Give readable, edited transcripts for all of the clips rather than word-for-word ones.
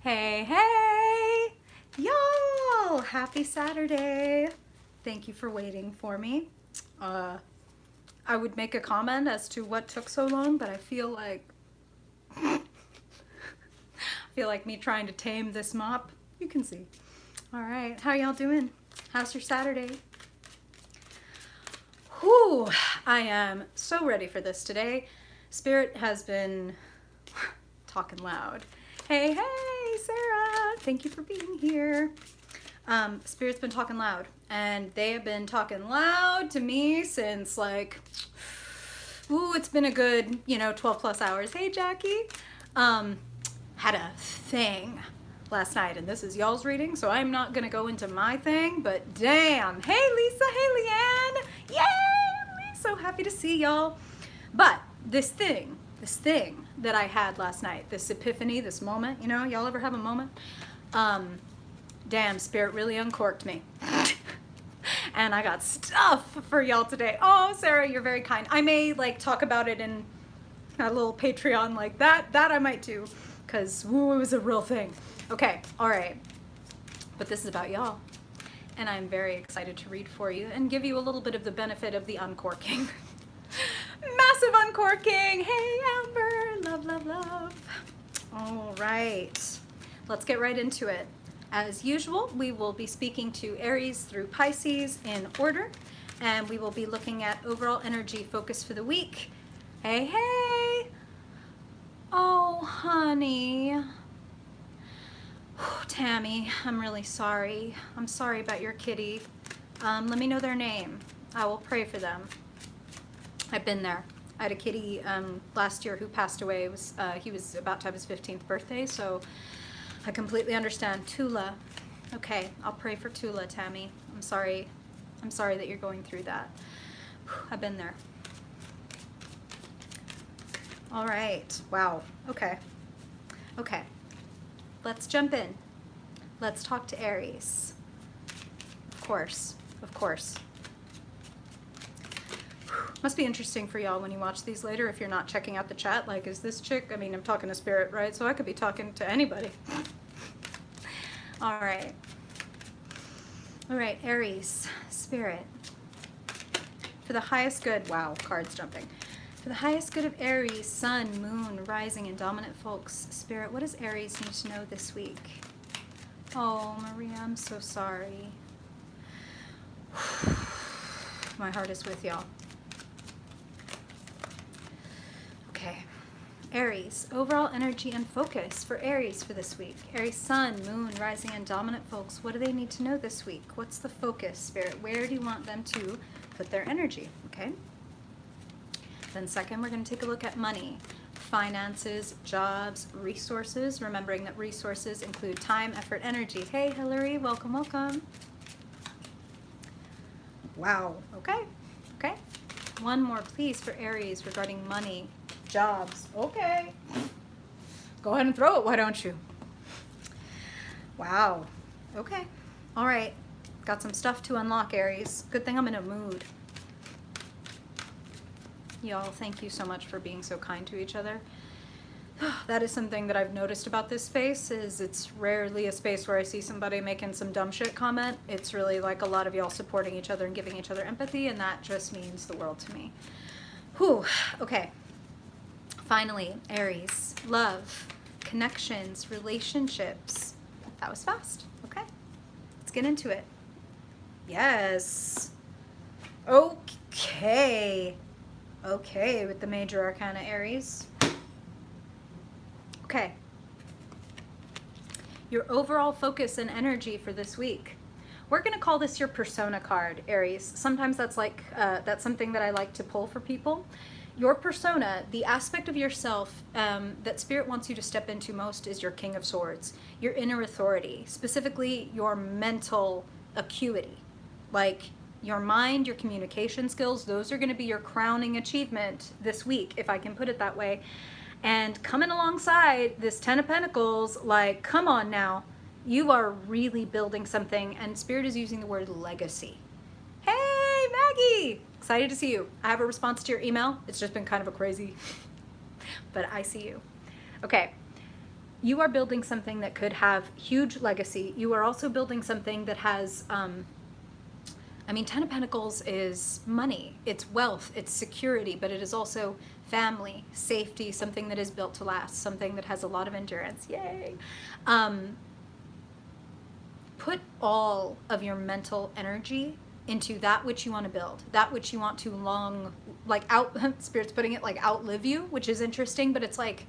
Hey, hey, y'all, happy Saturday. Thank you for waiting for me. I would make a comment as to what took so long, but I feel like me trying to tame this mop. You can see. All right, how y'all doing? How's your Saturday? Whew, I am so ready for this today. Spirit has been talking loud. Hey, hey, Sarah, thank you for being here. Spirit's been talking loud, and they have been talking loud to me since it's been a good, 12 plus hours. Hey, Jackie. Had a thing last night, and this is y'all's reading, so I'm not gonna go into my thing, but damn. Hey, Lisa. Hey, Leanne. Yay, I'm so happy to see y'all. But this thing that I had last night, this epiphany, this moment, y'all ever have a moment? Damn, Spirit really uncorked me. And I got stuff for y'all today. Oh, Sarah, you're very kind. I may talk about it in a little Patreon like that. That I might do, because it was a real thing. Okay, all right. But this is about y'all. And I'm very excited to read for you and give you a little bit of the benefit of the uncorking. Massive uncorking. Hey, Amber. Love, love, love. All right. Let's get right into it. As usual, we will be speaking to Aries through Pisces in order, and we will be looking at overall energy focus for the week. Hey, hey. Oh, honey. Tammy, I'm really sorry. I'm sorry about your kitty. Let me know their name. I will pray for them. I've been there. I had a kitty last year who passed away. He was about to have his 15th birthday, so I completely understand. Tula. Okay, I'll pray for Tula, Tammy. I'm sorry. I'm sorry that you're going through that. I've been there. All right. Wow. Okay. Okay. Let's jump in. Let's talk to Aries. Of course. Of course. Must be interesting for y'all when you watch these later if you're not checking out the chat. Is this chick? I mean, I'm talking to Spirit, right? So I could be talking to anybody. All right. All right, Aries, Spirit. For the highest good, wow, cards jumping. For the highest good of Aries, Sun, Moon, Rising, and Dominant folks, Spirit, what does Aries need to know this week? Oh, Maria, I'm so sorry. My heart is with y'all. Okay. Aries, overall energy and focus for Aries for this week. Aries, Sun, Moon, Rising, and Dominant folks, what do they need to know this week? What's the focus, Spirit? Where do you want them to put their energy? Okay. Then second, we're going to take a look at money, finances, jobs, resources, remembering that resources include time, effort, energy. Hey, Hillary, welcome, welcome. Wow. Okay. Okay. One more, please, for Aries regarding money, jobs. Okay. Go ahead and throw it, why don't you? Wow. Okay. All right. Got some stuff to unlock, Aries. Good thing I'm in a mood. Y'all, thank you so much for being so kind to each other. That is something that I've noticed about this space, is it's rarely a space where I see somebody making some dumb shit comment. It's really a lot of y'all supporting each other and giving each other empathy, and that just means the world to me. Whew, okay. Finally, Aries, love, connections, relationships. That was fast, okay. Let's get into it. Yes. Okay. Okay, with the major arcana, Aries. Okay. Your overall focus and energy for this week. We're going to call this your persona card, Aries. Sometimes that's that's something that I like to pull for people. Your persona, the aspect of yourself that Spirit wants you to step into most, is your King of Swords, your inner authority, specifically your mental acuity. Your mind, your communication skills, those are going to be your crowning achievement this week, if I can put it that way. And coming alongside this 10 of Pentacles, come on now, you are really building something, and Spirit is using the word legacy. Hey, Maggie! Excited to see you. I have a response to your email. It's just been kind of a crazy, but I see you. Okay. you are building something that could have huge legacy. You are also building something that has, I mean, Ten of Pentacles is money, it's wealth, it's security, but it is also family, safety, something that is built to last, something that has a lot of endurance. Yay! Put all of your mental energy into that which you want to build, that which you want to Spirit's putting it like outlive you, which is interesting, but it's like,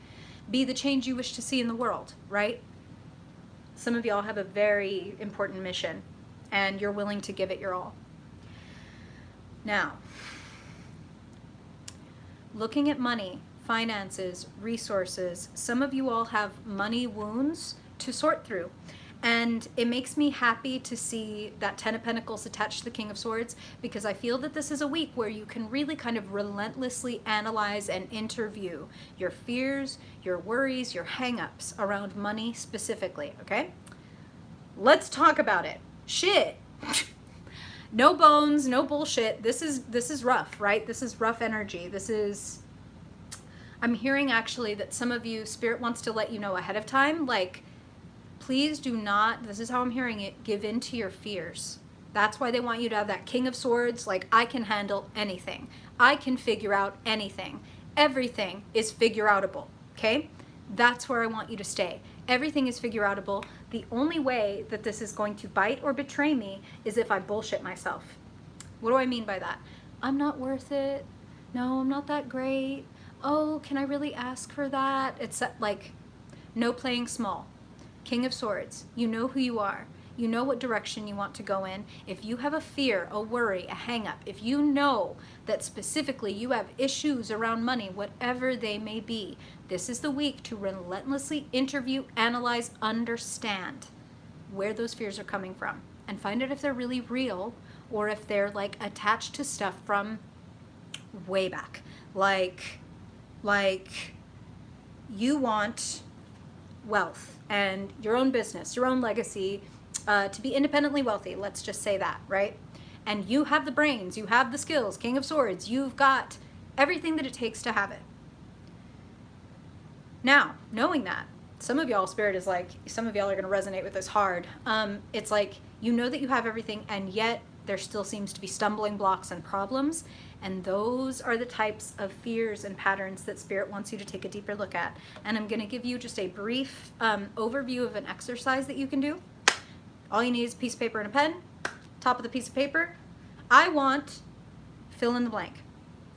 be the change you wish to see in the world, right? Some of y'all have a very important mission, and you're willing to give it your all. Now, looking at money, finances, resources, some of you all have money wounds to sort through. And it makes me happy to see that Ten of Pentacles attached to the King of Swords, because I feel that this is a week where you can really kind of relentlessly analyze and interview your fears, your worries, your hang-ups around money specifically, okay? Let's talk about it. Shit. No bones, no bullshit. This is rough, right? This is rough energy. I'm hearing actually that some of you, Spirit wants to let you know ahead of time, like, please do not, this is how I'm hearing it, give in to your fears. That's why they want you to have that King of Swords, like, I can handle anything. I can figure out anything. Everything is figure-outable, okay? That's where I want you to stay. Everything is figure-outable. The only way that this is going to bite or betray me is if I bullshit myself. What do I mean by that? I'm not worth it. No, I'm not that great. Oh, can I really ask for that? It's like, no playing small. King of Swords, you know who you are. You know what direction you want to go in. If you have a fear, a worry, a hang-up, if you know that specifically you have issues around money, whatever they may be, this is the week to relentlessly interview, analyze, understand where those fears are coming from, and find out if they're really real or if they're like attached to stuff from way back. Like you want wealth and your own business, your own legacy, to be independently wealthy. Let's just say that, right? And you have the brains, you have the skills, King of Swords, you've got everything that it takes to have it. Now, knowing that, some of y'all, Spirit is like, some of y'all are going to resonate with this hard. It's like, you know that you have everything, and yet there still seems to be stumbling blocks and problems. And those are the types of fears and patterns that Spirit wants you to take a deeper look at. And I'm going to give you just a brief overview of an exercise that you can do. All you need is a piece of paper and a pen. Top of the piece of paper, I want fill in the blank.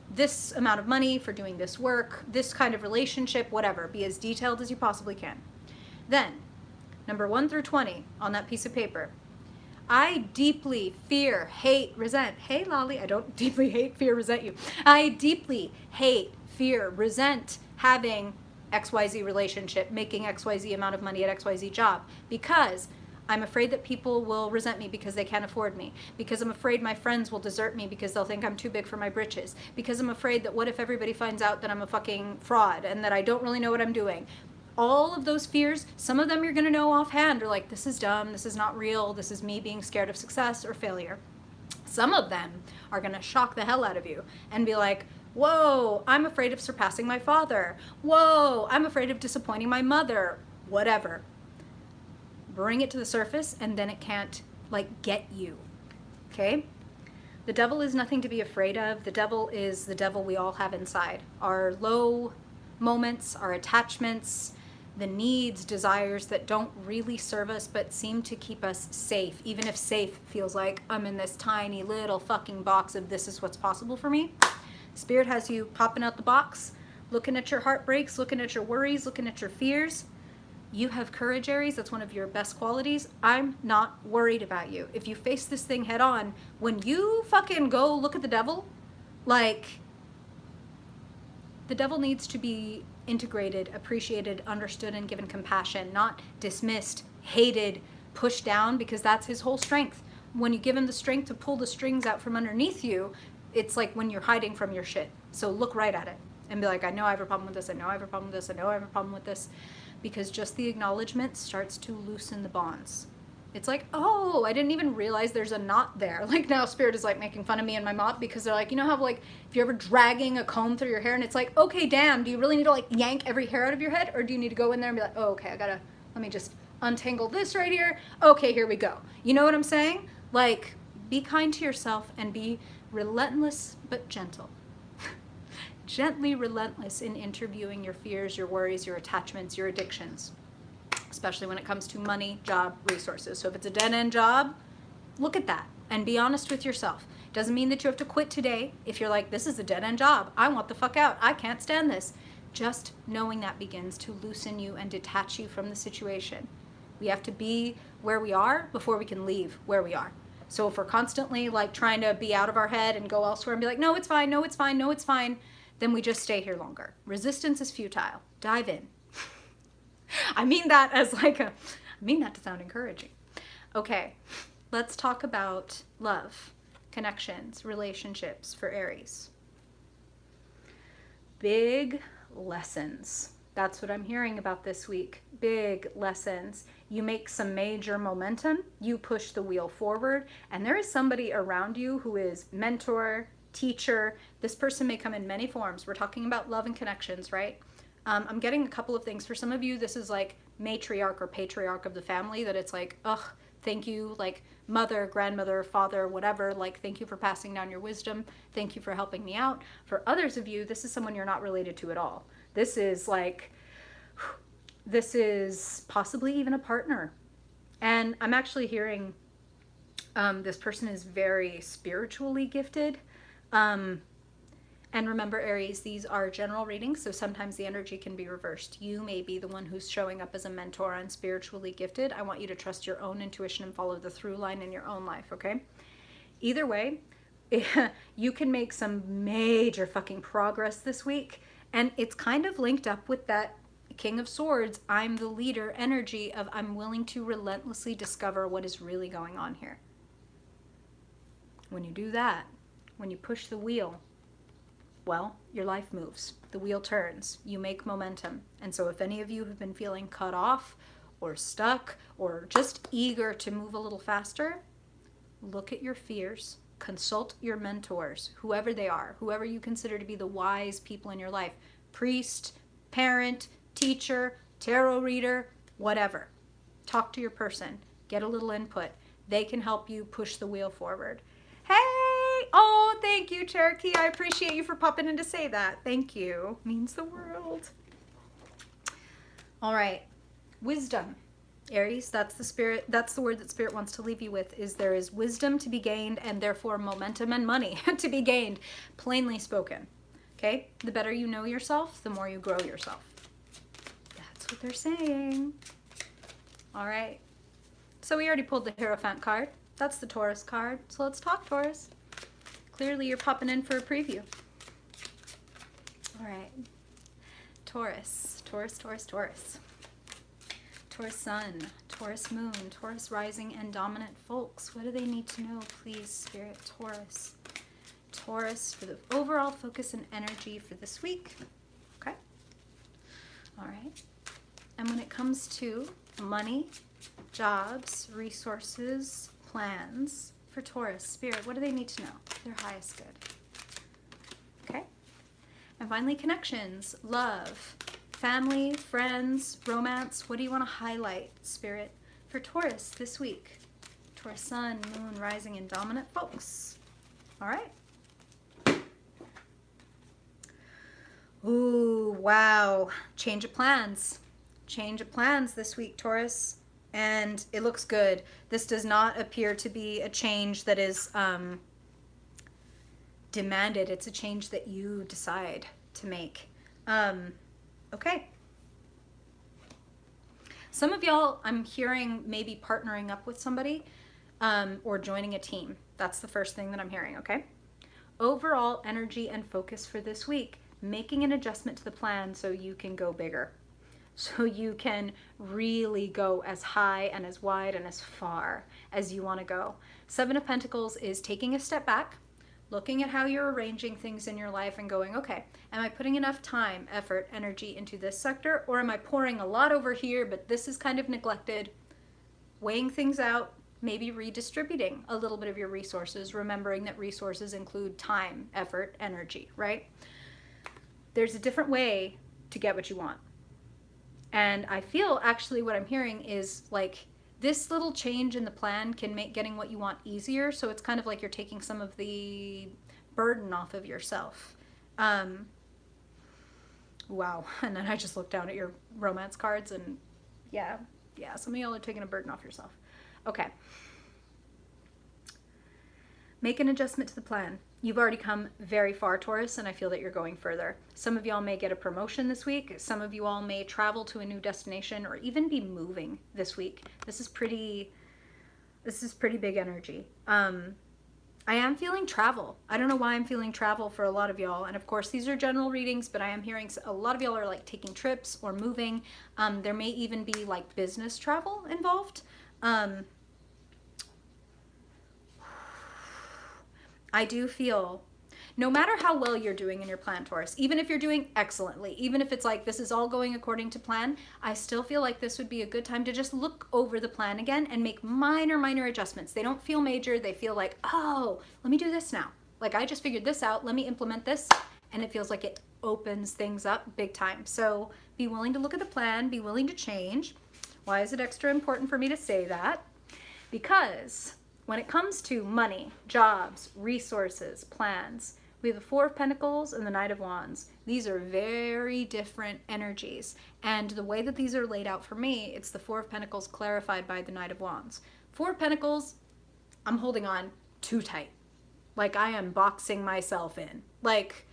This amount of money for doing this work, this kind of relationship, whatever. Be as detailed as you possibly can. Then, number 1 through 20 on that piece of paper. I deeply fear, hate, resent. Hey, Lolly, I don't deeply hate, fear, resent you. I deeply hate, fear, resent having XYZ relationship, making XYZ amount of money at XYZ job, because I'm afraid that people will resent me because they can't afford me, because I'm afraid my friends will desert me because they'll think I'm too big for my britches, because I'm afraid that what if everybody finds out that I'm a fucking fraud and that I don't really know what I'm doing. All of those fears, some of them you're going to know offhand, or like, this is dumb, this is not real, this is me being scared of success or failure. Some of them are going to shock the hell out of you and be like, whoa, I'm afraid of surpassing my father. Whoa, I'm afraid of disappointing my mother. Whatever. Bring it to the surface, and then it can't like get you. Okay? The devil is nothing to be afraid of. The devil is the devil we all have inside. Our low moments, our attachments, the needs, desires that don't really serve us but seem to keep us safe, even if safe feels like I'm in this tiny little fucking box of this is what's possible for me. Spirit has you popping out the box, looking at your heartbreaks, looking at your worries, looking at your fears. You have courage, Aries. That's one of your best qualities. I'm not worried about you. If you face this thing head on, when you fucking go look at the devil, like, the devil needs to be integrated, appreciated, understood, and given compassion, not dismissed, hated, pushed down, because that's his whole strength. When you give him the strength to pull the strings out from underneath you, it's like when you're hiding from your shit. So look right at it and be like, I know I have a problem with this. I know I have a problem with this. I know I have a problem with this. Because just the acknowledgement starts to loosen the bonds. It's like, oh, I didn't even realize there's a knot there. Like now Spirit is like making fun of me and my mop because they're like, you know how like if you're ever dragging a comb through your hair and it's like, okay, damn, do you really need to like yank every hair out of your head? Or do you need to go in there and be like, oh, okay, let me just untangle this right here. Okay, here we go. You know what I'm saying? Like, be kind to yourself and be relentless but gentle. Gently relentless in interviewing your fears, your worries, your attachments, your addictions, especially when it comes to money, job, resources. So if it's a dead-end job, look at that and be honest with yourself. Doesn't mean that you have to quit today. If you're like, this is a dead-end job, I want the fuck out, I can't stand this. Just knowing that begins to loosen you and detach you from the situation. We have to be where we are before we can leave where we are. So if we're constantly like trying to be out of our head and go elsewhere and be like, no, it's fine, no, it's fine, no, it's fine, then we just stay here longer. Resistance is futile. Dive in. I mean that to sound encouraging. Okay, let's talk about love, connections, relationships for Aries. Big lessons. That's what I'm hearing about this week. Big lessons. You make some major momentum, you push the wheel forward, and there is somebody around you who is mentor, teacher. This person may come in many forms. We're talking about love and connections, right? I'm getting a couple of things. For some of you, this is like matriarch or patriarch of the family, that it's like, ugh, thank you, like mother, grandmother, father, whatever, like thank you for passing down your wisdom. Thank you for helping me out. For others of you, this is someone you're not related to at all. This is possibly even a partner. And I'm actually hearing this person is very spiritually gifted. And remember, Aries, these are general readings, so sometimes the energy can be reversed. You may be the one who's showing up as a mentor and spiritually gifted. I want you to trust your own intuition and follow the through line in your own life, okay? Either way, you can make some major fucking progress this week, and it's kind of linked up with that King of Swords, I'm the leader energy of I'm willing to relentlessly discover what is really going on here. When you do that, when you push the wheel, well, your life moves. The wheel turns. You make momentum. And so if any of you have been feeling cut off or stuck or just eager to move a little faster, look at your fears. Consult your mentors, whoever they are, whoever you consider to be the wise people in your life. Priest, parent, teacher, tarot reader, whatever. Talk to your person. Get a little input. They can help you push the wheel forward. Hey! Oh, thank you, Cherokee. I appreciate you for popping in to say that. Thank you. Means the world. All right. Wisdom. Aries, that's the spirit. That's the word that Spirit wants to leave you with, is there is wisdom to be gained and therefore momentum and money to be gained, plainly spoken. Okay? The better you know yourself, the more you grow yourself. That's what they're saying. All right. So we already pulled the Hierophant card. That's the Taurus card. So let's talk, Taurus. Clearly you're popping in for a preview. All right. Taurus, Taurus, Taurus, Taurus. Taurus Sun, Taurus Moon, Taurus Rising, and Dominant Folks. What do they need to know, please, Spirit? Taurus. Taurus for the overall focus and energy for this week. Okay. All right. And when it comes to money, jobs, resources, plans for Taurus, Spirit, what do they need to know? Their highest good. Okay. And finally, connections, love, family, friends, romance. What do you want to highlight, Spirit, for Taurus this week? Taurus Sun, Moon, Rising, and Dominant Folks. All right. Ooh, wow. Change of plans. Change of plans this week, Taurus. And it looks good. This does not appear to be a change that is demanded. It's a change that you decide to make. Okay. Some of y'all, I'm hearing maybe partnering up with somebody or joining a team. That's the first thing that I'm hearing, okay? Overall energy and focus for this week, making an adjustment to the plan so you can go bigger. So you can really go as high and as wide and as far as you want to go. Seven of Pentacles is taking a step back, looking at how you're arranging things in your life and going, okay, am I putting enough time, effort, energy into this sector, or am I pouring a lot over here, but this is kind of neglected? weighing things out, maybe redistributing a little bit of your resources, remembering that resources include time, effort, energy, right? There's a different way to get what you want. And I feel actually what I'm hearing is like this little change in the plan can make getting what you want easier. So it's kind of like you're taking some of the burden off of yourself. Wow. And then I just looked down at your romance cards and yeah, some of y'all are taking a burden off yourself. Okay. Make an adjustment to the plan. You've already come very far, Taurus, and I feel that you're going further. Some of y'all may get a promotion this week. Some of you all may travel to a new destination or even be moving this week. This is pretty big energy. I am feeling travel. I don't know why I'm feeling travel for a lot of y'all. And of course, these are general readings, but I am hearing a lot of y'all are like taking trips or moving. There may even be like business travel involved. I do feel no matter how well you're doing in your plan, Taurus, even if you're doing excellently, even if it's like this is all going according to plan, I still feel like this would be a good time to just look over the plan again and make minor adjustments. They don't feel major. They feel like, oh, let me do this now. Like I just figured this out. Let me implement this. And it feels like it opens things up big time. So be willing to look at the plan, be willing to change. Why is it extra important for me to say that? Because when it comes to money, jobs, resources, plans, we have the Four of Pentacles and the Knight of Wands. These are very different energies. And the way that these are laid out for me, it's the Four of Pentacles clarified by the Knight of Wands. Four of Pentacles, I'm holding on too tight. Like I am boxing myself in. Like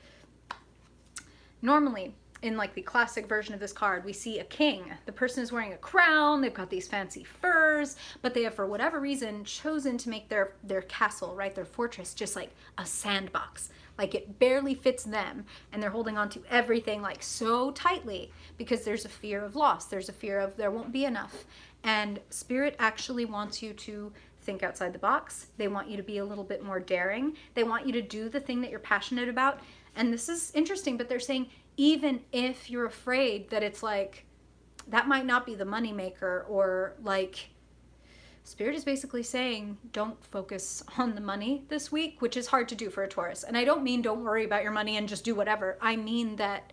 normally in like the classic version of this card, we see a king. The person is wearing a crown, they've got these fancy furs, but they have for whatever reason chosen to make their castle, right, their fortress, just like a sandbox. Like it barely fits them and they're holding on to everything like so tightly because there's a fear of loss. There's a fear of there won't be enough. And Spirit actually wants you to think outside the box. They want you to be a little bit more daring. They want you to do the thing that you're passionate about. And this is interesting, but they're saying even if you're afraid that it's like, that might not be the moneymaker, or like, Spirit is basically saying, don't focus on the money this week, which is hard to do for a Taurus. And I don't mean don't worry about your money and just do whatever. I mean that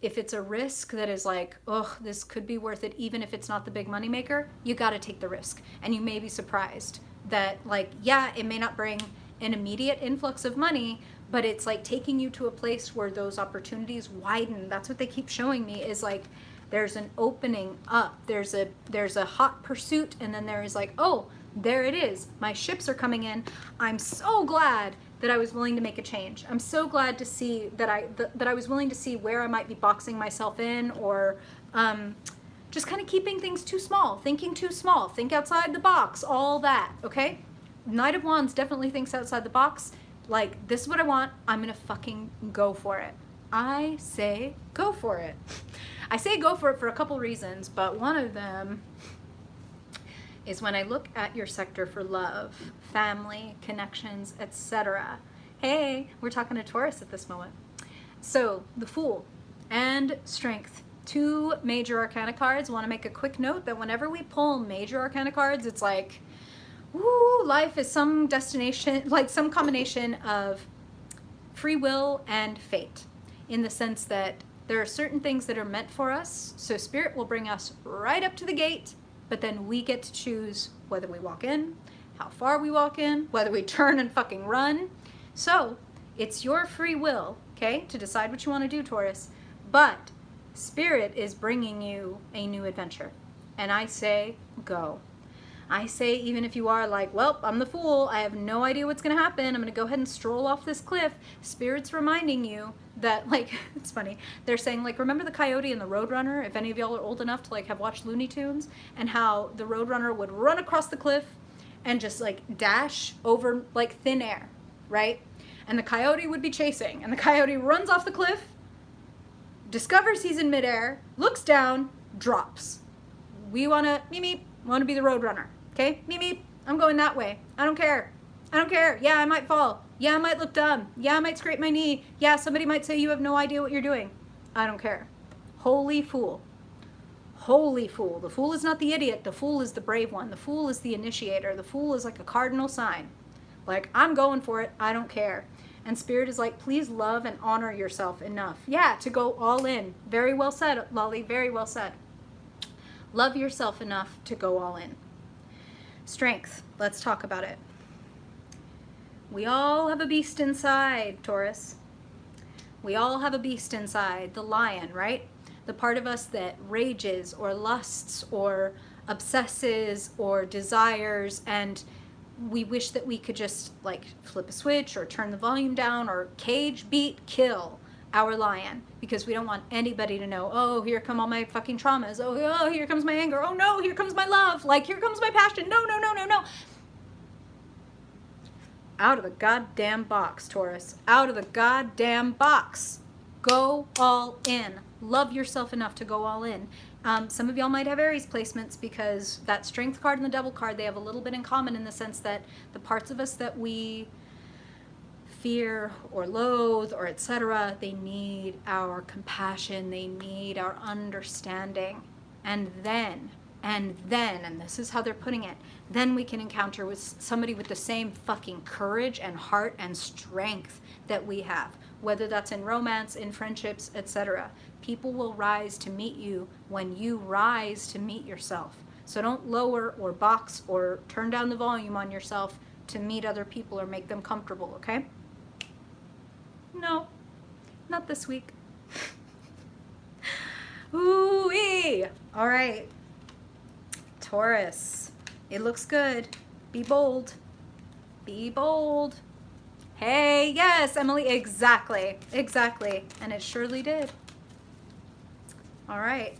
if it's a risk that is like, oh, this could be worth it, even if it's not the big moneymaker, you got to take the risk. And you may be surprised that like, yeah, it may not bring an immediate influx of money, but it's like taking you to a place where those opportunities widen. That's what they keep showing me, is like there's an opening up. There's a hot pursuit, and then there is like, oh, there it is. My ships are coming in. I'm so glad that I was willing to make a change. I'm so glad to see that I was willing to see where I might be boxing myself in, or just kind of keeping things too small, thinking too small, think outside the box, all that, okay? Knight of Wands definitely thinks outside the box. Like, this is what I want. I'm gonna fucking go for it. I say go for it. I say go for it for a couple reasons, but one of them is when I look at your sector for love, family, connections, etc. Hey, we're talking to Taurus at this moment. So, the Fool and Strength. Two major arcana cards. I want to make a quick note that whenever we pull major arcana cards, it's like, ooh, life is some destination, like some combination of free will and fate, in the sense that there are certain things that are meant for us. So Spirit will bring us right up to the gate, but then we get to choose whether we walk in, how far we walk in, whether we turn and fucking run. So it's your free will, okay, to decide what you want to do, Taurus. But Spirit is bringing you a new adventure. And I say, go. I say, even if you are like, well, I'm the Fool, I have no idea what's going to happen, I'm going to go ahead and stroll off this cliff, Spirit's reminding you that, like, it's funny, they're saying, like, remember the Coyote and the Roadrunner, if any of y'all are old enough to, like, have watched Looney Tunes, and how the Roadrunner would run across the cliff and just, like, dash over, like, thin air, right? And the Coyote would be chasing, and the Coyote runs off the cliff, discovers he's in midair, looks down, drops. We want to, me, want to be the Roadrunner. Okay, me, I'm going that way. I don't care. I don't care. Yeah, I might fall. Yeah, I might look dumb. Yeah, I might scrape my knee. Yeah, somebody might say you have no idea what you're doing. I don't care. Holy fool. Holy fool. The fool is not the idiot. The fool is the brave one. The fool is the initiator. The fool is like a cardinal sign. Like, I'm going for it. I don't care. And Spirit is like, please love and honor yourself enough. Yeah, to go all in. Very well said, Lolly. Very well said. Love yourself enough to go all in. Strength. Let's talk about it. We all have a beast inside, Taurus. We all have a beast inside. The lion, right? The part of us that rages or lusts or obsesses or desires, and we wish that we could just like flip a switch or turn the volume down or cage, beat, kill our lion, because we don't want anybody to know, oh, here come all my fucking traumas. Oh, here comes my anger. Oh no, here comes my love. Like, here comes my passion. No, no, no, no, no. Out of the goddamn box, Taurus. Out of the goddamn box. Go all in. Love yourself enough to go all in. Some of y'all might have Aries placements, because that Strength card and the Devil card, they have a little bit in common in the sense that the parts of us that we fear or loathe or etc., they need our compassion, they need our understanding. And then, and this is how they're putting it, then we can encounter with somebody with the same fucking courage and heart and strength that we have, whether that's in romance, in friendships, etc. People will rise to meet you when you rise to meet yourself. So don't lower or box or turn down the volume on yourself to meet other people or make them comfortable, okay? No, not this week. Ooh-wee. All right. Taurus, it looks good. Be bold. Be bold. Hey, yes, Emily, exactly, exactly. And it surely did. All right.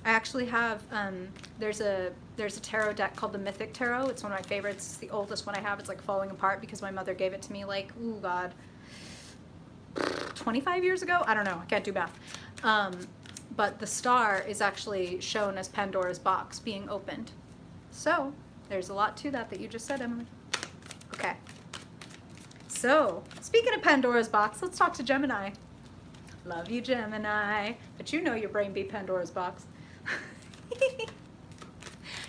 I actually have, there's a tarot deck called the Mythic Tarot. It's one of my favorites. It's the oldest one I have. It's like falling apart because my mother gave it to me like, ooh, God, 25 years ago? I don't know. I can't do math. But the star is actually shown as Pandora's box being opened. So there's a lot to that you just said, Emily. Okay. So, speaking of Pandora's box, let's talk to Gemini. Love you, Gemini. But you know your brain beat Pandora's box.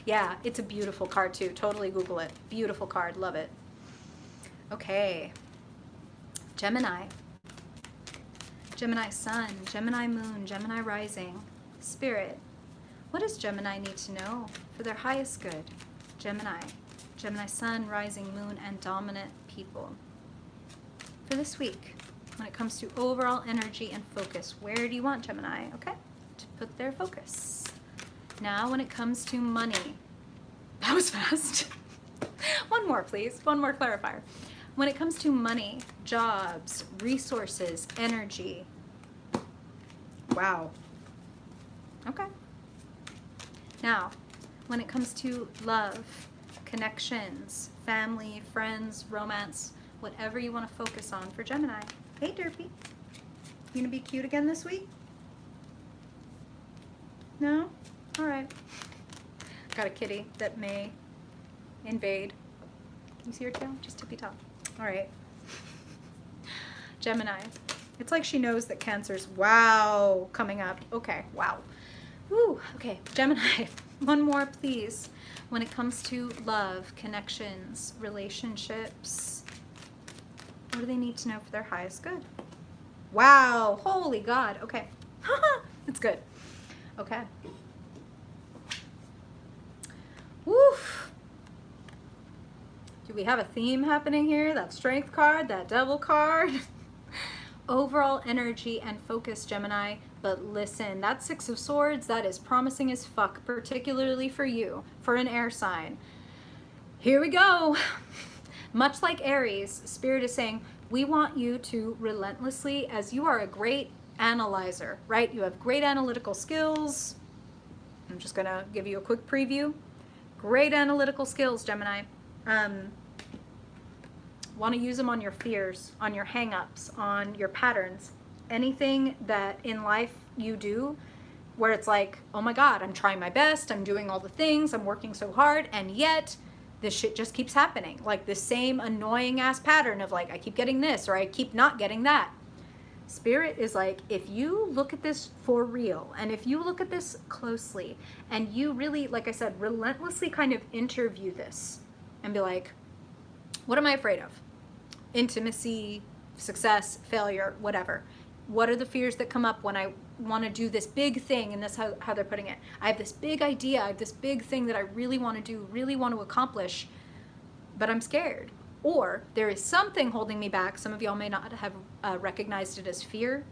Yeah, it's a beautiful card too. Totally Google it. Beautiful card. Love it. Okay. Gemini. Gemini Sun, Gemini Moon, Gemini Rising. Spirit. What does Gemini need to know for their highest good? Gemini. Gemini Sun, Rising, Moon, and Dominant people. For this week, when it comes to overall energy and focus, where do you want Gemini, okay, to put their focus? Now, when it comes to money, that was fast. One more, please. One more clarifier. When it comes to money, jobs, resources, energy. Wow. Okay. Now, when it comes to love, connections, family, friends, romance, whatever you want to focus on for Gemini. Hey, Derpy. You gonna be cute again this week? No? All right. Got a kitty that may invade. Can you see her tail? Just tippy top. All right. Gemini. It's like she knows that Cancer's, wow, coming up. Okay, wow. Woo, okay. Gemini, one more, please. When it comes to love, connections, relationships, what do they need to know for their highest good? Wow, holy God. Okay. It's good. Okay. Woof. Do we have a theme happening here? That Strength card, that Devil card. Overall energy and focus, Gemini. But listen, that Six of Swords, that is promising as fuck, particularly for you, for an air sign. Here we go. Much like Aries, Spirit is saying, we want you to relentlessly, as you are a great analyzer, right? You have great analytical skills. I'm just going to give you a quick preview. Great analytical skills, Gemini. Want to use them on your fears, on your hang-ups, on your patterns. Anything that in life you do where it's like, oh my God, I'm trying my best, I'm doing all the things, I'm working so hard, and yet this shit just keeps happening. Like the same annoying ass pattern of like, I keep getting this or I keep not getting that. Spirit is like, if you look at this for real, and if you look at this closely, and you really, like I said, relentlessly kind of interview this and be like, what am I afraid of? Intimacy, success, failure, whatever. What are the fears that come up when I want to do this big thing? And that's how they're putting it. I have this big idea. I have this big thing that I really want to do, really want to accomplish, but I'm scared. Or there is something holding me back. Some of y'all may not have recognized it as fear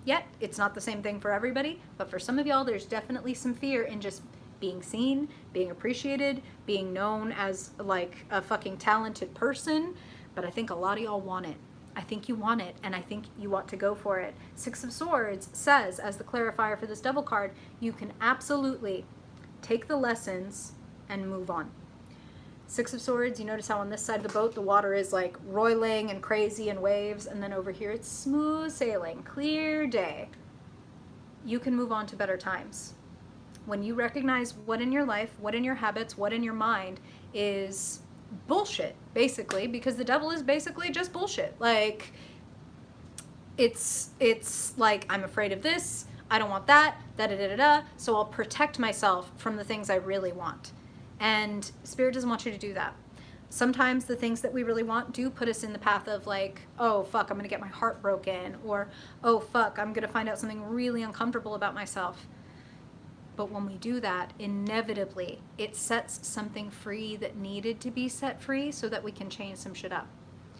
yet. It's not the same thing for everybody, but for some of y'all, there's definitely some fear in just being seen, being appreciated, being known as like a fucking talented person. But I think a lot of y'all want it. I think you want it, and I think you want to go for it. Six of Swords says, as the clarifier for this Devil card, you can absolutely take the lessons and move on. Six of Swords, you notice how on this side of the boat, the water is like roiling and crazy and waves, and then over here it's smooth sailing, clear day. You can move on to better times. When you recognize what in your life, what in your habits, what in your mind is bullshit, basically, because the devil is basically just bullshit. Like, it's like, I'm afraid of this, I don't want that, da-da-da-da-da, so I'll protect myself from the things I really want. And Spirit doesn't want you to do that. Sometimes the things that we really want do put us in the path of like, oh fuck, I'm gonna get my heart broken, or oh fuck, I'm gonna find out something really uncomfortable about myself. But when we do that, inevitably, it sets something free that needed to be set free so that we can change some shit up.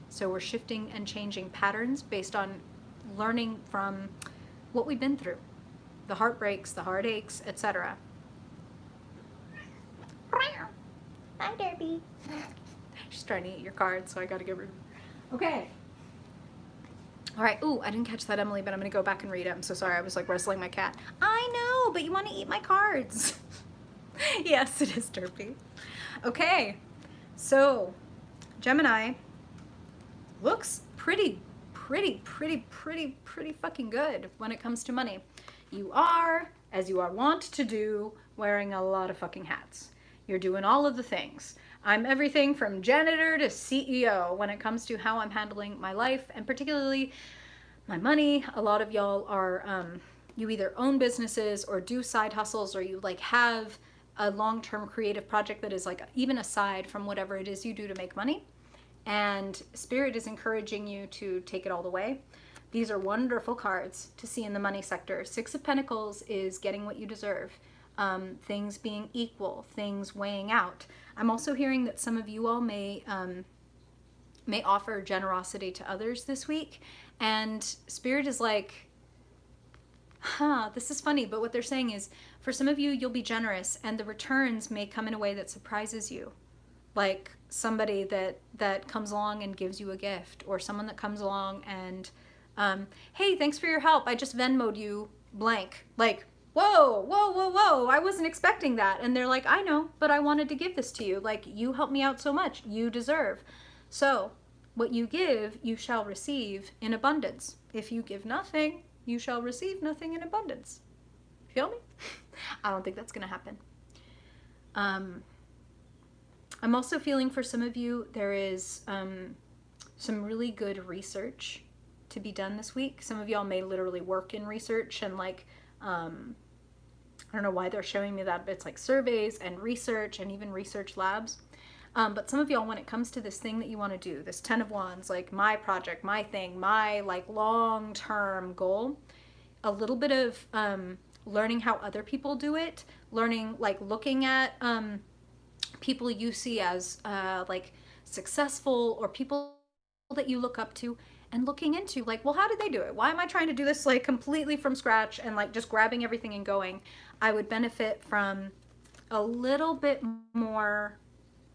So we're shifting and changing patterns based on learning from what we've been through. The heartbreaks, the heartaches, etc. Hi, Derby. She's trying to eat your cards, so I gotta get rid of her. Okay. All right. Ooh, I didn't catch that, Emily, but I'm going to go back and read it. I'm so sorry. I was like wrestling my cat. I know, but you want to eat my cards. Yes, it is Derpy. Okay. So, Gemini looks pretty fucking good when it comes to money. You are, as you are wont to do, wearing a lot of fucking hats. You're doing all of the things. I'm everything from janitor to CEO when it comes to how I'm handling my life, and particularly my money. A lot of y'all are, you either own businesses or do side hustles, or you like have a long-term creative project that is like even aside from whatever it is you do to make money. And Spirit is encouraging you to take it all the way. These are wonderful cards to see in the money sector. Six of Pentacles is getting what you deserve. Things being equal, things weighing out. I'm also hearing that some of you all may offer generosity to others this week, and Spirit is like, this is funny, but what they're saying is, for some of you, you'll be generous, and the returns may come in a way that surprises you. Like somebody that comes along and gives you a gift, or someone that comes along and, hey, thanks for your help, I just Venmo'd you blank. Like, whoa, I wasn't expecting that. And they're like, I know, but I wanted to give this to you. Like, you helped me out so much, you deserve. So what you give, you shall receive in abundance. If you give nothing, you shall receive nothing in abundance. Feel me? I don't think that's gonna happen. I'm also feeling for some of you, there is some really good research to be done this week. Some of y'all may literally work in research and like, I don't know why they're showing me that, but it's like surveys and research and even research labs. But some of y'all, when it comes to this thing that you want to do, this 10 of Wands, like my project, my thing, my like long-term goal, a little bit of learning how other people do it, learning, like looking at people you see as like successful, or people that you look up to, and looking into like, well, how did they do it? Why am I trying to do this like completely from scratch and like just grabbing everything and going? I would benefit from a little bit more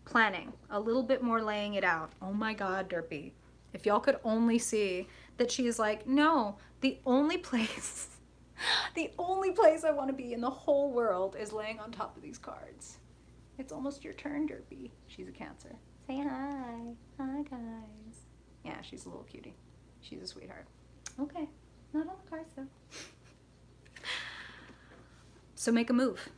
planning, a little bit more laying it out. Oh my God, Derpy. If y'all could only see that she is like, no, the only place I want to be in the whole world is laying on top of these cards. It's almost your turn, Derpy. She's a Cancer. Say hi. Hi, guys. Yeah, she's a little cutie. She's a sweetheart. Okay, not all the cards though. So make a move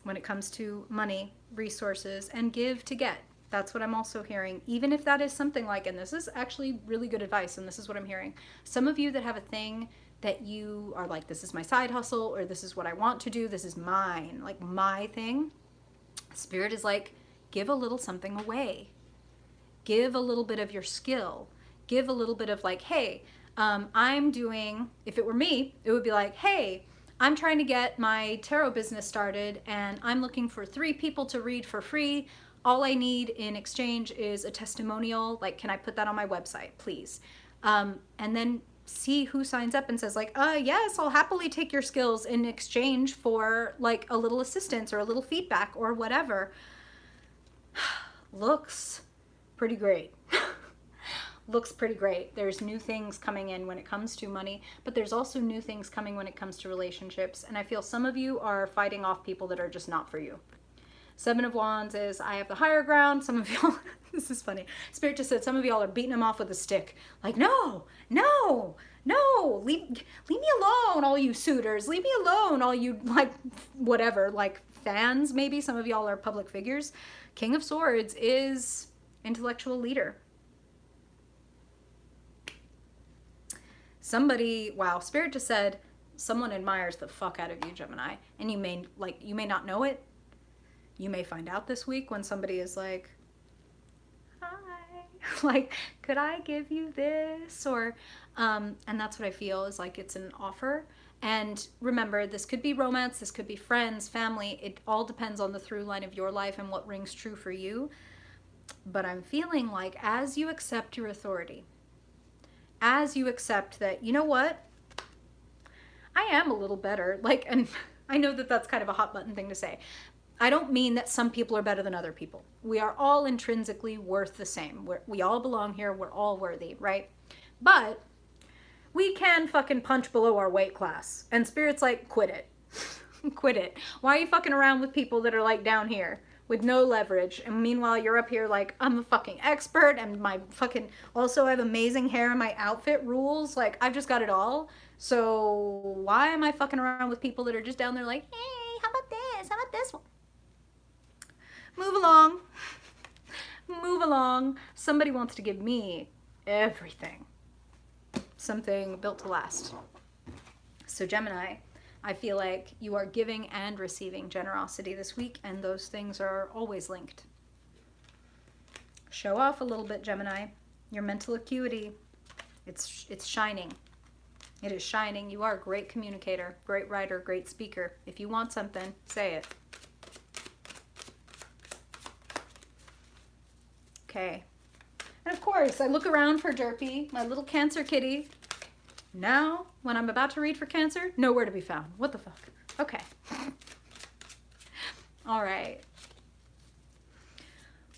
when it comes to money, resources, and give to get. That's what I'm also hearing. Even if that is something like, and this is actually really good advice, and this is what I'm hearing. Some of you that have a thing that you are like, this is my side hustle, or this is what I want to do, this is mine, like my thing. Spirit is like, give a little something away. Give a little bit of your skill. Give a little bit of like, hey, I'm doing, if it were me, it would be like, hey, I'm trying to get my tarot business started and I'm looking for 3 people to read for free. All I need in exchange is a testimonial. Like, can I put that on my website, please? And then see who signs up and says like, yes, I'll happily take your skills in exchange for like a little assistance or a little feedback or whatever. Looks pretty great. Looks pretty great. There's new things coming in when it comes to money, but there's also new things coming when it comes to relationships. And I feel some of you are fighting off people that are just not for you. 7 of Wands is I have the higher ground. Some of y'all, this is funny. Spirit just said some of y'all are beating them off with a stick. Like, no, leave me alone, all you suitors. Leave me alone, all you like whatever, like fans maybe. Some of y'all are public figures. King of Swords is intellectual leader. Somebody, wow, Spirit just said someone admires the fuck out of you, Gemini. And you may not know it. You may find out this week when somebody is like, hi, like, could I give you this? Or, and that's what I feel is like it's an offer. And remember, this could be romance, this could be friends, family. It all depends on the through line of your life and what rings true for you. But I'm feeling like as you accept your authority, as you accept that, you know what? I am a little better. Like, and I know that that's kind of a hot button thing to say. I don't mean that some people are better than other people. We are all intrinsically worth the same. We all belong here. We're all worthy, right? But we can fucking punch below our weight class. And Spirit's like, quit it. Quit it. Why are you fucking around with people that are like down here with no leverage? And meanwhile, you're up here like, I'm a fucking expert and my fucking, also I have amazing hair and my outfit rules. Like, I've just got it all. So why am I fucking around with people that are just down there like, hey, how about this? How about this one? Move along. Move along. Somebody wants to give me everything. Something built to last. So Gemini, I feel like you are giving and receiving generosity this week, and those things are always linked. Show off a little bit, Gemini. Your mental acuity, it's shining. It is shining. You are a great communicator, great writer, great speaker. If you want something, say it. Okay. And of course, I look around for Derpy, my little Cancer kitty. Now, when I'm about to read for Cancer, nowhere to be found. What the fuck? Okay. All right.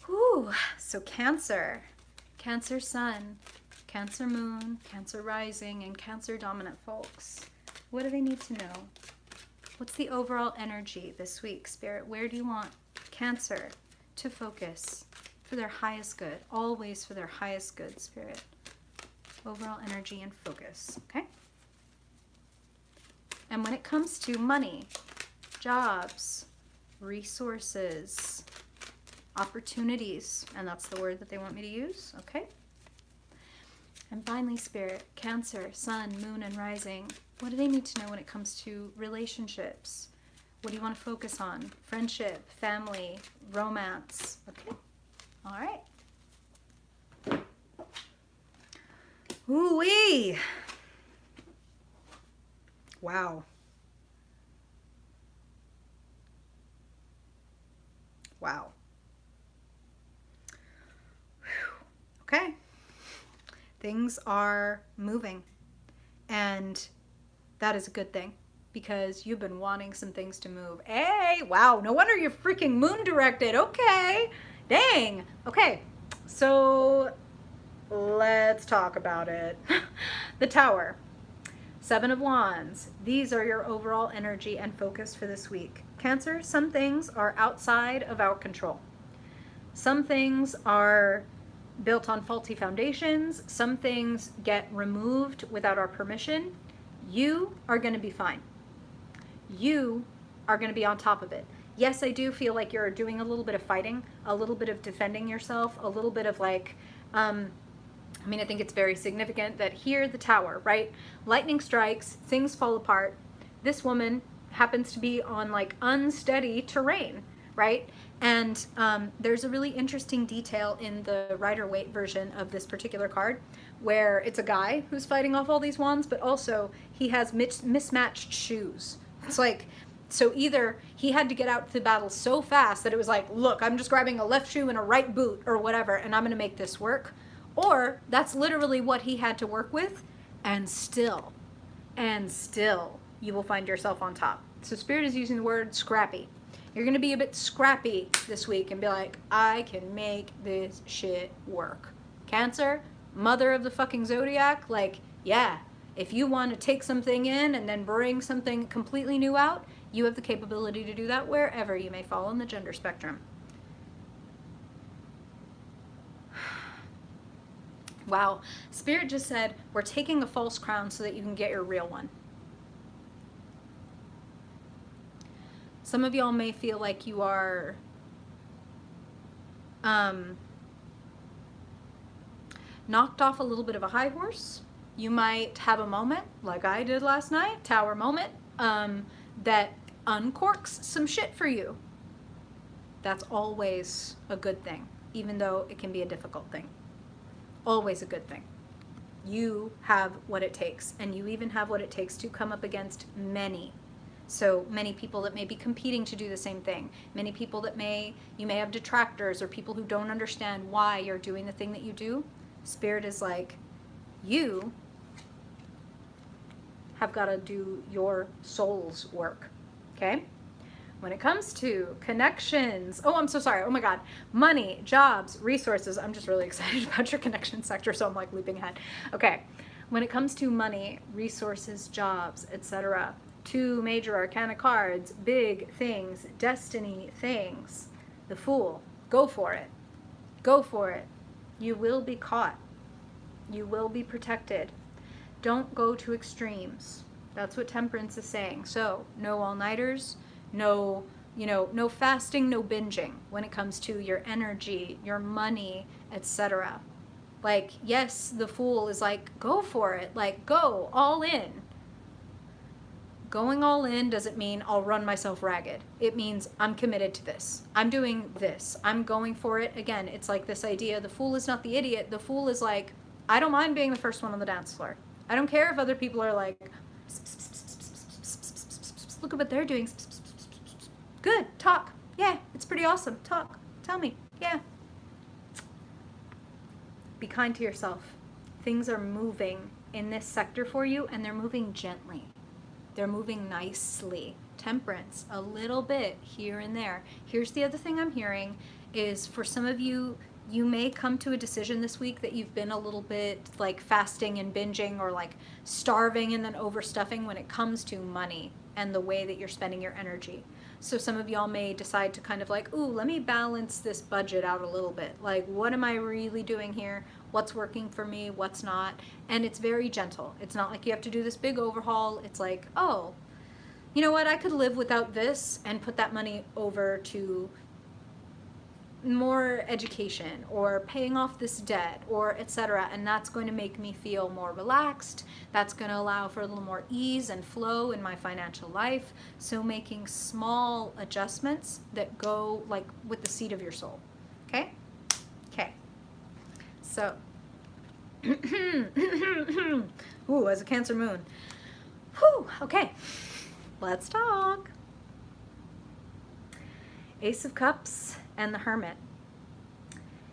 Whew. So Cancer. Cancer Sun, Cancer Moon, Cancer Rising, and Cancer Dominant folks. What do they need to know? What's the overall energy this week, Spirit? Where do you want Cancer to focus? For their highest good, always for their highest good, Spirit. Overall energy and focus, okay? And when it comes to money, jobs, resources, opportunities, and that's the word that they want me to use, okay? And finally, Spirit, Cancer, Sun, Moon, and Rising. What do they need to know when it comes to relationships? What do you want to focus on? Friendship, family, romance, okay? All right. Ooh-wee. Wow. Wow. Whew. Okay. Things are moving. And that is a good thing because you've been wanting some things to move. Hey, wow. No wonder you're freaking moon directed. Okay. Dang. Okay, so let's talk about it. The Tower, 7 of Wands. These are your overall energy and focus for this week. Cancer, some things are outside of our control. Some things are built on faulty foundations. Some things get removed without our permission. You are going to be fine. You are going to be on top of it. Yes, I do feel like you're doing a little bit of fighting, a little bit of defending yourself, a little bit of like, I mean, I think it's very significant that here, the Tower, right? Lightning strikes, things fall apart. This woman happens to be on like unsteady terrain, right? And there's a really interesting detail in the Rider-Waite version of this particular card where it's a guy who's fighting off all these wands, but also he has mismatched shoes. It's like, so either he had to get out to the battle so fast that it was like, look, I'm just grabbing a left shoe and a right boot or whatever, and I'm going to make this work. Or that's literally what he had to work with, and still, you will find yourself on top. So Spirit is using the word scrappy. You're going to be a bit scrappy this week and be like, I can make this shit work. Cancer, mother of the fucking zodiac, like, yeah, if you want to take something in and then bring something completely new out, you have the capability to do that wherever you may fall on the gender spectrum. Wow, Spirit just said, we're taking a false crown so that you can get your real one. Some of y'all may feel like you are knocked off a little bit of a high horse. You might have a moment, like I did last night, Tower moment, that uncorks some shit for you. That's always a good thing, even though it can be a difficult thing. Always a good thing. You have what it takes, and you even have what it takes to come up against many. So many people that may be competing to do the same thing. Many people that you may have detractors or people who don't understand why you're doing the thing that you do. Spirit is like, you have got to do your soul's work, okay? When it comes to connections, oh, I'm so sorry. Oh my God. Money, jobs, resources. I'm just really excited about your connection sector, so I'm like leaping ahead. Okay. When it comes to money, resources, jobs, etc., 2 major arcana cards, big things, destiny things. The Fool. Go for it. Go for it. You will be caught. You will be protected. Don't go to extremes. That's what Temperance is saying. So, no all-nighters. No, no fasting, no binging when it comes to your energy, your money, etc. Like, yes, the Fool is like, go for it. Like, go all in. Going all in doesn't mean I'll run myself ragged. It means I'm committed to this. I'm doing this. I'm going for it. Again, it's like this idea, the Fool is not the idiot. The Fool is like, I don't mind being the first one on the dance floor. I don't care if other people are like, look at what they're doing. Good, talk. Yeah, it's pretty awesome. Talk. Tell me. Yeah. Be kind to yourself. Things are moving in this sector for you, and they're moving gently. They're moving nicely. Temperance, a little bit here and there. Here's the other thing I'm hearing is for some of you, you may come to a decision this week that you've been a little bit like fasting and binging or like starving and then overstuffing when it comes to money and the way that you're spending your energy. So some of y'all may decide to kind of like, ooh, let me balance this budget out a little bit. Like, what am I really doing here? What's working for me? What's not? And it's very gentle. It's not like you have to do this big overhaul. It's like, oh, you know what? I could live without this and put that money over to more education or paying off this debt or etc. And that's going to make me feel more relaxed. That's going to allow for a little more ease and flow in my financial life. So making small adjustments that go like with the seed of your soul. Okay? Okay. So, ooh, as a Cancer moon. Whew, okay. Let's talk. Ace of Cups and the Hermit.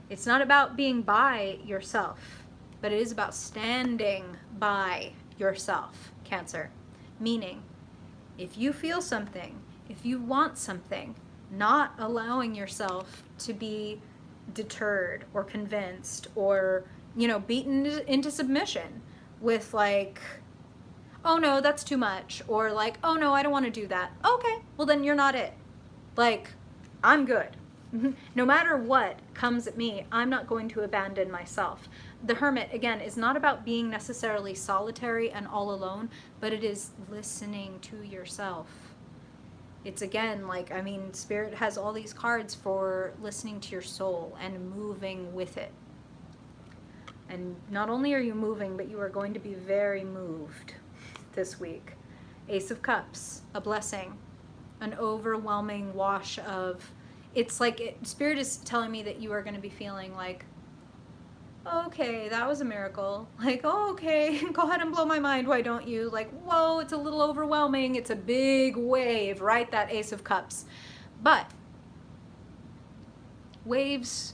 It's not about being by yourself, but it is about standing by yourself, Cancer. Meaning, if you feel something, if you want something, not allowing yourself to be deterred or convinced or, you know, beaten into submission with like, oh no, that's too much, or like, oh no, I don't want to do that. Okay, well then you're not it. Like, I'm good. No matter what comes at me, I'm not going to abandon myself. The Hermit, again, is not about being necessarily solitary and all alone, but it is listening to yourself. It's again, like, I mean, Spirit has all these cards for listening to your soul and moving with it. And not only are you moving, but you are going to be very moved this week. Ace of Cups, a blessing, an overwhelming wash of, it's like, Spirit is telling me that you are going to be feeling like, okay, that was a miracle. Like, oh, okay, go ahead and blow my mind, why don't you? Like, whoa, it's a little overwhelming. It's a big wave, right? That Ace of Cups. But waves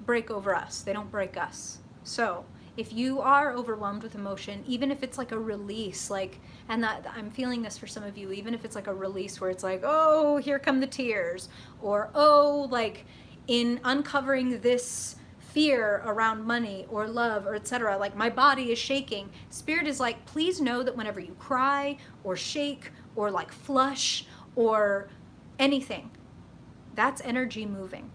break over us. They don't break us. So if you are overwhelmed with emotion, even if it's like a release, like, and that I'm feeling this for some of you, even if it's like a release where it's like, oh, here come the tears, or, oh, like in uncovering this fear around money or love or etc., like my body is shaking. Spirit is like, please know that whenever you cry or shake or like flush or anything, that's energy moving.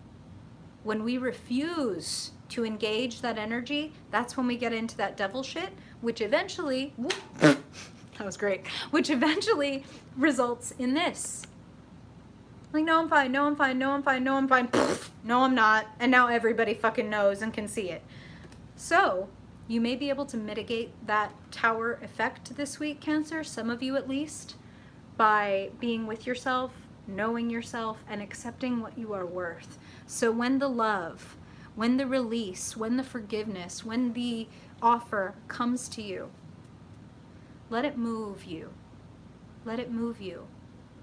When we refuse to engage that energy, that's when we get into that devil shit, which eventually, that was great, which eventually results in this. Like, no, I'm fine, no, I'm fine, no, I'm fine, no, I'm fine, no, I'm not. And now everybody fucking knows and can see it. So you may be able to mitigate that tower effect this week, Cancer, some of you at least, by being with yourself, knowing yourself, and accepting what you are worth. So when the love, when the release, when the forgiveness, when the offer comes to you, let it move you. Let it move you.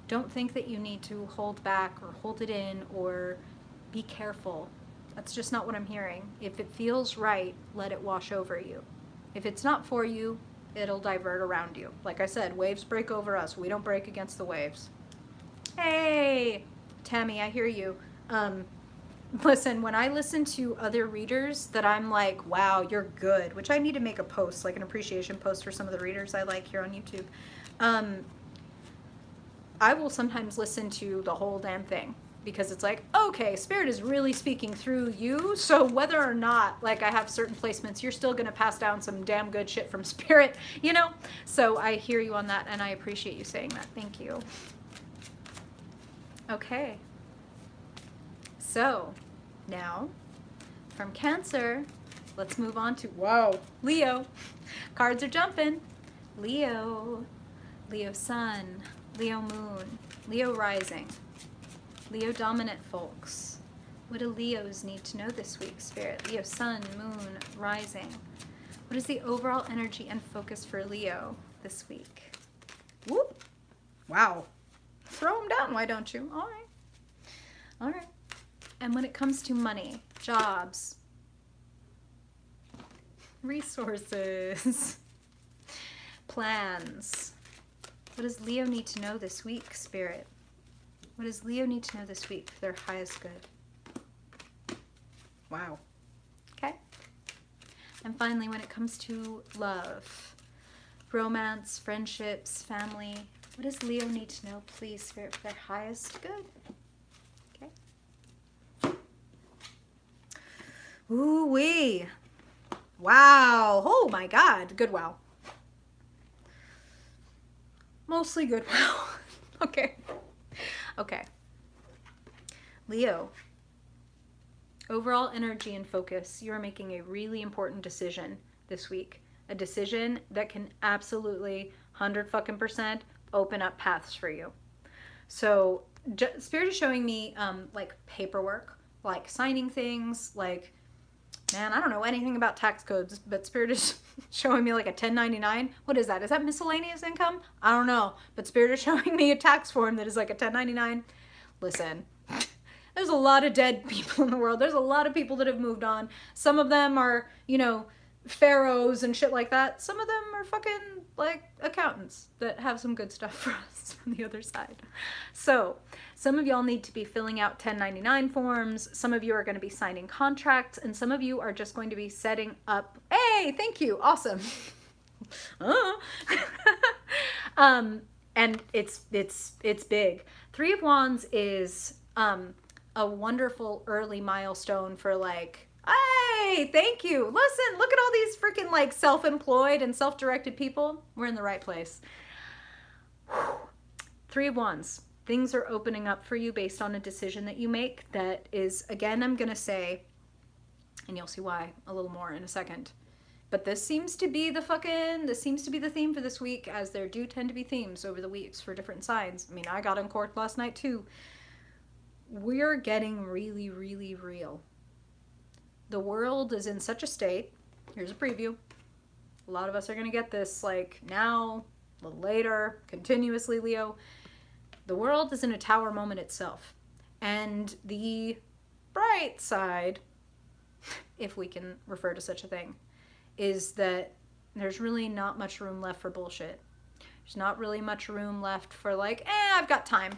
Don't think that you need to hold back or hold it in or be careful. That's just not what I'm hearing. If it feels right, let it wash over you. If it's not for you, it'll divert around you. Like I said, waves break over us. We don't break against the waves. Hey, Tammy, I hear you. Listen, when I listen to other readers that I'm like, wow, you're good, which I need to make a post, like an appreciation post for some of the readers I like here on YouTube. I will sometimes listen to the whole damn thing because it's like, okay, Spirit is really speaking through you. So whether or not, like, I have certain placements, you're still going to pass down some damn good shit from Spirit, you know? So I hear you on that and I appreciate you saying that. Thank you. Okay. So now from Cancer, let's move on to, whoa, Leo. Cards are jumping. Leo, Leo Sun, Leo Moon, Leo Rising, Leo Dominant folks. What do Leos need to know this week, Spirit? Leo Sun, Moon, Rising. What is the overall energy and focus for Leo this week? Whoop. Wow. Throw them down, why don't you? All right. All right. And when it comes to money, jobs, resources, plans, what does Leo need to know this week, Spirit? What does Leo need to know this week for their highest good? Wow. Okay. And finally, when it comes to love, romance, friendships, family, what does Leo need to know, please, Spirit, for their highest good? Okay. Ooh-wee. Wow. Oh, my God. Good wow. Mostly good wow. Okay. Okay. Leo, overall energy and focus. You're making a really important decision this week. A decision that can absolutely 100% open up paths for you. So Spirit is showing me like paperwork, like signing things, like, man, I don't know anything about tax codes, but Spirit is showing me like a 1099. What is that? Is that miscellaneous income? I don't know. But Spirit is showing me a tax form that is like a 1099. Listen, there's a lot of dead people in the world. There's a lot of people that have moved on. Some of them are, you know, pharaohs and shit like that. Some of them are fucking like accountants that have some good stuff for us on the other side. So some of y'all need to be filling out 1099 forms. Some of you are going to be signing contracts, and some of you are just going to be setting up. Hey, thank you. Awesome. And it's big. 3 of Wands is a wonderful early milestone for like, hey, thank you. Listen, look at all these freaking like self-employed and self-directed people. We're in the right place. 3 of Wands. Things are opening up for you based on a decision that you make that is, again, I'm going to say, and you'll see why a little more in a second. But this seems to be the theme for this week, as there do tend to be themes over the weeks for different signs. I mean, I got uncorked last night too. We're getting really, really real. The world is in such a state. Here's a preview. A lot of us are going to get this like now, a little later, continuously, Leo. The world is in a tower moment itself. And the bright side, if we can refer to such a thing, is that there's really not much room left for bullshit. There's not really much room left for like, I've got time.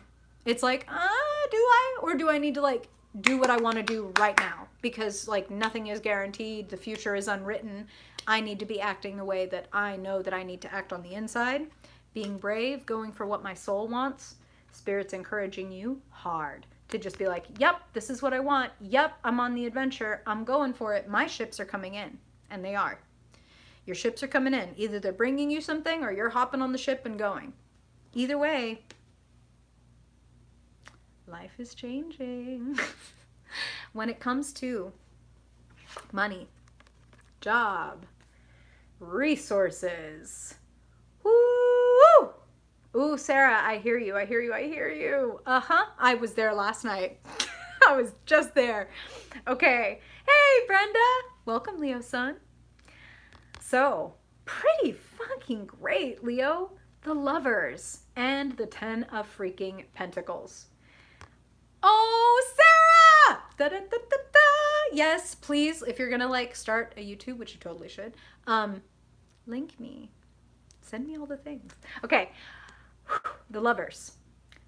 It's like, do I? Or do I need to like do what I want to do right now? Because like nothing is guaranteed. The future is unwritten. I need to be acting the way that I know that I need to act on the inside. Being brave, going for what my soul wants. Spirit's encouraging you hard to just be like, yep, this is what I want. Yep, I'm on the adventure. I'm going for it. My ships are coming in. And they are. Your ships are coming in. Either they're bringing you something or you're hopping on the ship and going. Either way, life is changing. When it comes to money, job, resources. Woo! Ooh, Sarah, I hear you. I hear you. I hear you. I was there last night. I was just there. Okay. Hey, Brenda. Welcome, Leo sun. So, pretty fucking great, Leo. The Lovers and the 10 of freaking Pentacles. Oh, Sarah! Da-da-da-da-da! Yes, please, if you're gonna like start a YouTube, which you totally should, link me. Send me all the things. Okay, the Lovers.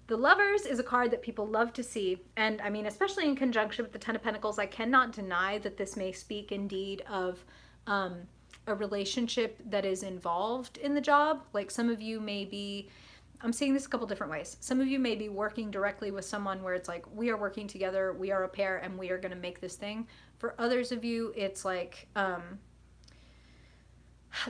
The Lovers is a card that people love to see, and I mean, especially in conjunction with the 10 of Pentacles, I cannot deny that this may speak indeed of a relationship that is involved in the job. Like some of you may be, I'm seeing this a couple different ways. Some of you may be working directly with someone where it's like, we are working together, we are a pair, and we are going to make this thing. For others of you, it's like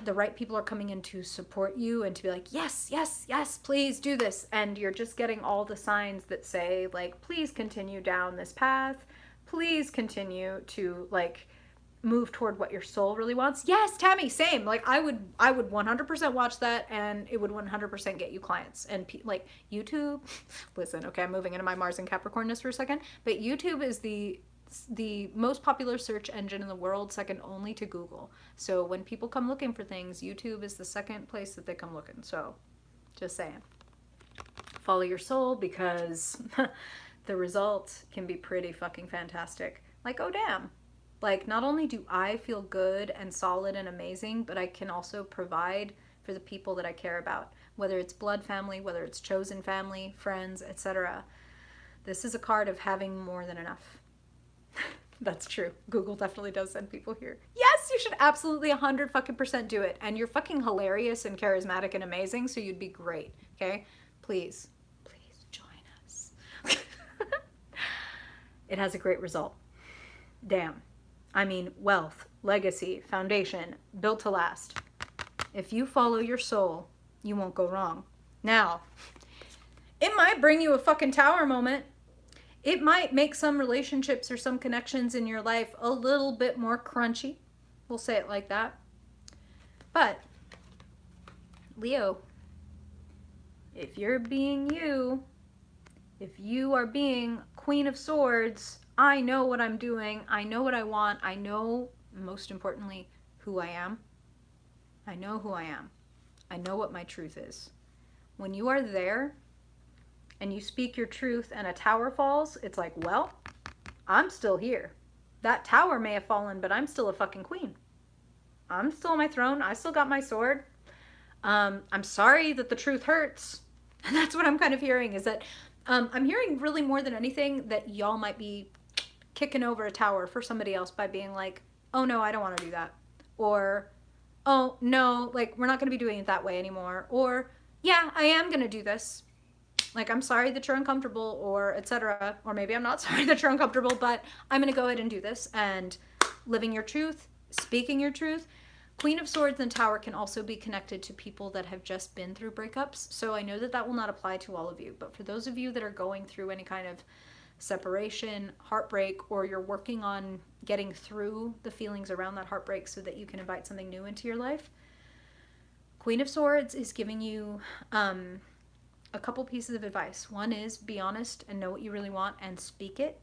the right people are coming in to support you and to be like, yes, yes, yes, please do this. And you're just getting all the signs that say like, please continue down this path. Please continue to like move toward what your soul really wants. Yes, Tammy, same. Like I would 100% watch that, and it would 100% get you clients. And like YouTube, listen, okay, I'm moving into my Mars and Capricornness for a second, but YouTube is the most popular search engine in the world, second only to Google. So when people come looking for things, YouTube is the second place that they come looking. So just saying, follow your soul, because the result can be pretty fucking fantastic. Like, oh damn. Like, not only do I feel good and solid and amazing, but I can also provide for the people that I care about, whether it's blood family, whether it's chosen family, friends, etc. This is a card of having more than enough. That's true. Google definitely does send people here. Yes, you should absolutely 100% do it. And you're fucking hilarious and charismatic and amazing, so you'd be great, okay? Please, please join us. It has a great result. Damn. I mean, wealth, legacy, foundation, built to last. If you follow your soul, you won't go wrong. Now, it might bring you a fucking tower moment. It might make some relationships or some connections in your life a little bit more crunchy. We'll say it like that. But, Leo, if you're being you, if you are being Queen of Swords, I know what I'm doing. I know what I want. I know, most importantly, who I am. I know who I am. I know what my truth is. When you are there and you speak your truth and a tower falls, it's like, well, I'm still here. That tower may have fallen, but I'm still a fucking queen. I'm still on my throne. I still got my sword. I'm sorry that the truth hurts. And that's what I'm kind of hearing, is that I'm hearing really more than anything that y'all might be kicking over a tower for somebody else by being like, oh no, I don't want to do that. Or, oh no, like we're not going to be doing it that way anymore. Or, yeah, I am going to do this. Like, I'm sorry that you're uncomfortable, or etc. Or maybe I'm not sorry that you're uncomfortable, but I'm going to go ahead and do this. And living your truth, speaking your truth. Queen of Swords and Tower can also be connected to people that have just been through breakups. So I know that that will not apply to all of you, but for those of you that are going through any kind of separation, heartbreak, or you're working on getting through the feelings around that heartbreak so that you can invite something new into your life, Queen of Swords is giving you a couple pieces of advice. One is be honest and know what you really want and speak it.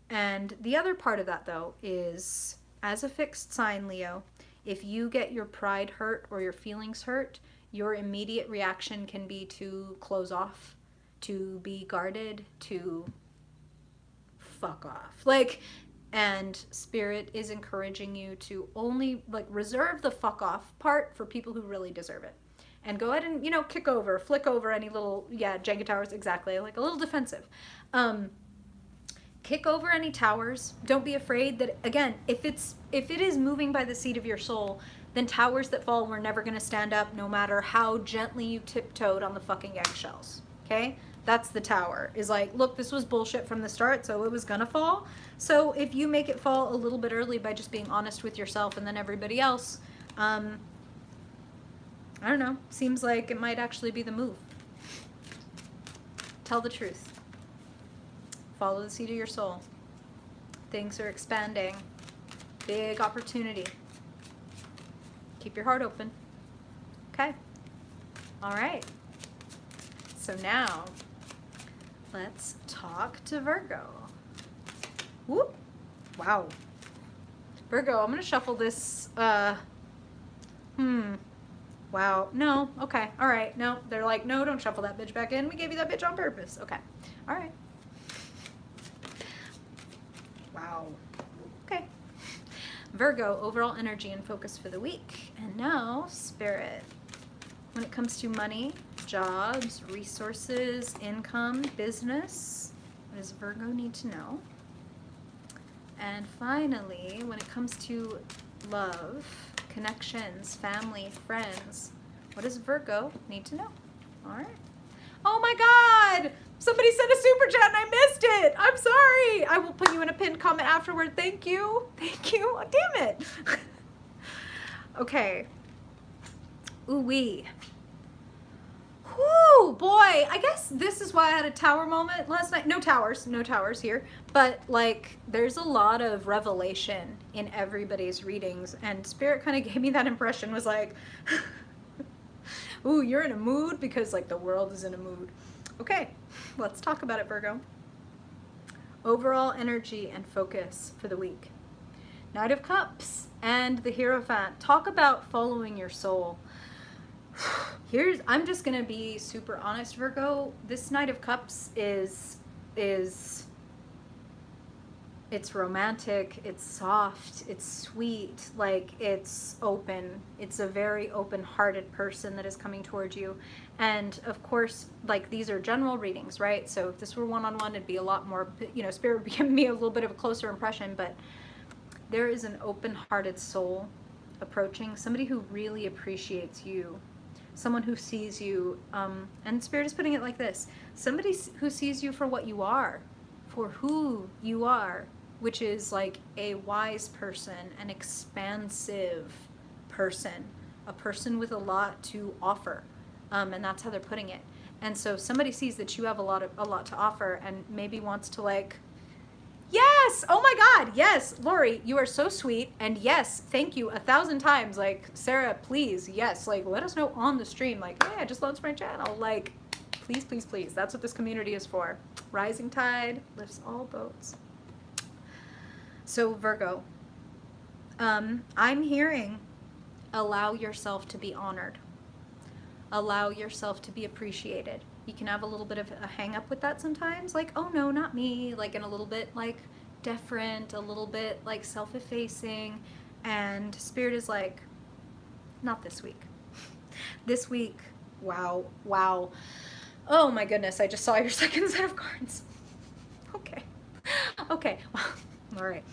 And the other part of that, though, is as a fixed sign, Leo, if you get your pride hurt or your feelings hurt, your immediate reaction can be to close off, to be guarded, to fuck off. Like, and Spirit is encouraging you to only, like, reserve the fuck off part for people who really deserve it. And go ahead and, you know, flick over any little, Jenga towers, exactly, like a little defensive. Kick over any towers. Don't be afraid that, again, if it is moving by the seat of your soul, then towers that fall were never going to stand up no matter how gently you tiptoed on the fucking eggshells. Okay? That's the tower. Is like, look, this was bullshit from the start, so it was gonna fall. So if you make it fall a little bit early by just being honest with yourself and then everybody else, I don't know, seems like it might actually be the move. Tell the truth. Follow the seat of your soul. Things are expanding. Big opportunity. Keep your heart open. Okay. All right. So now, let's talk to Virgo. Whoop. Wow. Virgo, I'm going to shuffle this. Wow. No. Okay. All right. No. They're like, no, don't shuffle that bitch back in. We gave you that bitch on purpose. Okay. All right. Wow. Okay. Virgo, overall energy and focus for the week. And now, Spirit. When it comes to money, jobs, resources, income, business, what does Virgo need to know? And finally, when it comes to love, connections, family, friends, what does Virgo need to know? All right. Oh my God! Somebody sent a super chat and I missed it. I'm sorry. I will put you in a pinned comment afterward. Thank you. Thank you. Oh, damn it. Okay. Ooh-wee. Whoo, boy. I guess this is why I had a tower moment last night. No towers here. But, like, there's a lot of revelation in everybody's readings. And Spirit kind of gave me that impression, was like, ooh, you're in a mood because, like, the world is in a mood. Okay, let's talk about it, Virgo. Overall energy and focus for the week. Knight of Cups and the Hierophant. Talk about following your soul. I'm just gonna be super honest, Virgo. This Knight of Cups is it's romantic, it's soft, it's sweet, like it's open. It's a very open-hearted person that is coming towards you. And of course, like, these are general readings, right? So if this were one-on-one, it'd be a lot more, you know, Spirit would be giving me a little bit of a closer impression, but there is an open-hearted soul approaching, somebody who really appreciates you, someone who sees you, and Spirit is putting it like this, somebody who sees you for what you are, for who you are, which is like a wise person, an expansive person, a person with a lot to offer, and that's how they're putting it. And so somebody sees that you have a lot to offer and maybe wants to, like, yes, oh my God, yes, Lori, you are so sweet, and yes, thank you 1,000 times, like, Sarah, please, yes, like, let us know on the stream, like, hey, I just launched my channel, like, please, please, please, that's what this community is for. Rising tide lifts all boats. So Virgo, I'm hearing, allow yourself to be honored, allow yourself to be appreciated. You can have a little bit of a hang up with that sometimes, like, oh no, not me, like, and a little bit like deferent, a little bit like self-effacing, and Spirit is like, not this week. This week, wow. Oh my goodness, I just saw your second set of cards. Okay, well, all right.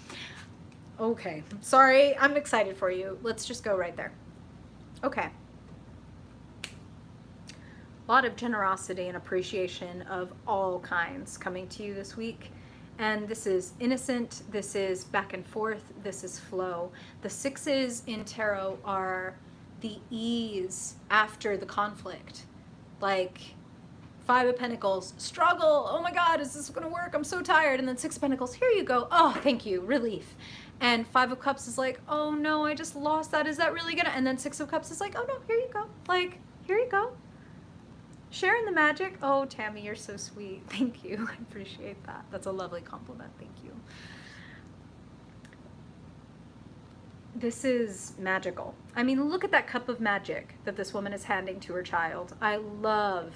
Okay, sorry, I'm excited for you. Let's just go right there. Okay. A lot of generosity and appreciation of all kinds coming to you this week. And this is innocent, this is back and forth, this is flow. The sixes in tarot are the ease after the conflict. Like Five of Pentacles, struggle, oh my God, is this gonna work? I'm so tired. And then Six of Pentacles, here you go, oh, thank you, relief. And Five of Cups is like, oh no, I just lost that, is that really gonna? And then Six of Cups is like, oh no, here you go, like, here you go. Sharing the magic. Oh, Tammy, you're so sweet. Thank you. I appreciate that. That's a lovely compliment. Thank you. This is magical. I mean, look at that cup of magic that this woman is handing to her child. I love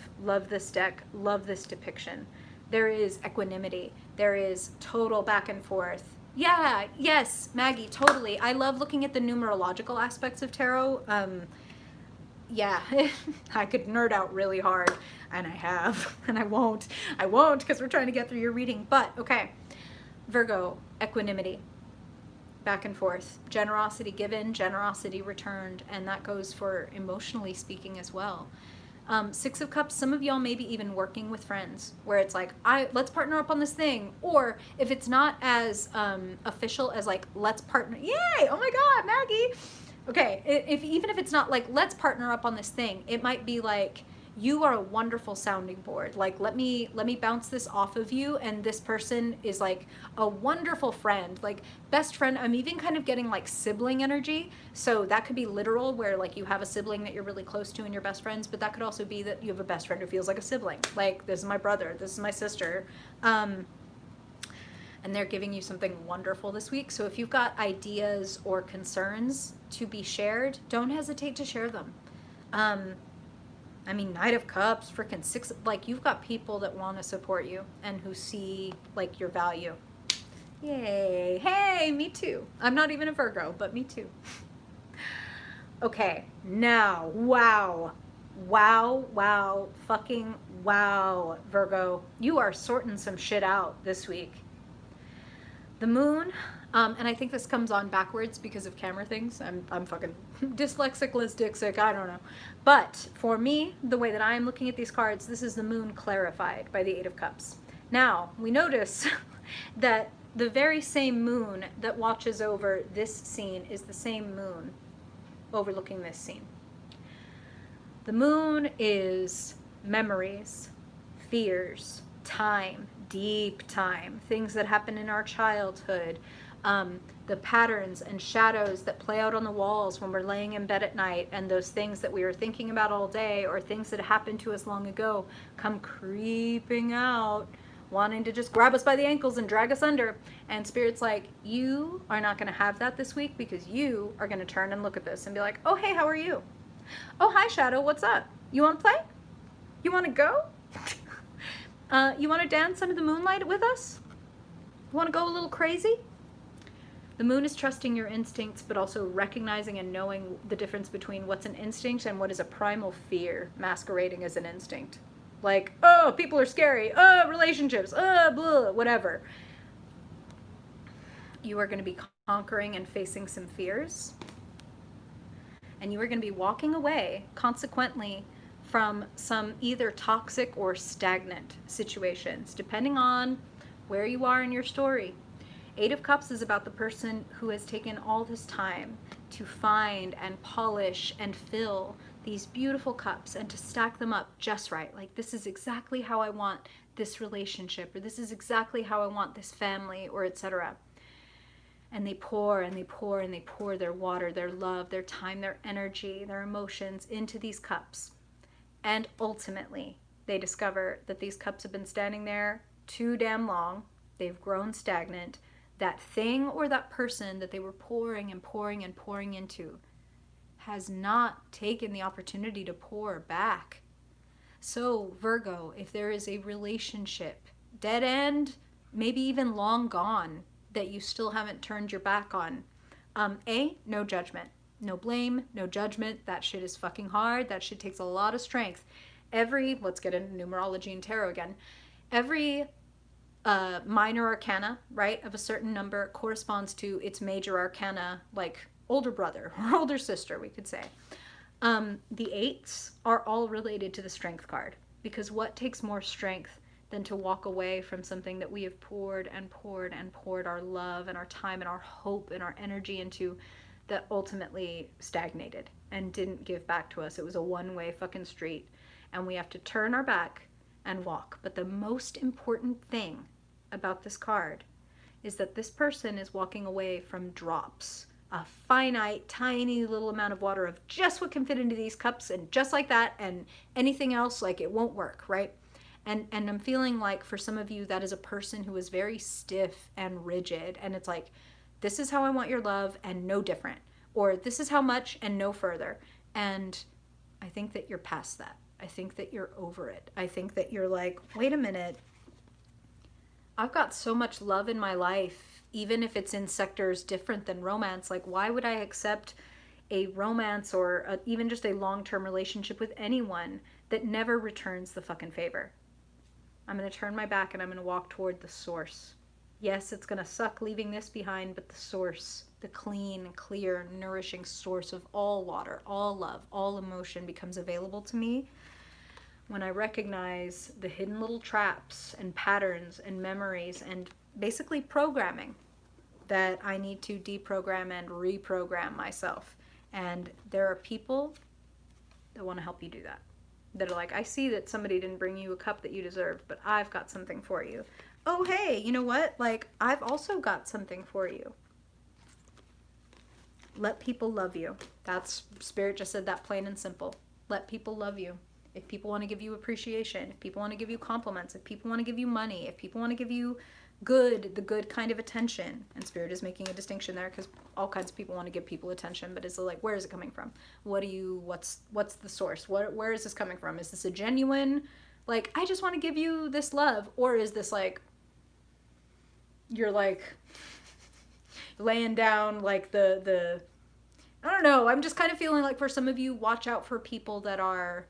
this deck. Love this depiction. There is equanimity. There is total back and forth. Yeah, yes, Maggie, totally. I love looking at the numerological aspects of tarot. Yeah, I could nerd out really hard, and I have, and I won't because we're trying to get through your reading. But okay, Virgo, equanimity, back and forth, generosity given, generosity returned, and that goes for emotionally speaking as well. Six of Cups, some of y'all may be even working with friends where it's like, let's partner up on this thing. Or if it's not as official as like, let's partner, yay, oh my God, Maggie. Okay, even if it's not like, let's partner up on this thing, it might be like, you are a wonderful sounding board. Like, let me bounce this off of you, and this person is like a wonderful friend, like best friend. I'm even kind of getting like sibling energy. So that could be literal, where like you have a sibling that you're really close to and you're best friends, but that could also be that you have a best friend who feels like a sibling. Like, this is my brother, this is my sister. And they're giving you something wonderful this week. So if you've got ideas or concerns to be shared, don't hesitate to share them. I mean, Knight of Cups, freaking Six, like, you've got people that want to support you and who see like your value. Yay. Hey, me too. I'm not even a Virgo, but me too. Okay, now, wow, fucking wow, Virgo. You are sorting some shit out this week. The moon, and I think this comes on backwards because of camera things. I'm fucking dyslexic, dyslexic, I don't know. But for me, the way that I am looking at these cards, this is the moon clarified by the Eight of Cups. Now, we notice that the very same moon that watches over this scene is the same moon overlooking this scene. The moon is memories, fears, time, deep time, things that happen in our childhood, the patterns and shadows that play out on the walls when we're laying in bed at night, and those things that we were thinking about all day, or things that happened to us long ago, come creeping out, wanting to just grab us by the ankles and drag us under. And Spirit's like, you are not going to have that this week, because you are going to turn and look at this and be like, oh, hey, how are you? Oh, hi, Shadow, what's up? You want to play? You want to go? You want to dance under the moonlight with us? You want to go a little crazy? The moon is trusting your instincts, but also recognizing and knowing the difference between what's an instinct and what is a primal fear masquerading as an instinct. Like, oh, people are scary. Oh, relationships. Oh, blah, whatever. You are going to be conquering and facing some fears. And you are going to be walking away, consequently, from some either toxic or stagnant situations, depending on where you are in your story. Eight of Cups is about the person who has taken all this time to find and polish and fill these beautiful cups and to stack them up just right. Like, this is exactly how I want this relationship, or this is exactly how I want this family, or etc. And they pour and they pour and they pour their water, their love, their time, their energy, their emotions into these cups. And ultimately, they discover that these cups have been standing there too damn long. They've grown stagnant. That thing or that person that they were pouring and pouring and pouring into has not taken the opportunity to pour back. So, Virgo, if there is a relationship, dead end, maybe even long gone, that you still haven't turned your back on, no judgment. No blame, no judgment. That shit is fucking hard. That shit takes a lot of strength. Let's get into numerology and tarot again. Every minor arcana, right, of a certain number corresponds to its major arcana, like older brother or older sister, we could say. The eights are all related to the strength card, because what takes more strength than to walk away from something that we have poured and poured and poured our love and our time and our hope and our energy into, that ultimately stagnated and didn't give back to us. It was a one-way fucking street, and we have to turn our back and walk. But the most important thing about this card is that this person is walking away from drops, a finite, tiny little amount of water of just what can fit into these cups, and just like that, and anything else, like, it won't work, right? And I'm feeling like for some of you, that is a person who is very stiff and rigid, and it's like, this is how I want your love and no different, or this is how much and no further. And I think that you're past that. I think that you're over it. I think that you're like, wait a minute, I've got so much love in my life, even if it's in sectors different than romance. Like, why would I accept a romance or even just a long-term relationship with anyone that never returns the fucking favor? I'm going to turn my back and I'm going to walk toward the source. Yes, it's going to suck leaving this behind, but the source, the clean, clear, nourishing source of all water, all love, all emotion becomes available to me when I recognize the hidden little traps and patterns and memories and basically programming that I need to deprogram and reprogram myself. And there are people that want to help you do that. That are like, I see that somebody didn't bring you a cup that you deserved, but I've got something for you. Oh, hey, you know what? Like, I've also got something for you. Let people love you. That's, Spirit just said that plain and simple. Let people love you. If people want to give you appreciation, if people want to give you compliments, if people want to give you money, if people want to give you the good kind of attention, and Spirit is making a distinction there because all kinds of people want to give people attention, but it's like, where is it coming from? What's the source? Where is this coming from? Is this a genuine, like, I just want to give you this love, or is this like, you're like laying down like the I don't know. I'm just kind of feeling like for some of you, watch out for people that are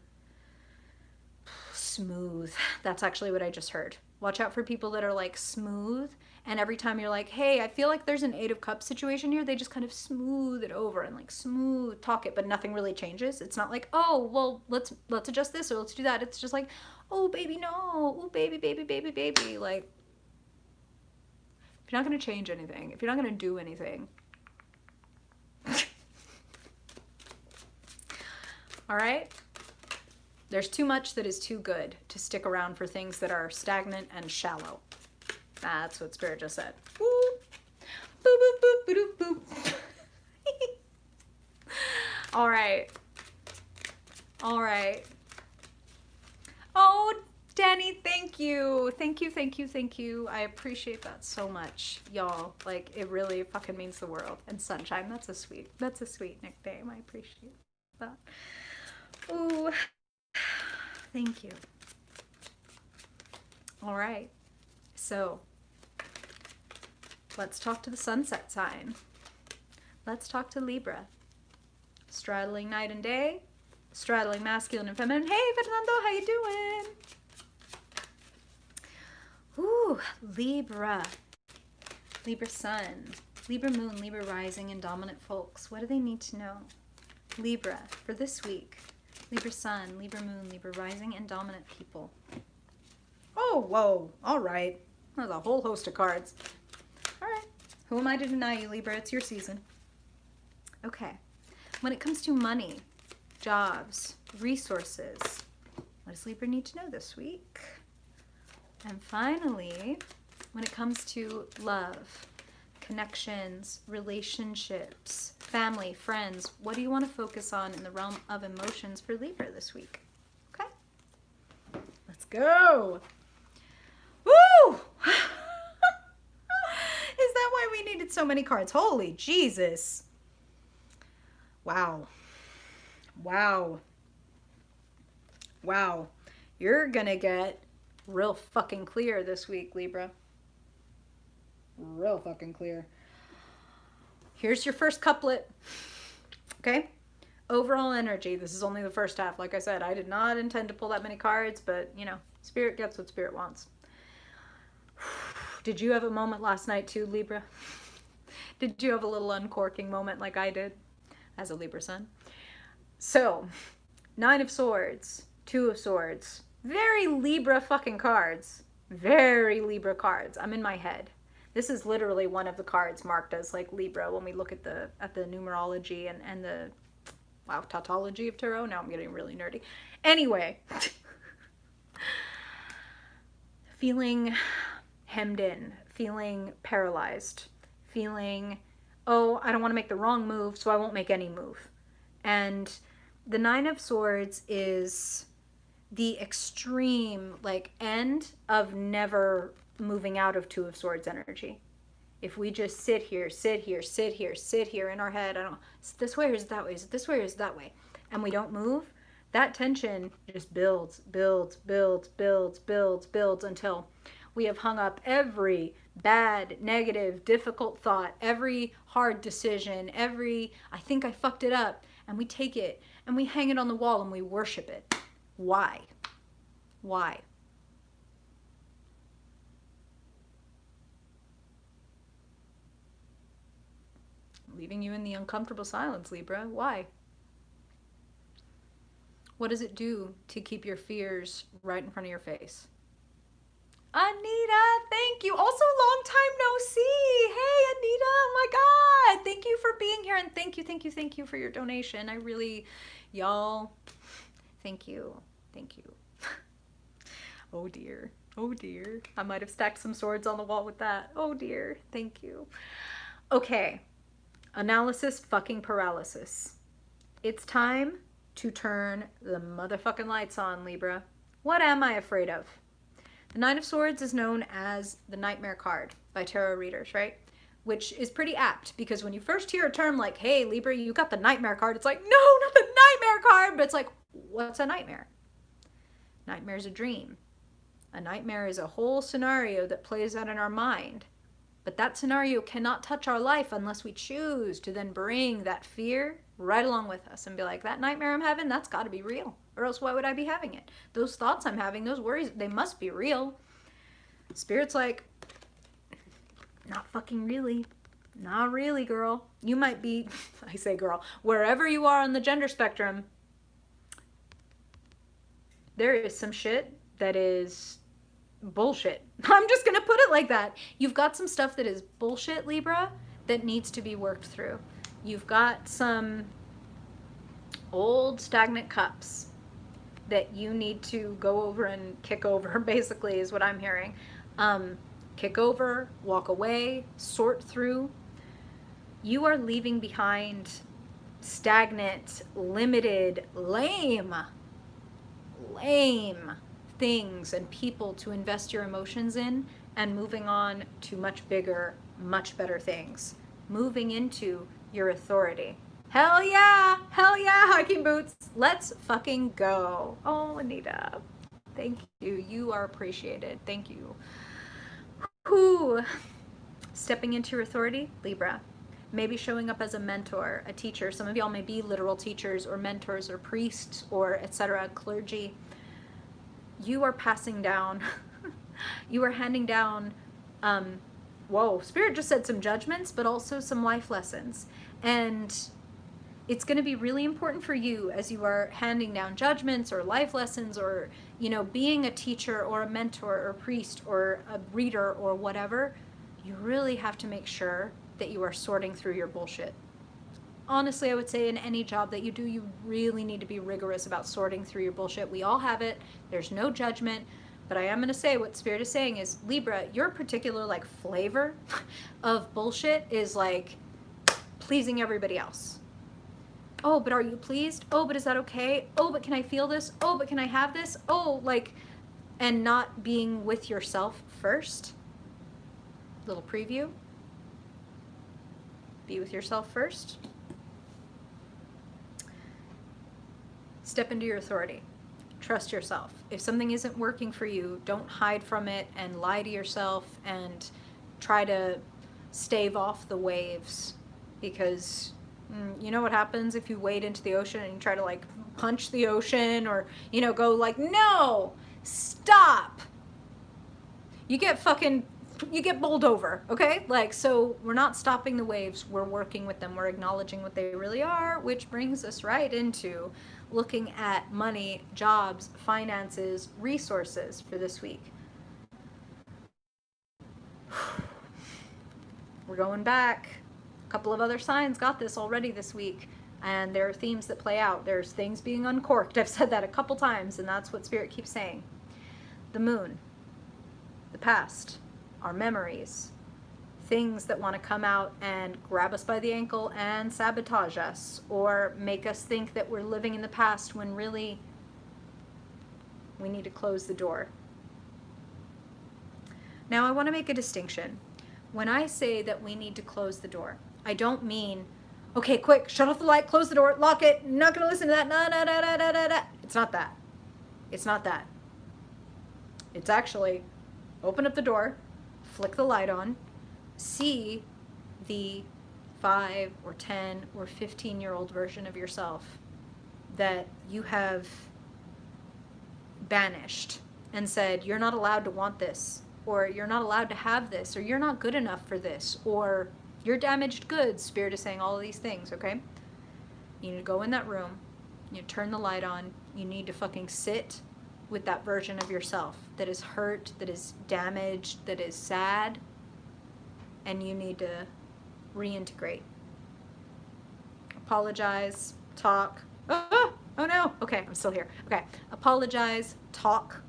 smooth. That's actually what I just heard. Watch out for people that are like smooth, and every time you're like, hey, I feel like there's an Eight of Cups situation here, they just kind of smooth it over and like smooth talk it, but nothing really changes. It's not like, oh, well, let's adjust this or let's do that. It's just like, oh, baby, no. Oh, baby, baby, baby, baby. Like, if you're not going to change anything, if you're not going to do anything, all right? There's too much that is too good to stick around for things that are stagnant and shallow. That's what Spirit just said. Boop. Boop, boop, boop, boop, boop. All right. All right. Oh, Danny, thank you. Thank you, thank you, thank you. I appreciate that so much, y'all. Like, it really fucking means the world. And Sunshine, that's a sweet nickname. I appreciate that. Ooh. Thank you. All right. So, let's talk to the sunset sign. Let's talk to Libra. Straddling night and day, straddling masculine and feminine. Hey, Fernando, how you doing? Ooh, Libra. Libra sun, Libra moon, Libra rising, and dominant folks. What do they need to know? Libra, for this week. Libra sun, Libra moon, Libra rising, and dominant people. Oh, whoa. All right. There's a whole host of cards. All right. Who am I to deny you, Libra? It's your season. Okay. When it comes to money, jobs, resources, what does Libra need to know this week? And finally, when it comes to love, connections, relationships, family, friends, what do you want to focus on in the realm of emotions for Libra this week? Okay. Let's go. Woo! Is that why we needed so many cards? Holy Jesus. Wow. Wow. Wow. You're gonna get real fucking clear this week, Libra. Real fucking clear. Here's your first couplet. Okay? Overall energy. This is only the first half. Like I said, I did not intend to pull that many cards, but, you know, Spirit gets what Spirit wants. Did you have a moment last night too, Libra? Did you have a little uncorking moment like I did as a Libra sun? So, 9 of Swords, 2 of Swords. Very Libra fucking cards. Very Libra cards. I'm in my head. This is literally one of the cards marked as like Libra when we look at the numerology and the, wow, tautology of tarot. Now I'm getting really nerdy. Anyway, feeling hemmed in, feeling paralyzed, feeling, oh, I don't want to make the wrong move, so I won't make any move. And the Nine of Swords is the extreme like end of never moving out of Two of Swords energy. If we just sit here, sit here, sit here, sit here in our head, I don't know, is it this way or is it that way? Is it this way or is it that way? And we don't move, that tension just builds, builds, builds, builds, builds, builds until we have hung up every bad, negative, difficult thought, every hard decision, every, I think I fucked it up, and we take it and we hang it on the wall and we worship it. Why? Why? Leaving you in the uncomfortable silence, Libra. Why? What does it do to keep your fears right in front of your face? Anita, thank you. Also, long time no see. Hey, Anita, oh my God. Thank you for being here. And thank you for your donation. I really, y'all, thank you. Thank you. Oh dear. Oh dear. I might have stacked some swords on the wall with that. Oh dear. Thank you. Okay. Analysis fucking paralysis. It's time to turn the motherfucking lights on, Libra. What am I afraid of? The Nine of Swords is known as the Nightmare card by tarot readers, right? Which is pretty apt because when you first hear a term like, hey, Libra, you got the Nightmare card, it's like, no, not the Nightmare card. But it's like, what's a nightmare? Nightmare is a dream. A nightmare is a whole scenario that plays out in our mind. But that scenario cannot touch our life unless we choose to then bring that fear right along with us and be like, that nightmare I'm having, that's got to be real. Or else why would I be having it? Those thoughts I'm having, those worries, they must be real. Spirit's like, not fucking really. Not really, girl. You might be, I say girl, wherever you are on the gender spectrum, there is some shit that is bullshit. I'm just gonna put it like that. You've got some stuff that is bullshit, Libra, that needs to be worked through. You've got some old stagnant cups that you need to go over and kick over, basically, is what I'm hearing. Kick over, walk away, sort through. You are leaving behind stagnant, limited, lame things and people to invest your emotions in, and moving on to much bigger, much better things. Moving into your authority. Hell yeah, hiking boots. Let's fucking go. Oh, Anita, thank you. You are appreciated. Thank you. Whew. Stepping into your authority, Libra. Maybe showing up as a mentor, a teacher. Some of y'all may be literal teachers or mentors or priests or etc., clergy. You are passing down, you are handing down, whoa, Spirit just said some judgments, but also some life lessons. And it's going to be really important for you as you are handing down judgments or life lessons or, you know, being a teacher or a mentor or a priest or a reader or whatever. You really have to make sure that you are sorting through your bullshit. Honestly, I would say in any job that you do, you really need to be rigorous about sorting through your bullshit. We all have it. There's no judgment. But I am going to say what Spirit is saying is, Libra, your particular like flavor of bullshit is like pleasing everybody else. Oh, but are you pleased? Oh, but is that okay? Oh, but can I feel this? Oh, but can I have this? Oh, like, and not being with yourself first. Little preview. Be with yourself first. Step into your authority. Trust yourself. If something isn't working for you, don't hide from it and lie to yourself and try to stave off the waves, because you know what happens if you wade into the ocean and you try to like punch the ocean or, you know, go like, no, stop. You get bowled over, okay? Like, so we're not stopping the waves. We're working with them. We're acknowledging what they really are, which brings us right into looking at money, jobs, finances, resources for this week. We're going back. A couple of other signs got this already this week. And there are themes that play out. There's things being uncorked. I've said that a couple times, and that's what Spirit keeps saying. The moon, the past, our memories, things that want to come out and grab us by the ankle and sabotage us, or make us think that we're living in the past when really we need to close the door. Now, I want to make a distinction. When I say that we need to close the door, I don't mean, okay, quick, shut off the light, close the door, lock it, not going to listen to that, no, no, no, no, no, no, no. It's not that. It's not that. It's actually open up the door, flick the light on, see the 5 or 10 or 15-year-old version of yourself that you have banished and said, you're not allowed to want this, or you're not allowed to have this, or you're not good enough for this, or you're damaged goods. Spirit is saying all of these things, okay? You need to go in that room, you turn the light on, you need to fucking sit with that version of yourself that is hurt, that is damaged, that is sad, and you need to reintegrate. Apologize, talk. Oh no, okay, I'm still here. Okay, apologize, talk,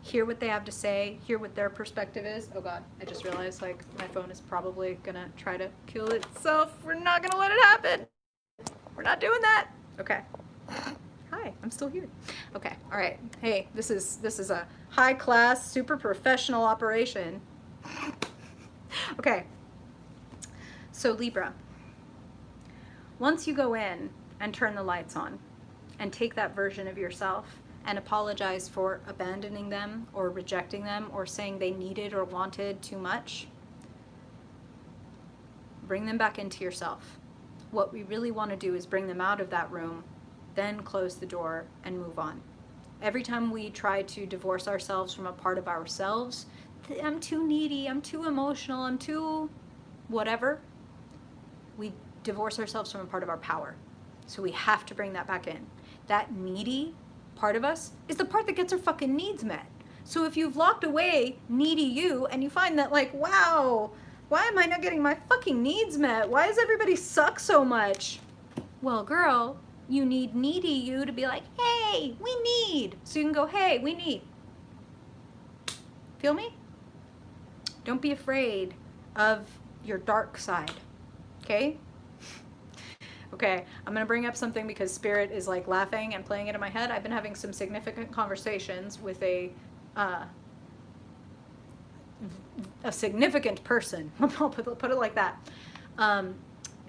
hear what they have to say, hear what their perspective is. Oh God, I just realized like my phone is probably gonna try to kill itself. We're not gonna let it happen. We're not doing that. Okay. Hi, I'm still here. Okay, all right. Hey, this is a high class, super professional operation. Okay. So Libra, once you go in and turn the lights on and take that version of yourself and apologize for abandoning them or rejecting them or saying they needed or wanted too much, bring them back into yourself. What we really want to do is bring them out of that room, then close the door and move on. Every time we try to divorce ourselves from a part of ourselves, I'm too needy, I'm too emotional, I'm too whatever, we divorce ourselves from a part of our power. So we have to bring that back in. That needy part of us is the part that gets our fucking needs met. So if you've locked away needy you and you find that like, wow, why am I not getting my fucking needs met? Why does everybody suck so much? Well, girl, you need needy you to be like, hey, we need. So you can go, hey, we need. Feel me? Don't be afraid of your dark side, okay? Okay, I'm gonna bring up something because Spirit is like laughing and playing it in my head. I've been having some significant conversations with a significant person, I'll put it like that.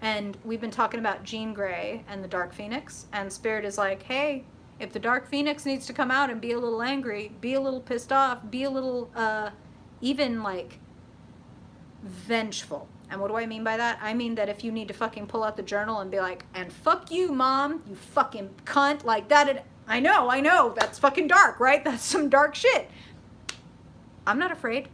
And we've been talking about Jean Grey and the Dark Phoenix, and Spirit is like, hey, if the Dark Phoenix needs to come out and be a little angry, be a little pissed off, be a little even like vengeful. And what do I mean by that? I mean that if you need to fucking pull out the journal and be like, and fuck you, mom, you fucking cunt, like that. I know, that's fucking dark, right? That's some dark shit. I'm not afraid.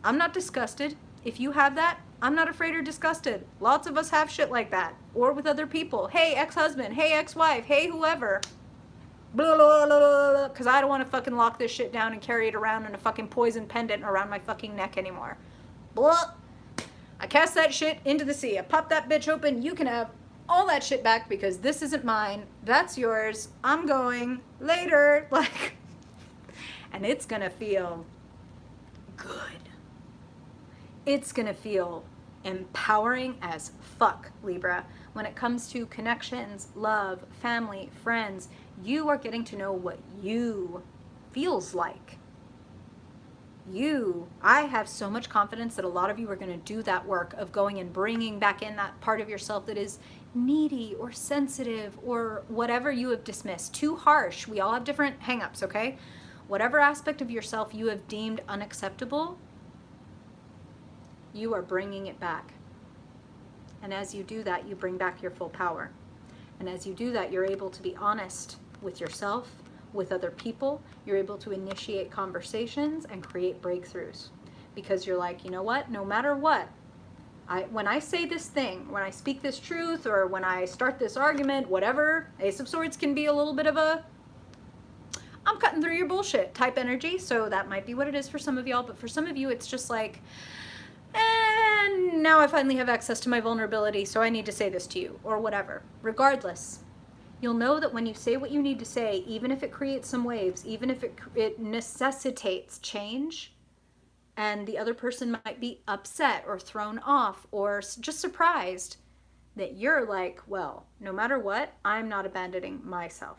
I'm not disgusted. If you have that, I'm not afraid or disgusted. Lots of us have shit like that. Or with other people. Hey, ex-husband. Hey, ex-wife. Hey, whoever. Blah, blah, blah, blah, blah. Because I don't want to fucking lock this shit down and carry it around in a fucking poison pendant around my fucking neck anymore. Blah. I cast that shit into the sea. I pop that bitch open. You can have all that shit back because this isn't mine. That's yours. I'm going later. Like, and it's gonna feel good. It's gonna feel empowering as fuck, Libra. When it comes to connections, love, family, friends, you are getting to know what you feels like. I have so much confidence that a lot of you are going to do that work of going and bringing back in that part of yourself that is needy or sensitive or whatever you have dismissed. Too harsh. We all have different hangups, okay? Whatever aspect of yourself you have deemed unacceptable, you are bringing it back. And as you do that, you bring back your full power. And as you do that, you're able to be honest with yourself, with other people. You're able to initiate conversations and create breakthroughs because you're like, you know what, no matter what, when I say this thing, when I speak this truth, or when I start this argument, whatever, Ace of Swords can be a little bit of a I'm cutting through your bullshit type energy. So that might be what it is for some of y'all, but for some of you it's just like, and now I finally have access to my vulnerability, so I need to say this to you, or whatever. Regardless, you'll know that when you say what you need to say, even if it creates some waves, even if it necessitates change, and the other person might be upset or thrown off or just surprised, that you're like, well, no matter what, I'm not abandoning myself.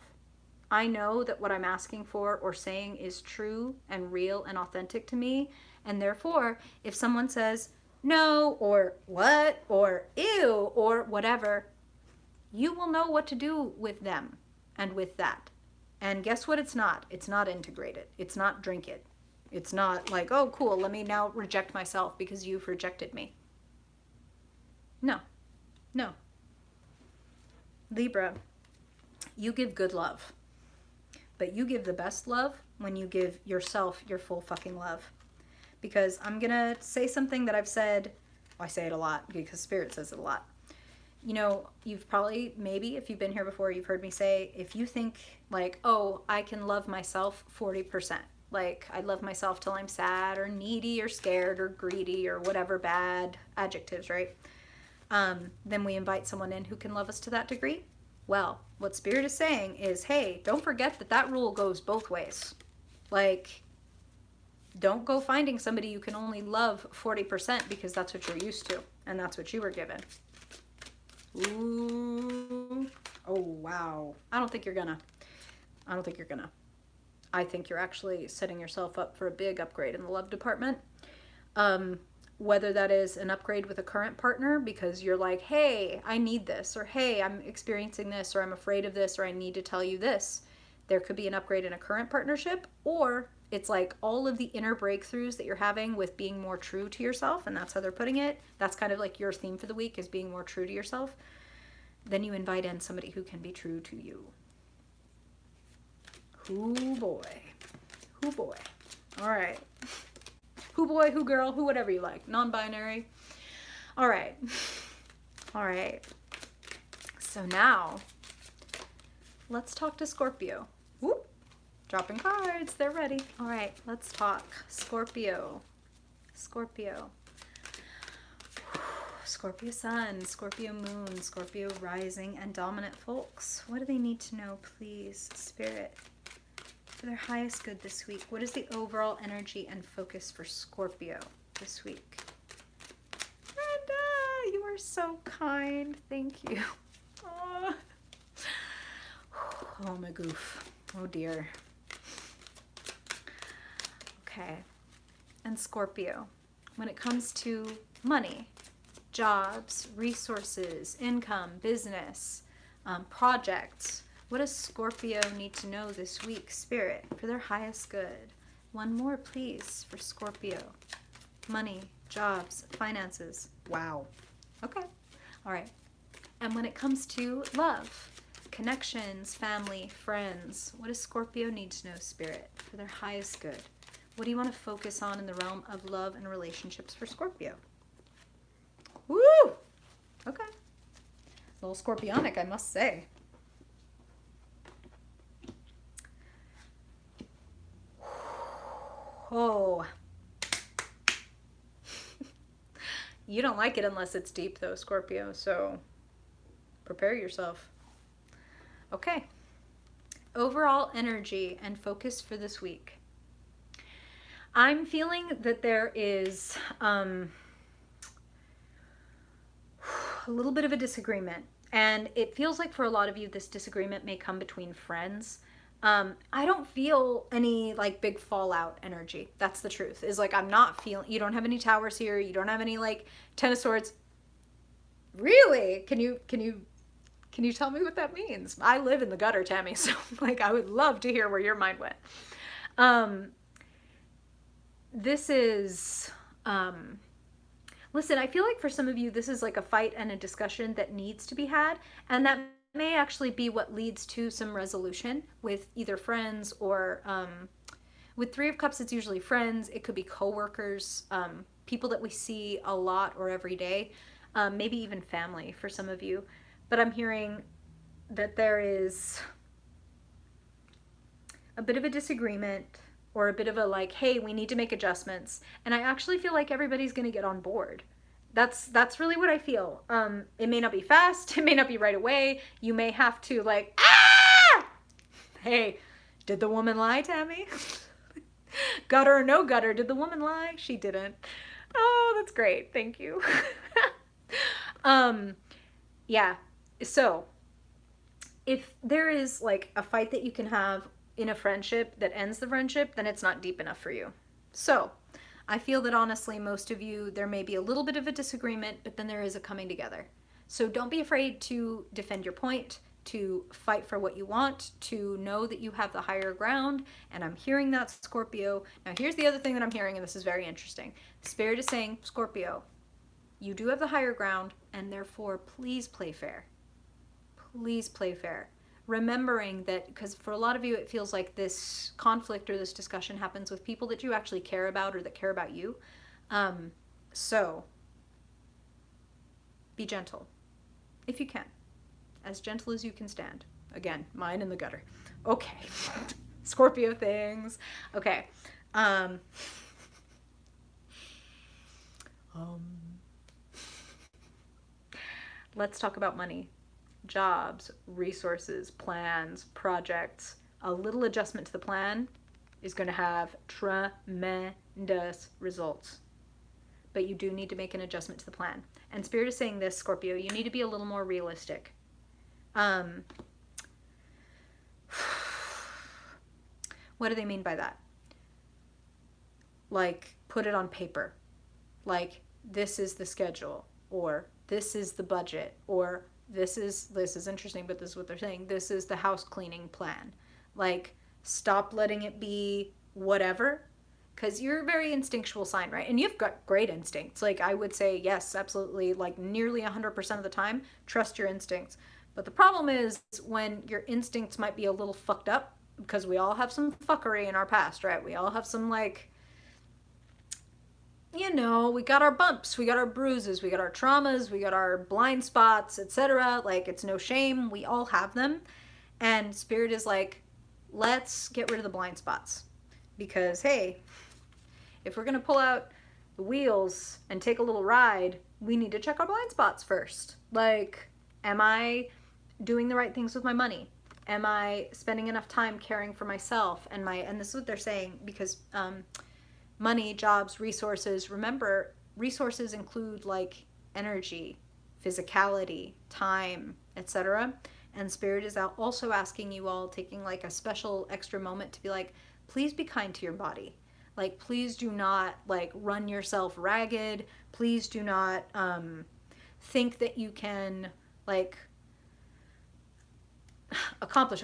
I know that what I'm asking for or saying is true and real and authentic to me. And therefore, if someone says no or what or ew or whatever, you will know what to do with them and with that. And guess what? It's not. It's not integrate it. It's not drink it. It's not like, oh, cool, let me now reject myself because you've rejected me. No. No. Libra, you give good love. But you give the best love when you give yourself your full fucking love. Because I'm going to say something that I've said, well, I say it a lot because Spirit says it a lot. You know, you've probably, maybe if you've been here before, you've heard me say, if you think like, oh, I can love myself 40%. Like, I love myself till I'm sad or needy or scared or greedy or whatever bad adjectives, right? Then we invite someone in who can love us to that degree. Well, what Spirit is saying is, hey, don't forget that that rule goes both ways. Like, don't go finding somebody you can only love 40% because that's what you're used to and that's what you were given. Ooh. Oh, wow. I don't think you're gonna. I think you're actually setting yourself up for a big upgrade in the love department. Whether that is an upgrade with a current partner because you're like, hey, I need this, or hey, I'm experiencing this, or I'm afraid of this, or I need to tell you this. There could be an upgrade in a current partnership, or it's like all of the inner breakthroughs that you're having with being more true to yourself, and that's how they're putting it. That's kind of like your theme for the week is being more true to yourself. Then you invite in somebody who can be true to you. Whoo boy. Whoo boy. All right. Who boy, who girl, who whatever you like. Non-binary. All right. All right. So now, let's talk to Scorpio. Whoop. Dropping cards. They're ready. All right. Let's talk. Scorpio. Scorpio. Scorpio sun, Scorpio moon, Scorpio rising, and dominant folks. What do they need to know, please, Spirit? For their highest good this week. What is the overall energy and focus for Scorpio this week? Brenda, you are so kind. Thank you. Oh, oh my goof. Oh dear. Okay. And Scorpio, when it comes to money, jobs, resources, income, business, projects, what does Scorpio need to know this week, Spirit, for their highest good? One more, please, for Scorpio. Money, jobs, finances. Wow. Okay. All right. And when it comes to love, connections, family, friends, what does Scorpio need to know, Spirit, for their highest good? What do you want to focus on in the realm of love and relationships for Scorpio? Woo! Okay. A little scorpionic, I must say. Oh. You don't like it unless it's deep, though, Scorpio, so prepare yourself. Okay. Overall energy and focus for this week. I'm feeling that there is a little bit of a disagreement. And it feels like for a lot of you, this disagreement may come between friends. I don't feel any like big fallout energy. That's the truth. Is like I'm not feeling, you don't have any towers here. You don't have any like 10 of swords. Really? Can you tell me what that means? I live in the gutter, Tammy. So like I would love to hear where your mind went. This is, listen, I feel like for some of you, this is like a fight and a discussion that needs to be had. And that may actually be what leads to some resolution with either friends or with Three of Cups, it's usually friends. It could be coworkers, people that we see a lot or every day, maybe even family for some of you. But I'm hearing that there is a bit of a disagreement or a bit of a like, hey, we need to make adjustments. And I actually feel like everybody's going to get on board. That's really what I feel. It may not be fast. It may not be right away. You may have to like, ah! Hey, did the woman lie, Tammy? Gutter or no gutter, did the woman lie? She didn't. Oh, that's great. Thank you. Yeah. So if there is like a fight that you can have in a friendship that ends the friendship, then it's not deep enough for you. So I feel that honestly, most of you, there may be a little bit of a disagreement, but then there is a coming together. So don't be afraid to defend your point, to fight for what you want, to know that you have the higher ground. And I'm hearing that, Scorpio. Now here's the other thing that I'm hearing, and this is very interesting. Spirit is saying, Scorpio, you do have the higher ground, and therefore please play fair. Please play fair. Remembering that, because for a lot of you it feels like this conflict or this discussion happens with people that you actually care about or that care about you. So be gentle if you can, as gentle as you can stand. Again, mine in the gutter. Okay. Scorpio things. Okay. Let's talk about money. Jobs, resources, plans, projects. A little adjustment to the plan is going to have tremendous results. But you do need to make an adjustment to the plan. And Spirit is saying this, Scorpio, you need to be a little more realistic. What do they mean by that? Like, put it on paper. Like, this is the schedule, or this is the budget, or this is interesting, but this is what they're saying. This is the house cleaning plan. Like, stop letting it be whatever, because you're a very instinctual sign, right? And you've got great instincts. Like, I would say, yes, absolutely, like nearly 100% of the time, trust your instincts. But the problem is when your instincts might be a little fucked up, because we all have some fuckery in our past, right? We all have some, like, you know, we got our bumps, we got our bruises, we got our traumas, we got our blind spots, etc. Like, it's no shame. We all have them. And Spirit is like, let's get rid of the blind spots. Because, hey, if we're going to pull out the wheels and take a little ride, we need to check our blind spots first. Like, am I doing the right things with my money? Am I spending enough time caring for myself and this is what they're saying, because money, jobs, resources. Remember, resources include like energy, physicality, time, etc. And Spirit is also asking you all, taking like a special extra moment to be like, please be kind to your body. Like, please do not like run yourself ragged. Please do not think that you can like accomplish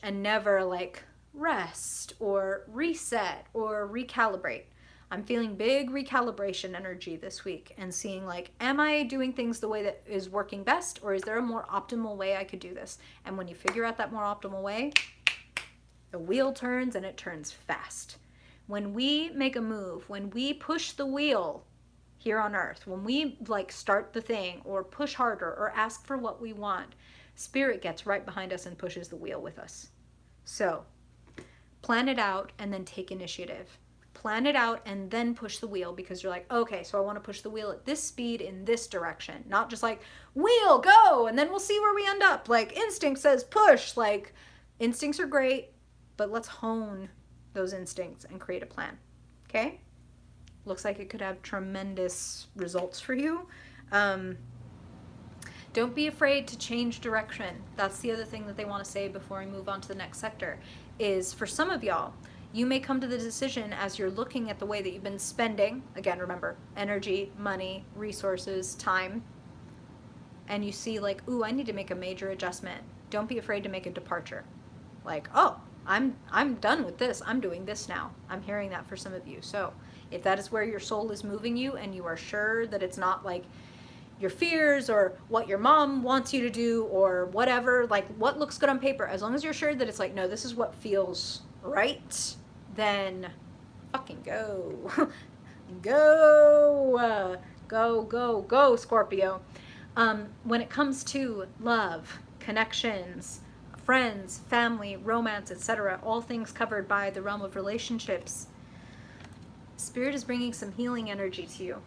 and never like rest or reset or recalibrate. I'm feeling big recalibration energy this week and seeing like, am I doing things the way that is working best, or is there a more optimal way I could do this? And when you figure out that more optimal way, the wheel turns, and it turns fast. When we make a move, when we push the wheel here on earth, when we like start the thing or push harder or ask for what we want, Spirit gets right behind us and pushes the wheel with us. So plan it out and then take initiative. Plan it out and then push the wheel, because you're like, okay, so I want to push the wheel at this speed in this direction. Not just like, wheel, go, and then we'll see where we end up. Like, instinct says push. Like, instincts are great, but let's hone those instincts and create a plan. Okay? Looks like it could have tremendous results for you. Don't be afraid to change direction. That's the other thing that they want to say before we move on to the next sector, is for some of y'all, you may come to the decision as you're looking at the way that you've been spending, again, remember, energy, money, resources, time, and you see like, ooh, I need to make a major adjustment. Don't be afraid to make a departure. Like, oh, I'm done with this. I'm doing this now. I'm hearing that for some of you. So if that is where your soul is moving you and you are sure that it's not like your fears or what your mom wants you to do or whatever, like what looks good on paper, as long as you're sure that it's like, no, this is what feels right, then fucking go. Go, Scorpio. When it comes to love, connections, friends, family, romance, etc., all things covered by the realm of relationships, Spirit is bringing some healing energy to you.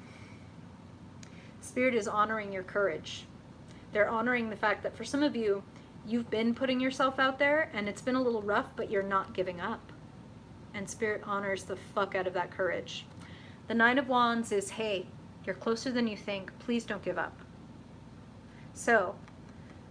Spirit is honoring your courage. They're honoring the fact that for some of you, you've been putting yourself out there and it's been a little rough, but you're not giving up. And Spirit honors the fuck out of that courage. The Nine of Wands is, hey, you're closer than you think. Please don't give up. So,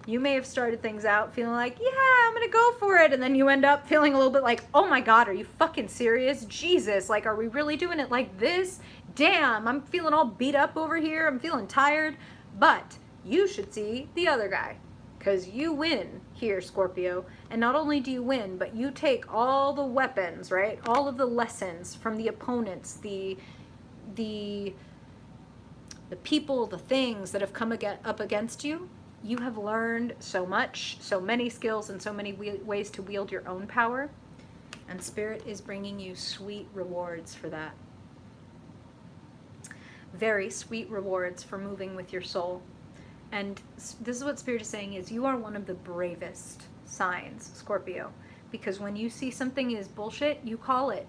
you may have started things out feeling like, yeah, I'm going to go for it. And then you end up feeling a little bit like, oh my God, are you fucking serious? Jesus, like, are we really doing it like this? Damn, I'm feeling all beat up over here. I'm feeling tired. But you should see the other guy, because you win here, Scorpio. And not only do you win, but you take all the weapons, right? All of the lessons from the opponents, the people, the things that have come up against you. You have learned so much, so many skills, and so many ways to wield your own power. And Spirit is bringing you sweet rewards for that. Very sweet rewards for moving with your soul. And this is what Spirit is saying is you are one of the bravest signs, Scorpio. Because when you see something is bullshit, you call it.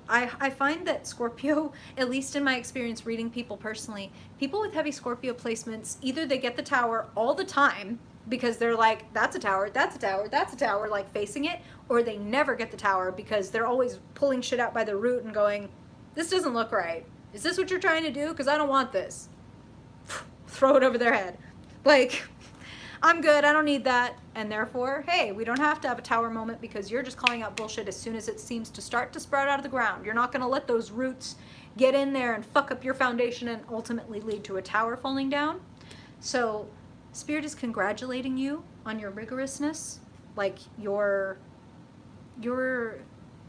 I find that Scorpio, at least in my experience reading people personally, people with heavy Scorpio placements, either they get the Tower all the time because they're like, that's a tower, that's a tower, that's a tower, like facing it, or they never get the Tower because they're always pulling shit out by the root and going, this doesn't look right. Is this what you're trying to do? Because I don't want this. Throw it over their head. Like, I'm good, I don't need that. And therefore, hey, we don't have to have a Tower moment because you're just calling out bullshit as soon as it seems to start to sprout out of the ground. You're not going to let those roots get in there and fuck up your foundation and ultimately lead to a tower falling down. So Spirit is congratulating you on your rigorousness, like your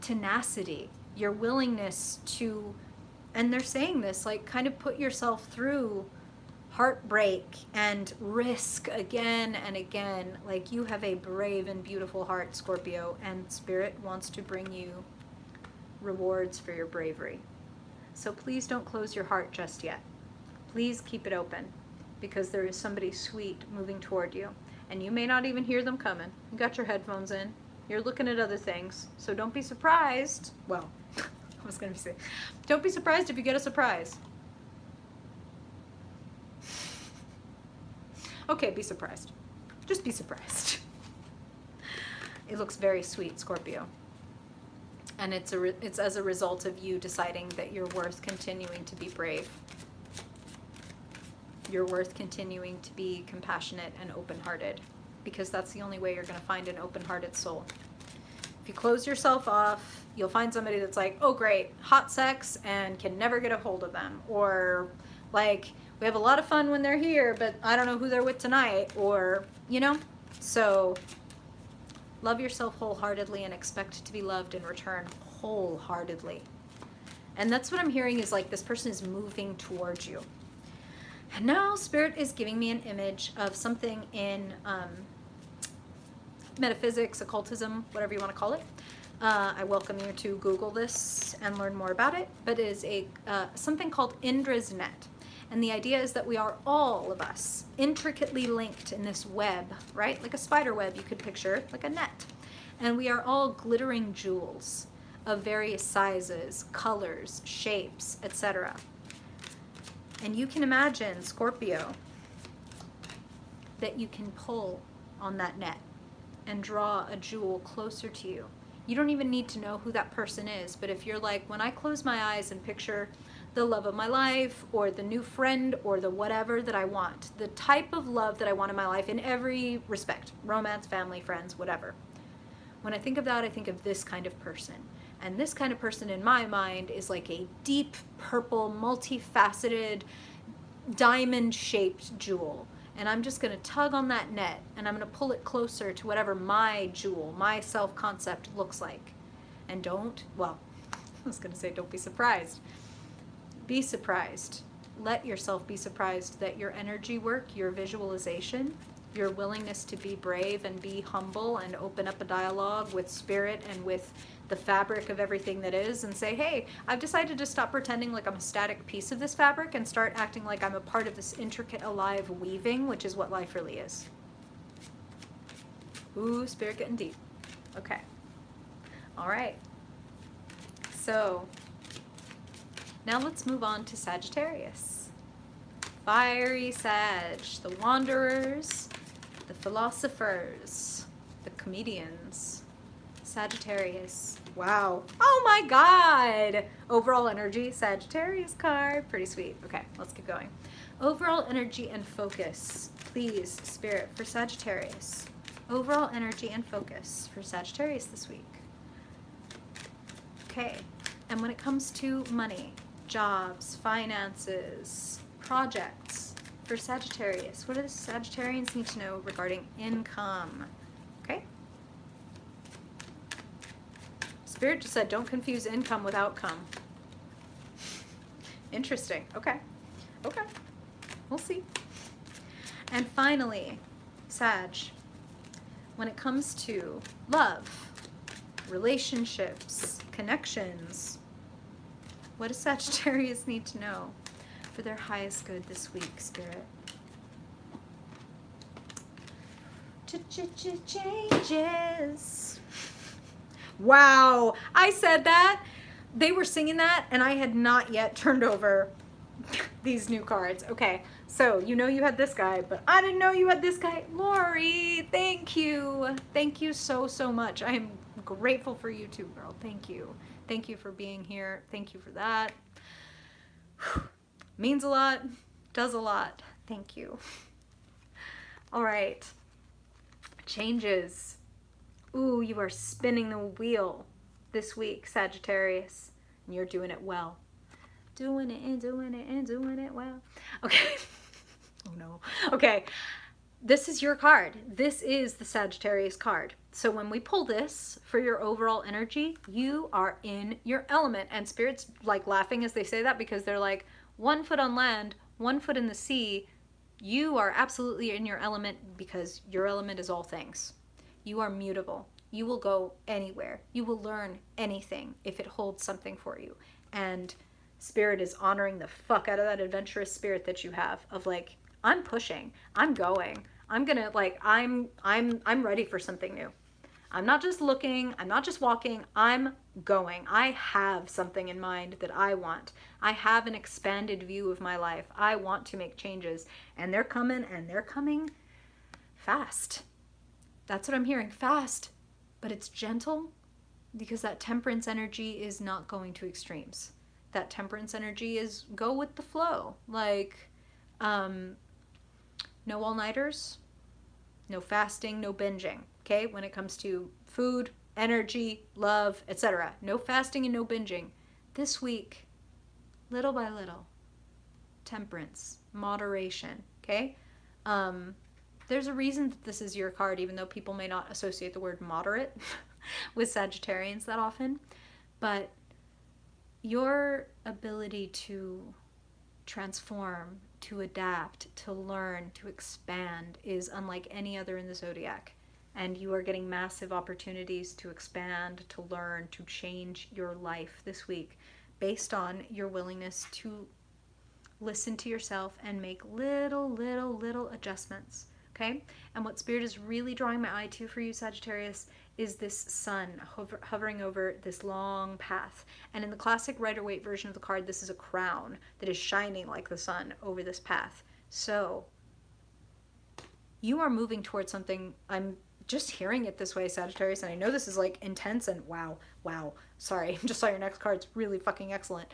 tenacity, your willingness to, and they're saying this, like kind of put yourself through heartbreak and risk again and again. Like you have a brave and beautiful heart, Scorpio, and Spirit wants to bring you rewards for your bravery. So please don't close your heart just yet. Please keep it open because there is somebody sweet moving toward you and you may not even hear them coming. You got your headphones in. You're looking at other things. So don't be surprised. Well, I was going to say, don't be surprised if you get a surprise. Okay, be surprised. Just be surprised. It looks very sweet, Scorpio. And it's as a result of you deciding that you're worth continuing to be brave. You're worth continuing to be compassionate and open-hearted, because that's the only way you're going to find an open-hearted soul. If you close yourself off, you'll find somebody that's like, oh great, hot sex and can never get a hold of them. Or like, we have a lot of fun when they're here, but I don't know who they're with tonight, or, you know? So love yourself wholeheartedly and expect to be loved in return wholeheartedly. And that's what I'm hearing is like this person is moving towards you. And now Spirit is giving me an image of something in metaphysics, occultism, whatever you want to call it. I welcome you to Google this and learn more about it. But it is a something called Indra's net. And the idea is that we are, all of us, intricately linked in this web, right? Like a spider web, you could picture, like a net. And we are all glittering jewels of various sizes, colors, shapes, etc. And you can imagine, Scorpio, that you can pull on that net and draw a jewel closer to you. You don't even need to know who that person is, but if you're like, when I close my eyes and picture the love of my life, or the new friend, or the whatever that I want, the type of love that I want in my life in every respect, romance, family, friends, whatever. When I think of that, I think of this kind of person. And this kind of person in my mind is like a deep purple, multifaceted, diamond-shaped jewel. And I'm just going to tug on that net, and I'm going to pull it closer to whatever my jewel, my self-concept looks like. And don't, well, I was going to say don't be surprised. Be surprised. Let yourself be surprised that your energy work, your visualization, your willingness to be brave and be humble and open up a dialogue with Spirit and with the fabric of everything that is, and say, hey, I've decided to stop pretending like I'm a static piece of this fabric and start acting like I'm a part of this intricate, alive weaving, which is what life really is. Ooh, spirit getting deep. Okay. All right. So now let's move on to Sagittarius. Fiery Sag, the wanderers, the philosophers, the comedians. Sagittarius. Wow. Oh my God. Overall energy, Sagittarius card. Pretty sweet. Okay, let's keep going. Overall energy and focus. Please, Spirit, for Sagittarius. Overall energy and focus for Sagittarius this week. Okay. And when it comes to money, jobs, finances, projects for Sagittarius, what do the Sagittarians need to know regarding income? Okay. Spirit just said, don't confuse income with outcome. Interesting. Okay. Okay. We'll see. And finally, Sag, when it comes to love, relationships, connections, what does Sagittarius need to know for their highest good this week, Spirit? Changes. Wow, I said that. They were singing that, and I had not yet turned over these new cards. Okay, so you know you had this guy, but I didn't know you had this guy. Lori, thank you. Thank you so, so much. I am grateful for you too, girl. Thank you. Thank you for being here. Thank you for that. Means a lot. Does a lot. Thank you. All right. Changes. Ooh, you are spinning the wheel this week, Sagittarius, and you're doing it well. Doing it and doing it and doing it well. Okay. Oh no. Okay. This is your card. This is the Sagittarius card. So when we pull this for your overall energy, you are in your element. And Spirit's like laughing as they say that because they're like, 1 foot on land, 1 foot in the sea. You are absolutely in your element because your element is all things. You are mutable. You will go anywhere. You will learn anything if it holds something for you. And Spirit is honoring the fuck out of that adventurous spirit that you have of like, I'm pushing, I'm going, I'm gonna like, I'm ready for something new. I'm not just looking, I'm not just walking, I'm going. I have something in mind that I want. I have an expanded view of my life. I want to make changes, and they're coming fast. That's what I'm hearing, fast, but it's gentle because that temperance energy is not going to extremes. That temperance energy is go with the flow. Like, no all-nighters, no fasting, no binging, okay? When it comes to food, energy, love, etc. No fasting and no binging. This week, little by little, temperance, moderation, okay? There's a reason that this is your card, even though people may not associate the word moderate with Sagittarians that often. But your ability to transform, to adapt, to learn, to expand is unlike any other in the zodiac. And you are getting massive opportunities to expand, to learn, to change your life this week based on your willingness to listen to yourself and make little adjustments. Okay? And what Spirit is really drawing my eye to for you, Sagittarius, is this sun hovering over this long path. And in the classic Rider-Waite version of the card, this is a crown that is shining like the sun over this path. So you are moving towards something. I'm just hearing it this way, Sagittarius, and I know this is like intense and wow. Sorry, just saw your next card. It's really fucking excellent.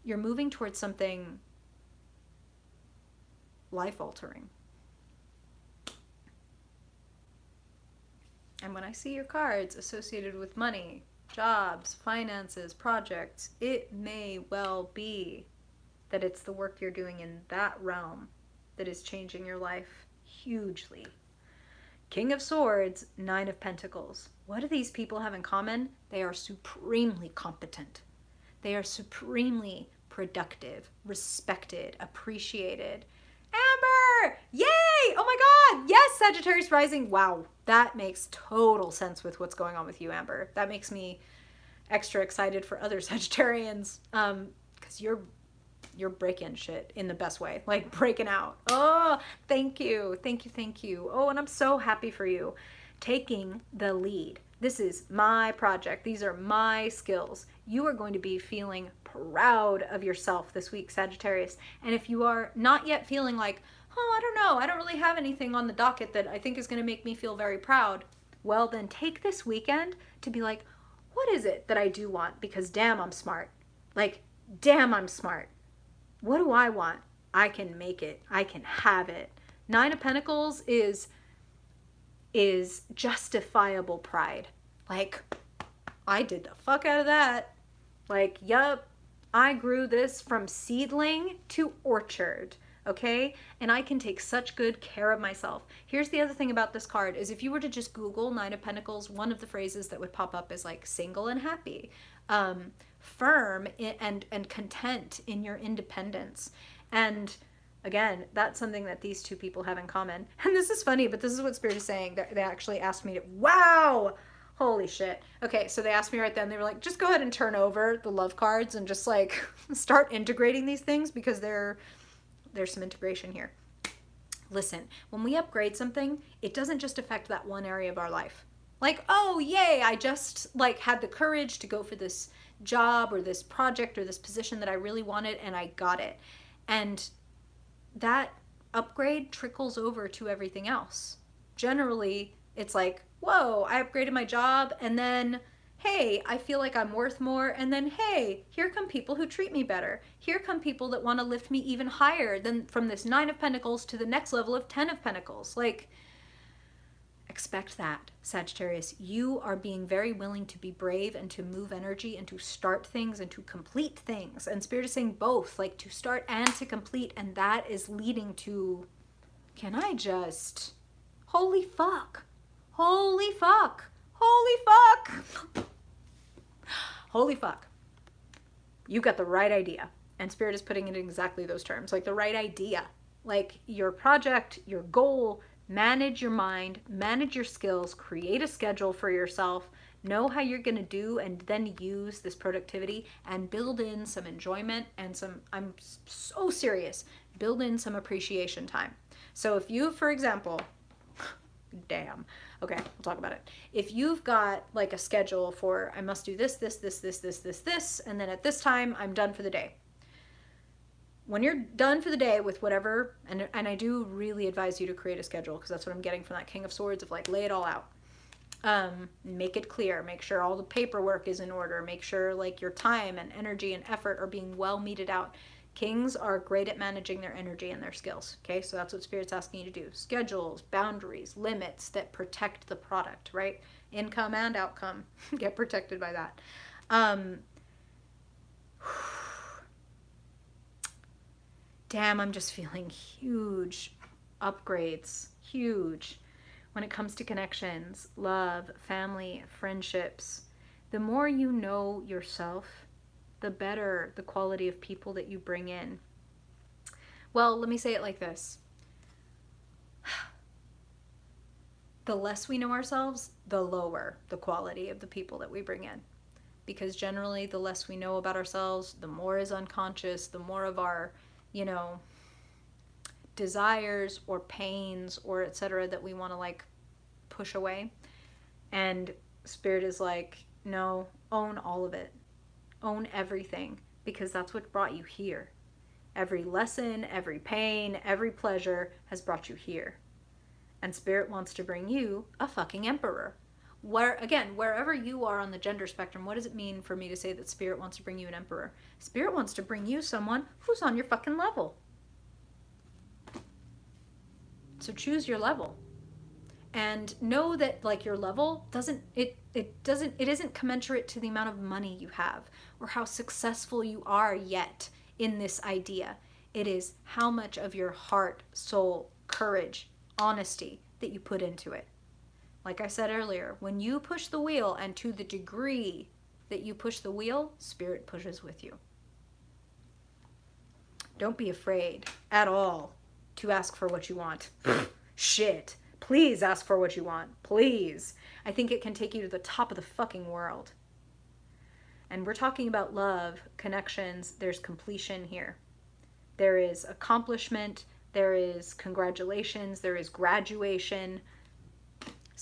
You're moving towards something life-altering. And when I see your cards associated with money, jobs, finances, projects, it may well be that it's the work you're doing in that realm that is changing your life hugely. King of Swords, 9 of Pentacles. What do these people have in common? They are supremely competent. They are supremely productive, respected, appreciated. Amber! Yay! Oh my God! Yes, Sagittarius rising. Wow, that makes total sense with what's going on with you, Amber. That makes me extra excited for other Sagittarians, because you're breaking shit in the best way, like breaking out. Oh, thank you. Oh, and I'm so happy for you. taking the lead. This is my project. These are my skills. You are going to be feeling proud of yourself this week, Sagittarius. And if you are not yet feeling like, oh, I don't know, I don't really have anything on the docket that I think is going to make me feel very proud, well, then take this weekend to be like, what is it that I do want? Because damn, I'm smart. Like, damn, I'm smart. What do I want? I can make it. I can have it. Nine of Pentacles is justifiable pride. Like, I did the fuck out of that. Like, yup, I grew this from seedling to orchard, okay? And I can take such good care of myself. Here's the other thing about this card is if you were to just Google Nine of Pentacles, one of the phrases that would pop up is like single and happy, firm and content in your independence. And again, that's something that these two people have in common. And this is funny, but this is what Spirit is saying. They actually asked me to, wow, holy shit. Okay, so they asked me right then, they were like, just go ahead and turn over the love cards and just like start integrating these things because there's some integration here. Listen, when we upgrade something, it doesn't just affect that one area of our life. Like, oh, yay, I just like had the courage to go for this job or this project or this position that I really wanted and I got it. And that upgrade trickles over to everything else. Generally, it's like, whoa, I upgraded my job, and then, hey, I feel like I'm worth more, and then, hey, here come people who treat me better. Here come people that want to lift me even higher than from this Nine of Pentacles to the next level of 10 of Pentacles. Like, expect that, Sagittarius. You are being very willing to be brave and to move energy and to start things and to complete things. And Spirit is saying both, like to start and to complete. And that is leading to, can I just, holy fuck, holy fuck, holy fuck, holy fuck. You got the right idea. And Spirit is putting it in exactly those terms, like the right idea, like your project, your goal. Manage your mind, manage your skills, create a schedule for yourself, know how you're going to do, and then use this productivity and build in some enjoyment and some, I'm so serious, build in some appreciation time. So if you, for example, damn, okay, we'll talk about it. If you've got like a schedule for, I must do this, and then at this time, I'm done for the day. When you're done for the day with whatever, and I do really advise you to create a schedule because that's what I'm getting from that King of Swords of like, lay it all out. Make it clear, make sure all the paperwork is in order, make sure like your time and energy and effort are being well meted out. Kings are great at managing their energy and their skills, okay? So that's what Spirit's asking you to do. Schedules, boundaries, limits that protect the product, right? Income and outcome get protected by that. Damn, I'm just feeling huge upgrades, huge. When it comes to connections, love, family, friendships, the more you know yourself, the better the quality of people that you bring in. Well, let me say it like this. The less we know ourselves, the lower the quality of the people that we bring in. Because generally, the less we know about ourselves, the more is unconscious, the more of our, you know, desires or pains or etc. that we want to like push away. And Spirit is like, no, own all of it. Own everything, because that's what brought you here. Every lesson, every pain, every pleasure has brought you here. And Spirit wants to bring you a fucking emperor. Where, again, wherever you are on the gender spectrum, what does it mean for me to say that Spirit wants to bring you an emperor? Spirit wants to bring you someone who's on your fucking level. So choose your level. And know that like your level isn't commensurate to the amount of money you have or how successful you are yet in this idea. It is how much of your heart, soul, courage, honesty that you put into it. Like I said earlier, when you push the wheel, and to the degree that you push the wheel, Spirit pushes with you. Don't be afraid at all to ask for what you want. Shit. Please ask for what you want. Please. I think it can take you to the top of the fucking world. And we're talking about love, connections. There's completion here. There is accomplishment. There is congratulations. There is graduation.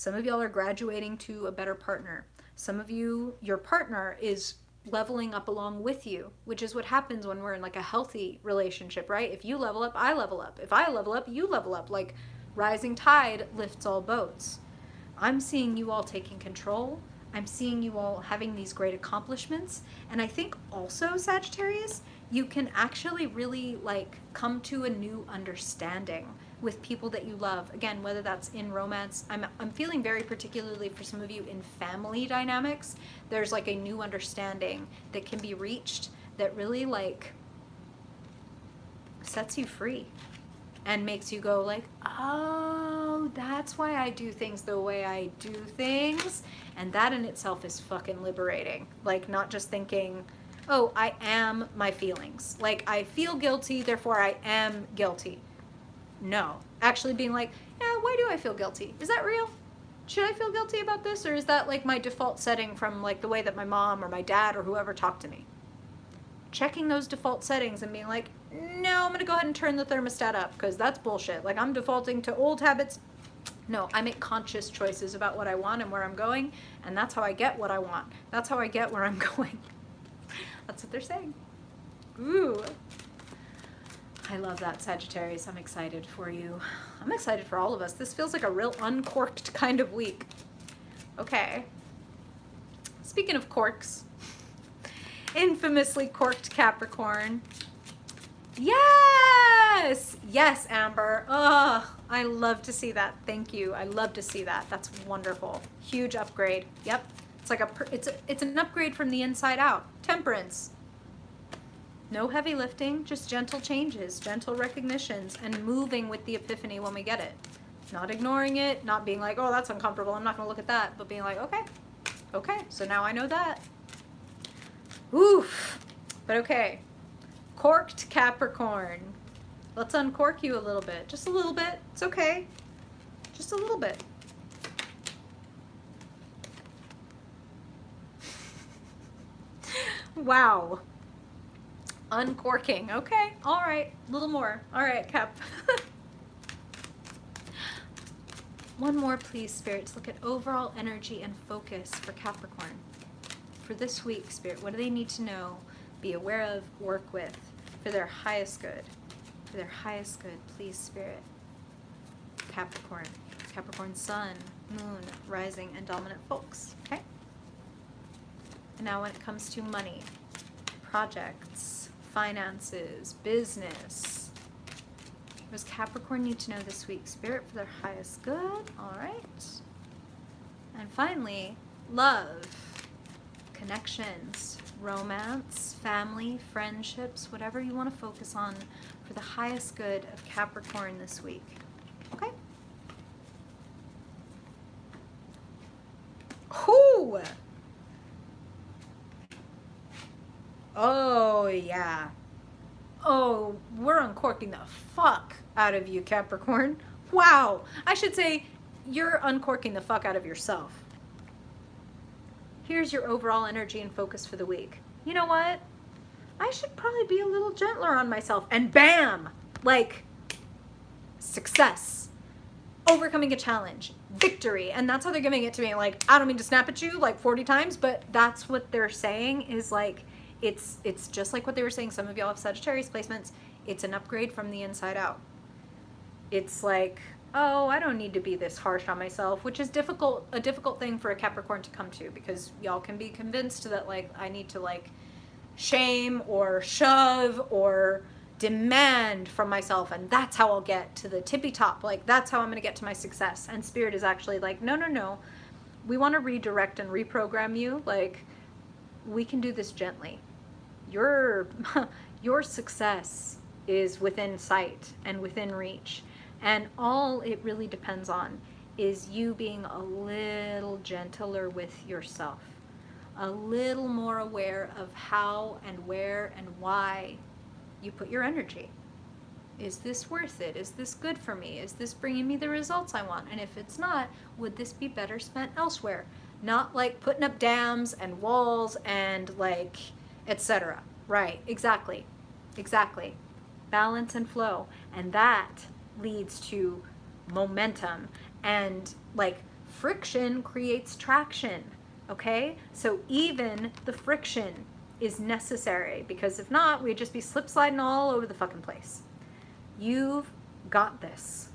Some of y'all are graduating to a better partner. Some of you, your partner is leveling up along with you, which is what happens when we're in like a healthy relationship, right? If you level up, I level up. If I level up, you level up. Like rising tide lifts all boats. I'm seeing you all taking control. I'm seeing you all having these great accomplishments. And I think also, Sagittarius, you can actually really like come to a new understanding with people that you love. Again, whether that's in romance, I'm feeling very particularly for some of you in family dynamics, there's like a new understanding that can be reached that really like sets you free and makes you go like, oh, that's why I do things the way I do things. And that in itself is fucking liberating. Like not just thinking, oh, I am my feelings. Like I feel guilty, therefore I am guilty. No, actually being like, yeah, why do I feel guilty? Is that real? Should I feel guilty about this? Or is that like my default setting from like the way that my mom or my dad or whoever talked to me? Checking those default settings and being like, no, I'm going to go ahead and turn the thermostat up because that's bullshit. Like I'm defaulting to old habits. No, I make conscious choices about what I want and where I'm going. And that's how I get what I want. That's how I get where I'm going. That's what they're saying. Ooh. I love that, Sagittarius. I'm excited for you. I'm excited for all of us. This feels like a real uncorked kind of week. Okay. Speaking of corks, infamously corked Capricorn. Yes! Yes, Amber. Oh, I love to see that. Thank you. I love to see that. That's wonderful. Huge upgrade. Yep. It's like it's an upgrade from the inside out. Temperance. No heavy lifting, just gentle changes, gentle recognitions, and moving with the epiphany when we get it. Not ignoring it, not being like, oh, that's uncomfortable, I'm not going to look at that, but being like, okay, so now I know that. Oof. But okay, corked Capricorn. Let's uncork you a little bit. Just a little bit. It's okay. Just a little bit. Wow. Uncorking. Okay. All right. A little more. All right, Cap. One more, please, spirits. Look at overall energy and focus for Capricorn. For this week, spirit, what do they need to know, be aware of, work with, for their highest good? For their highest good, please, spirit. Capricorn. Capricorn sun, moon, rising, and dominant folks. Okay? And now when it comes to money, projects, finances, business, what does Capricorn need to know this week? Spirit, for their highest good. All right. And finally, love, connections, romance, family, friendships, whatever you want to focus on for the highest good of Capricorn this week. Okay? Whoo! Oh, yeah. Oh, we're uncorking the fuck out of you, Capricorn. Wow. I should say you're uncorking the fuck out of yourself. Here's your overall energy and focus for the week. You know what? I should probably be a little gentler on myself. And bam! Like, success. Overcoming a challenge. Victory. And that's how they're giving it to me. Like, I don't mean to snap at you like 40 times, but that's what they're saying is like, it's just like what they were saying. Some of y'all have Sagittarius placements. It's an upgrade from the inside out. It's like, oh, I don't need to be this harsh on myself, which is a difficult thing for a Capricorn to come to, because y'all can be convinced that like I need to like shame or shove or demand from myself, and that's how I'll get to the tippy top. Like that's how I'm going to get to my success. And Spirit is actually like, no. We want to redirect and reprogram you. Like we can do this gently. Your success is within sight and within reach. And all it really depends on is you being a little gentler with yourself, a little more aware of how and where and why you put your energy. Is this worth it? Is this good for me? Is this bringing me the results I want? And if it's not, would this be better spent elsewhere? Not like putting up dams and walls and like, etc. Right, exactly. Balance and flow. And that leads to momentum and like Friction creates traction, okay? So even the friction is necessary, because if not, we'd just be slip sliding all over the fucking place. You've got this.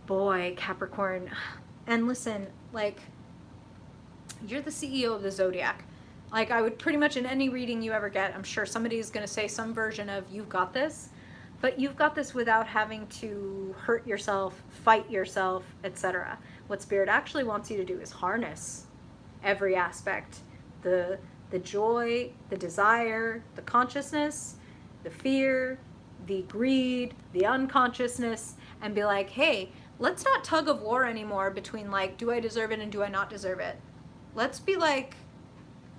Boy, Capricorn. And listen, like, you're the CEO of the zodiac. Like, I would pretty much in any reading you ever get, I'm sure somebody is going to say some version of you've got this, but you've got this without having to hurt yourself, fight yourself, etc. What Spirit actually wants you to do is harness every aspect, the joy, the desire, the consciousness, the fear, the greed, the unconsciousness, and be like, hey, let's not tug of war anymore between like, do I deserve it and do I not deserve it? Let's be like,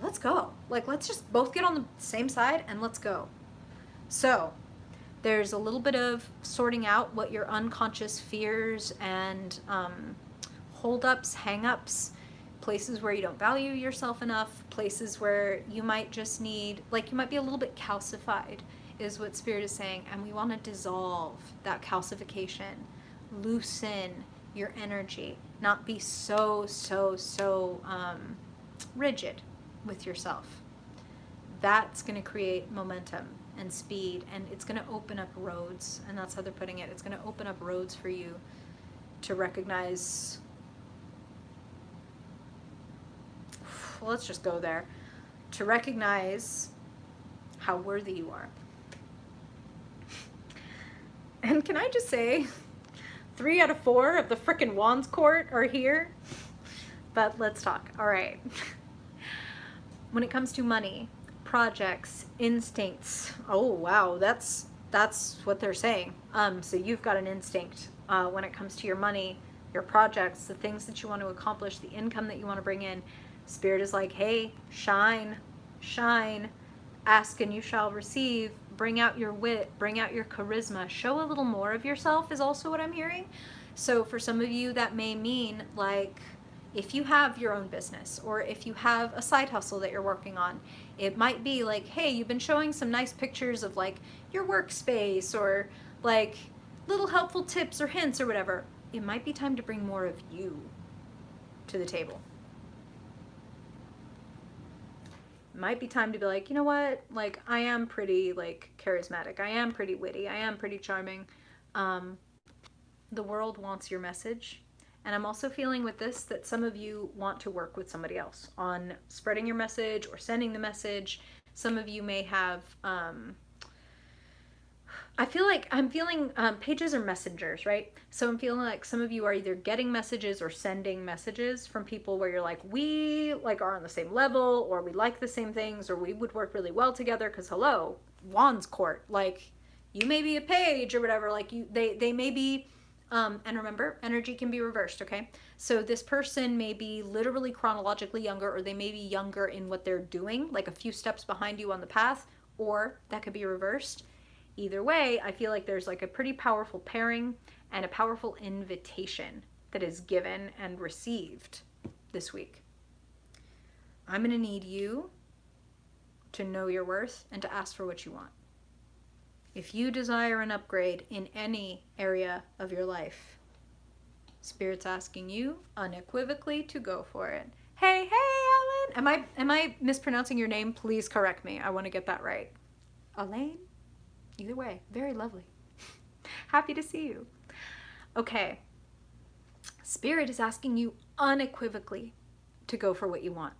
let's go. Like, let's just both get on the same side and let's go. So there's a little bit of sorting out what your unconscious fears and holdups, hangups, places where you don't value yourself enough, places where you might just need, like, you might be a little bit calcified, is what Spirit is saying. And we want to dissolve that calcification, loosen your energy, not be so rigid with yourself. That's going to create momentum and speed, and it's going to open up roads. And that's how they're putting it. It's going to open up roads for you to recognize, well, let's just go there, to recognize how worthy you are. And can I just say, 3 out of 4 of the frickin' Wands court are here. But let's talk. All right. When it comes to money, projects, instincts. Oh, wow. That's what they're saying. So you've got an instinct when it comes to your money, your projects, the things that you want to accomplish, the income that you want to bring in. Spirit is like, hey, shine, shine, ask and you shall receive. Bring out your wit, bring out your charisma, show a little more of yourself is also what I'm hearing. So for some of you, that may mean, like, if you have your own business or if you have a side hustle that you're working on, it might be like, hey, you've been showing some nice pictures of like your workspace or like little helpful tips or hints or whatever. It might be time to bring more of you to the table. Might be time to be like, you know what, like, I am pretty like charismatic, I am pretty witty, I am pretty charming. The world wants your message. And I'm also feeling with this that some of you want to work with somebody else on spreading your message or sending the message. Some of you may have I feel like I'm feeling pages are messengers, right? So I'm feeling like some of you are either getting messages or sending messages from people where you're like, we like are on the same level, or we like the same things, or we would work really well together. Because hello, Wands court, like, you may be a page or whatever, like they may be, and remember, energy can be reversed, okay? So this person may be literally chronologically younger, or they may be younger in what they're doing, like a few steps behind you on the path, or that could be reversed. Either way, I feel like there's like a pretty powerful pairing and a powerful invitation that is given and received this week. I'm going to need you to know your worth and to ask for what you want. If you desire an upgrade in any area of your life, Spirit's asking you unequivocally to go for it. Hey, Ellen! Am I mispronouncing your name? Please correct me. I want to get that right. Elaine? Either way, very lovely. Happy to see you. Okay. Spirit is asking you unequivocally to go for what you want.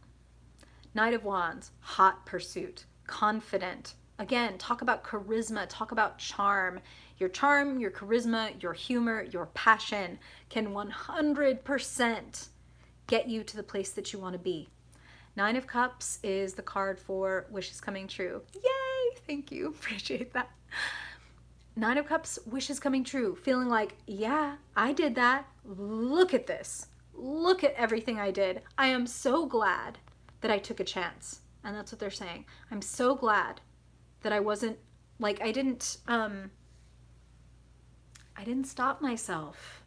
Knight of Wands, hot pursuit, confident. Again, talk about charisma, talk about charm. Your charm, your charisma, your humor, your passion can 100% get you to the place that you want to be. 9 of Cups is the card for wishes coming true. Yay! Thank you. Appreciate that. 9 of Cups, wishes coming true. Feeling like, yeah, I did that. Look at this. Look at everything I did. I am so glad that I took a chance. And that's what they're saying. I'm so glad that I wasn't, like, I didn't stop myself.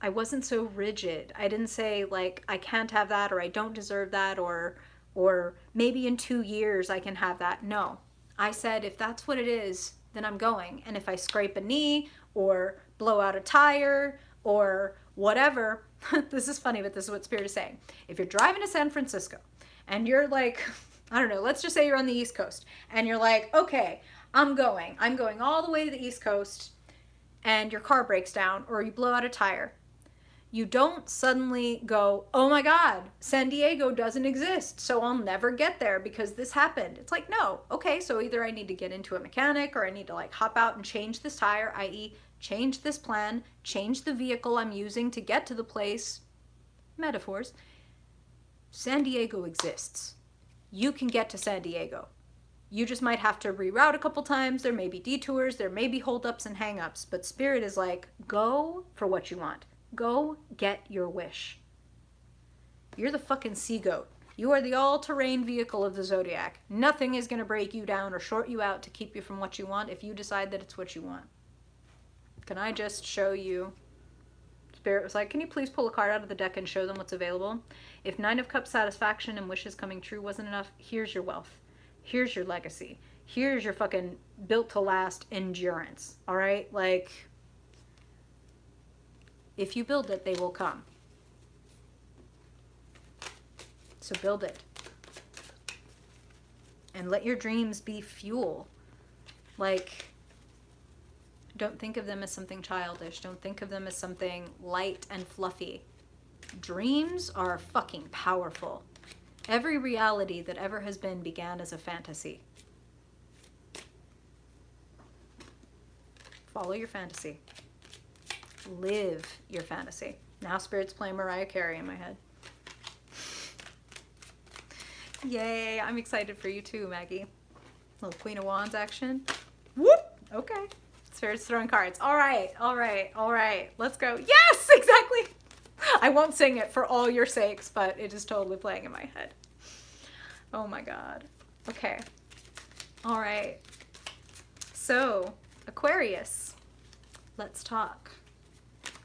I wasn't so rigid. I didn't say, like, I can't have that, or I don't deserve that, or maybe in 2 years I can have that. No. I said, if that's what it is, then I'm going. And if I scrape a knee or blow out a tire or whatever. This is funny, but this is what Spirit is saying. If you're driving to San Francisco and you're like, I don't know, let's just say you're on the East Coast and you're like, okay, I'm going all the way to the East Coast, and your car breaks down or you blow out a tire. You don't suddenly go, oh my God, San Diego doesn't exist, so I'll never get there because this happened. It's like, no, okay, so either I need to get into a mechanic or I need to like hop out and change this tire, i.e. change this plan, change the vehicle I'm using to get to the place. Metaphors. San Diego exists. You can get to San Diego. You just might have to reroute a couple times. There may be detours, there may be holdups and hangups, but Spirit is like, go for what you want. Go get your wish. You're the fucking sea goat. You are the all-terrain vehicle of the zodiac. Nothing is going to break you down or short you out to keep you from what you want if you decide that it's what you want. Can I just show you? Spirit was like, can you please pull a card out of the deck and show them what's available? If 9 of Cups satisfaction and wishes coming true wasn't enough, here's your wealth. Here's your legacy. Here's your fucking built to last endurance. All right? Like, if you build it, they will come. So build it. And let your dreams be fuel. Like, don't think of them as something childish. Don't think of them as something light and fluffy. Dreams are fucking powerful. Every reality that ever has been began as a fantasy. Follow your fantasy. Live your fantasy. Now Spirit's playing Mariah Carey in my head. Yay, I'm excited for you too, Maggie. Little Queen of Wands action. Whoop! Okay. Spirit's throwing cards. All right. Let's go. Yes, exactly. I won't sing it for all your sakes, but it is totally playing in my head. Oh my God. Okay. All right. So, Aquarius. Let's talk.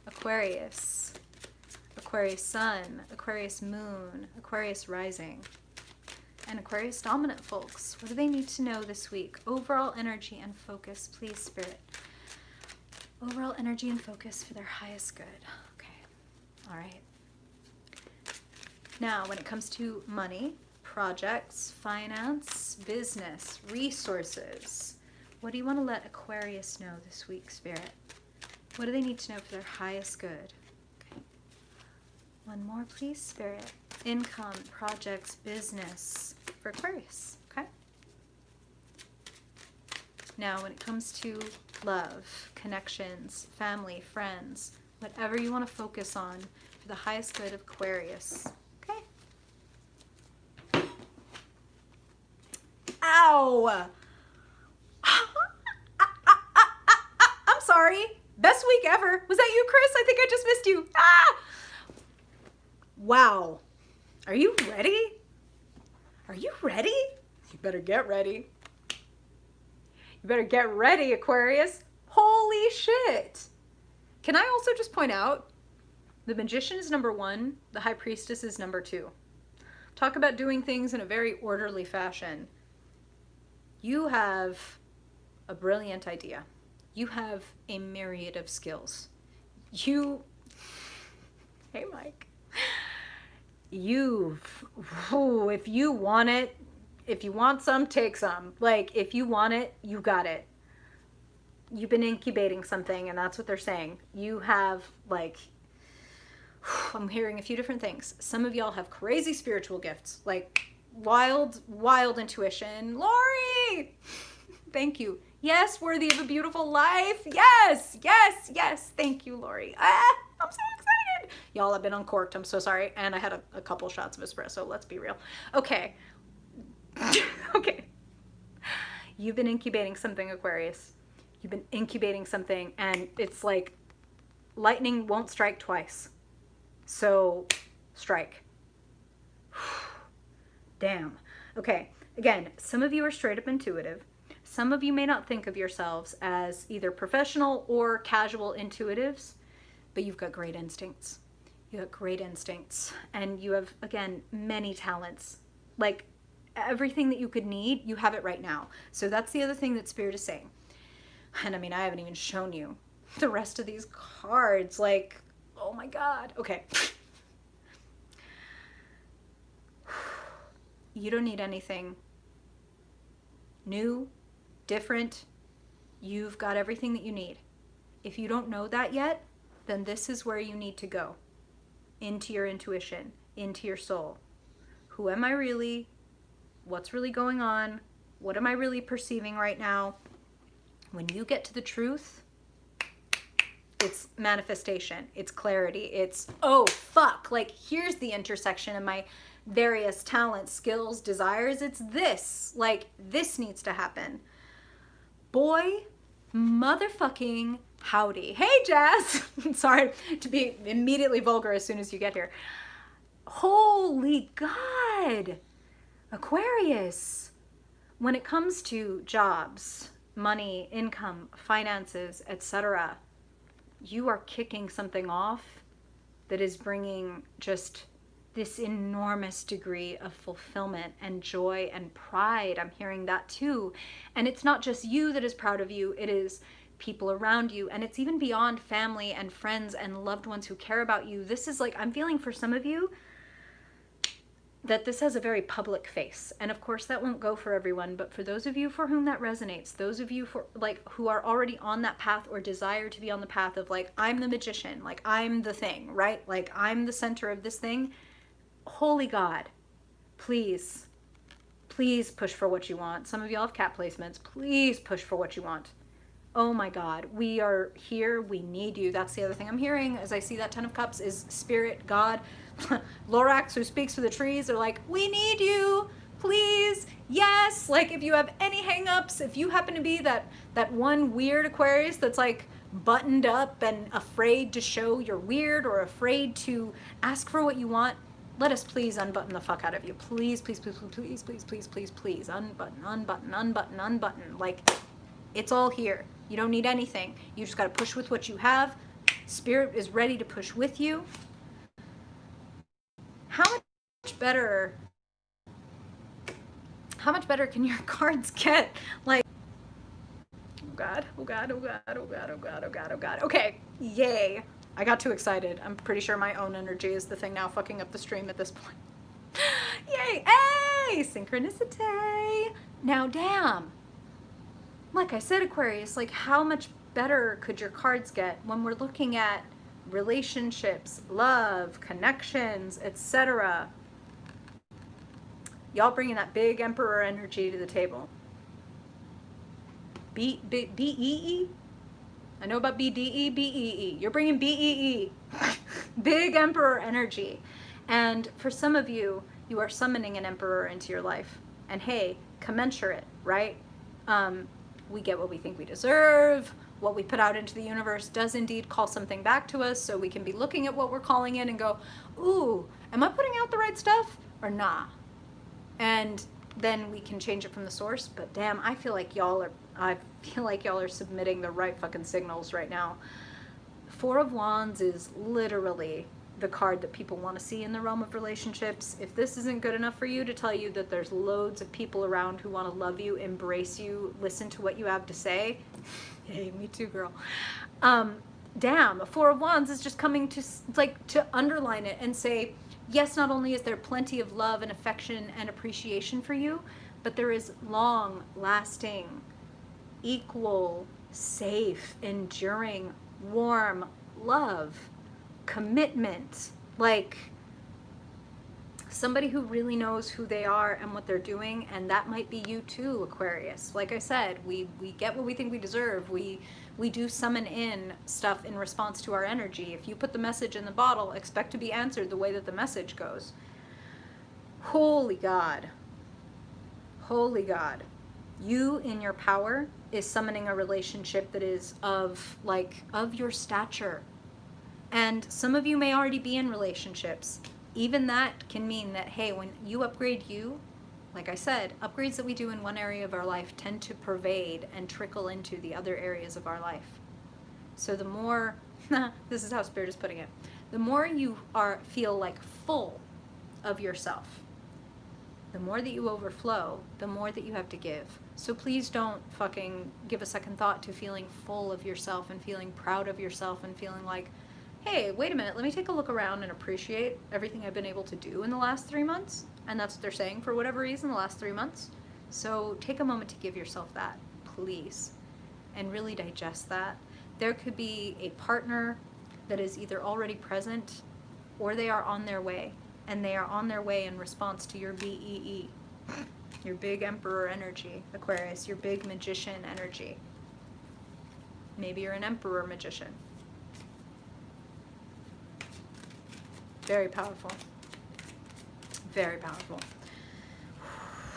Aquarius. Aquarius Sun. Aquarius Moon. Aquarius Rising. And Aquarius Dominant folks. What do they need to know this week? Overall energy and focus, please, Spirit. Overall energy and focus for their highest good. Okay. All right. Now, when it comes to money, projects, finance, business, resources, what do you want to let Aquarius know this week, Spirit? What do they need to know for their highest good? Okay. One more, please, Spirit. Income, projects, business for Aquarius. Okay. Now, when it comes to love, connections, family, friends, whatever you want to focus on for the highest good of Aquarius. Okay. Ow! I'm sorry. Best week ever. Was that you, Chris? I think I just missed you. Ah! Wow. Are you ready? Are you ready? You better get ready. You better get ready, Aquarius. Holy shit. Can I also just point out, the Magician is number 1, the High Priestess is number 2. Talk about doing things in a very orderly fashion. You have a brilliant idea. You have a myriad of skills. Hey Mike. If you want it, if you want some, take some. Like, if you want it, you got it. You've been incubating something, and that's what they're saying. You have, like, I'm hearing a few different things. Some of y'all have crazy spiritual gifts, like wild intuition. Lori! Thank you. Yes, worthy of a beautiful life. Yes. Thank you, Lori. I'm so excited. Y'all have been uncorked. I'm so sorry. And I had a couple shots of espresso. Let's be real. Okay. Okay. You've been incubating something, Aquarius. You've been incubating something, and it's like lightning won't strike twice. So strike. Damn. Okay. Again, some of you are straight up intuitive. Some of you may not think of yourselves as either professional or casual intuitives, but you've got great instincts. You have great instincts, and you have, again, many talents. Like, everything that you could need, you have it right now. So that's the other thing that Spirit is saying. And I mean, I haven't even shown you the rest of these cards. Like, Oh my God. Okay. You don't need anything new, different. You've got everything that you need. If you don't know that yet, then this is where you need to go. Into your intuition, into your soul. Who am I really? What's really going on? What am I really perceiving right now? When you get to the truth, it's manifestation, it's clarity, it's, oh, fuck, like here's the intersection of my various talents, skills, desires. It's this, like this needs to happen. Boy, motherfucking howdy. Hey, Jazz. Sorry to be immediately vulgar as soon as you get here. Holy God. Aquarius. When it comes to jobs, money, income, finances, etc., you are kicking something off that is bringing just this enormous degree of fulfillment and joy and pride. I'm hearing that too. And it's not just you that is proud of you, it is people around you, and it's even beyond family and friends and loved ones who care about you. This is like, I'm feeling for some of you that this has a very public face. And of course that won't go for everyone, but for those of you for whom that resonates, those of you for like who are already on that path or desire to be on the path of like, I'm the magician, like I'm the thing, right? Like I'm the center of this thing. Holy God, please, please push for what you want. Some of y'all have cat placements. Please push for what you want. Oh my God, we are here. We need you. That's the other thing I'm hearing as I see that 10 of Cups is Spirit, God, Lorax, who speaks for the trees, are like, we need you, please, yes. Like if you have any hangups, if you happen to be that one weird Aquarius that's like buttoned up and afraid to show you're weird or afraid to ask for what you want, let us please unbutton the fuck out of you. Please, please, please, please, please, please, please, please, unbutton, unbutton, unbutton, unbutton. Like it's all here. You don't need anything. You just got to push with what you have. Spirit is ready to push with you. How much better can your cards get? Like, oh God, oh God, oh God, oh God, oh God, oh God, oh God. Okay, yay. I got too excited. I'm pretty sure my own energy is the thing now fucking up the stream at this point. Yay, hey, synchronicity. Now, damn. Like I said, Aquarius, like how much better could your cards get when we're looking at relationships, love, connections, etc. Y'all bringing that big Emperor energy to the table. B-E-E? I know about B-D-E, B-E-E. You're bringing B-E-E. Big Emperor energy. And for some of you, you are summoning an Emperor into your life. And hey, commensurate, right? We get what we think we deserve. What we put out into the universe does indeed call something back to us, so we can be looking at what we're calling in and go, ooh, am I putting out the right stuff or nah? And then we can change it from the source. But damn, I feel like y'all are submitting the right fucking signals right now. Four of Wands is literally the card that people want to see in the realm of relationships. If this isn't good enough for you to tell you that there's loads of people around who want to love you, embrace you, listen to what you have to say, hey, me too, girl. Damn, a Four of Wands is just coming to like to underline it and say, yes, not only is there plenty of love and affection and appreciation for you, but there is long lasting, equal, safe, enduring, warm love, commitment, like somebody who really knows who they are and what they're doing. And that might be you too, Aquarius. Like I said, we get what we think we deserve. We do summon in stuff in response to our energy. If you put the message in the bottle, expect to be answered the way that the message goes. Holy God. Holy God. You in your power is summoning a relationship that is of your stature. And some of you may already be in relationships. Even that can mean that, hey, when you upgrade you, like I said, upgrades that we do in one area of our life tend to pervade and trickle into the other areas of our life. So the more, this is how Spirit is putting it, the more you feel like full of yourself, the more that you overflow, the more that you have to give. So please don't fucking give a second thought to feeling full of yourself and feeling proud of yourself and feeling like, hey, wait a minute, let me take a look around and appreciate everything I've been able to do in the last 3 months. And that's what they're saying for whatever reason, the last 3 months. So take a moment to give yourself that, please, and really digest that. There could be a partner that is either already present or they are on their way. And they are on their way in response to your BEE, your big emperor energy, Aquarius, your big magician energy. Maybe you're an emperor magician. Very powerful. Very powerful.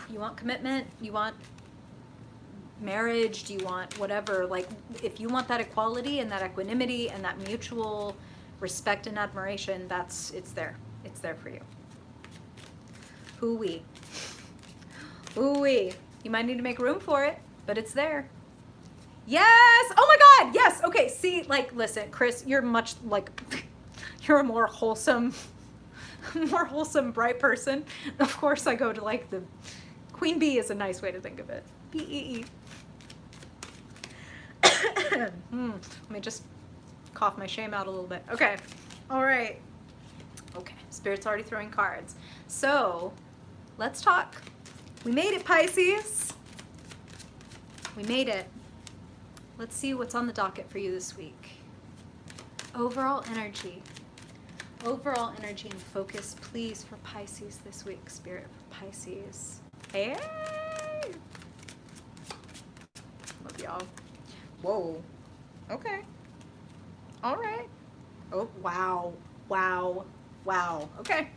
You want commitment? You want marriage? Do you want whatever? Like, if you want that equality and that equanimity and that mutual respect and admiration, it's there. It's there for you. Ooh-wee. Ooh-wee. You might need to make room for it, but it's there. Yes! Oh my God! Yes! Okay, see, like, listen, Chris, you're much, like, you're a more wholesome, bright person. Of course, I go to, like, the Queen Bee is a nice way to think of it. B-E-E. Let me just cough my shame out a little bit. Okay. All right. Okay. Spirit's already throwing cards. So, let's talk. We made it, Pisces. We made it. Let's see what's on the docket for you this week. Overall energy. Overall energy and focus, please, for Pisces this week. Spirit for Pisces. Hey! Love y'all. Whoa. Okay. All right. Oh, wow. Wow. Wow. Okay.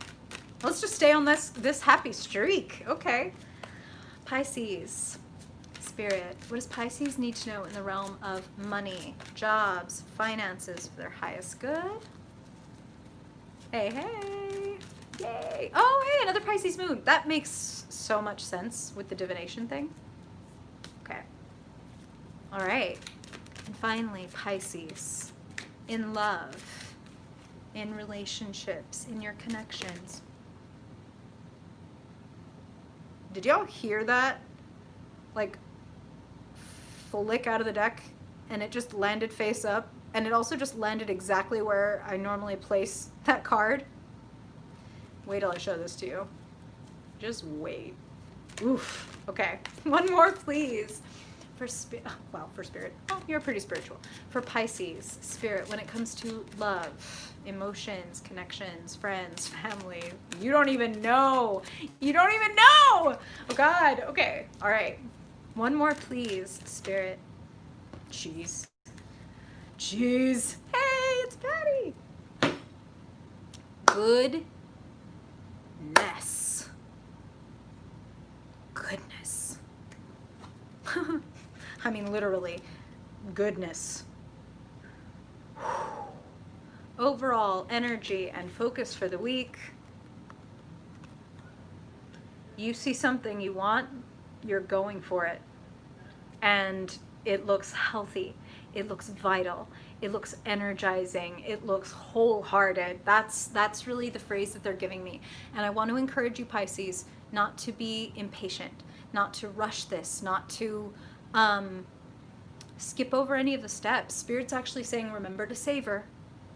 Let's just stay on this happy streak. Okay. Pisces. Spirit. What does Pisces need to know in the realm of money, jobs, finances for their highest good? Hey, hey. Yay. Oh, hey, another Pisces moon. That makes so much sense with the divination thing. Okay. All right. And finally, Pisces. In love, in relationships, in your connections. Did y'all hear that? Like, flick out of the deck, and it just landed face up, and it also just landed exactly where I normally place that card. Wait till I show this to you. Just wait. Oof. Okay. One more, please. For Spirit. Well, for Spirit. Oh, you're pretty spiritual. For Pisces, Spirit, when it comes to love, emotions, connections, friends, family, you don't even know. You don't even know. Oh, God. Okay. All right. One more, please, Spirit. Jeez. Jeez. Hey, it's Patty. Goodness. Goodness. I mean, literally, goodness. Overall energy and focus for the week. You see something you want, you're going for it. And it looks healthy. It looks vital. It looks energizing. It looks wholehearted. That's really the phrase that they're giving me. And I want to encourage you, Pisces, not to be impatient, not to rush this, not to skip over any of the steps. Spirit's actually saying, remember to savor.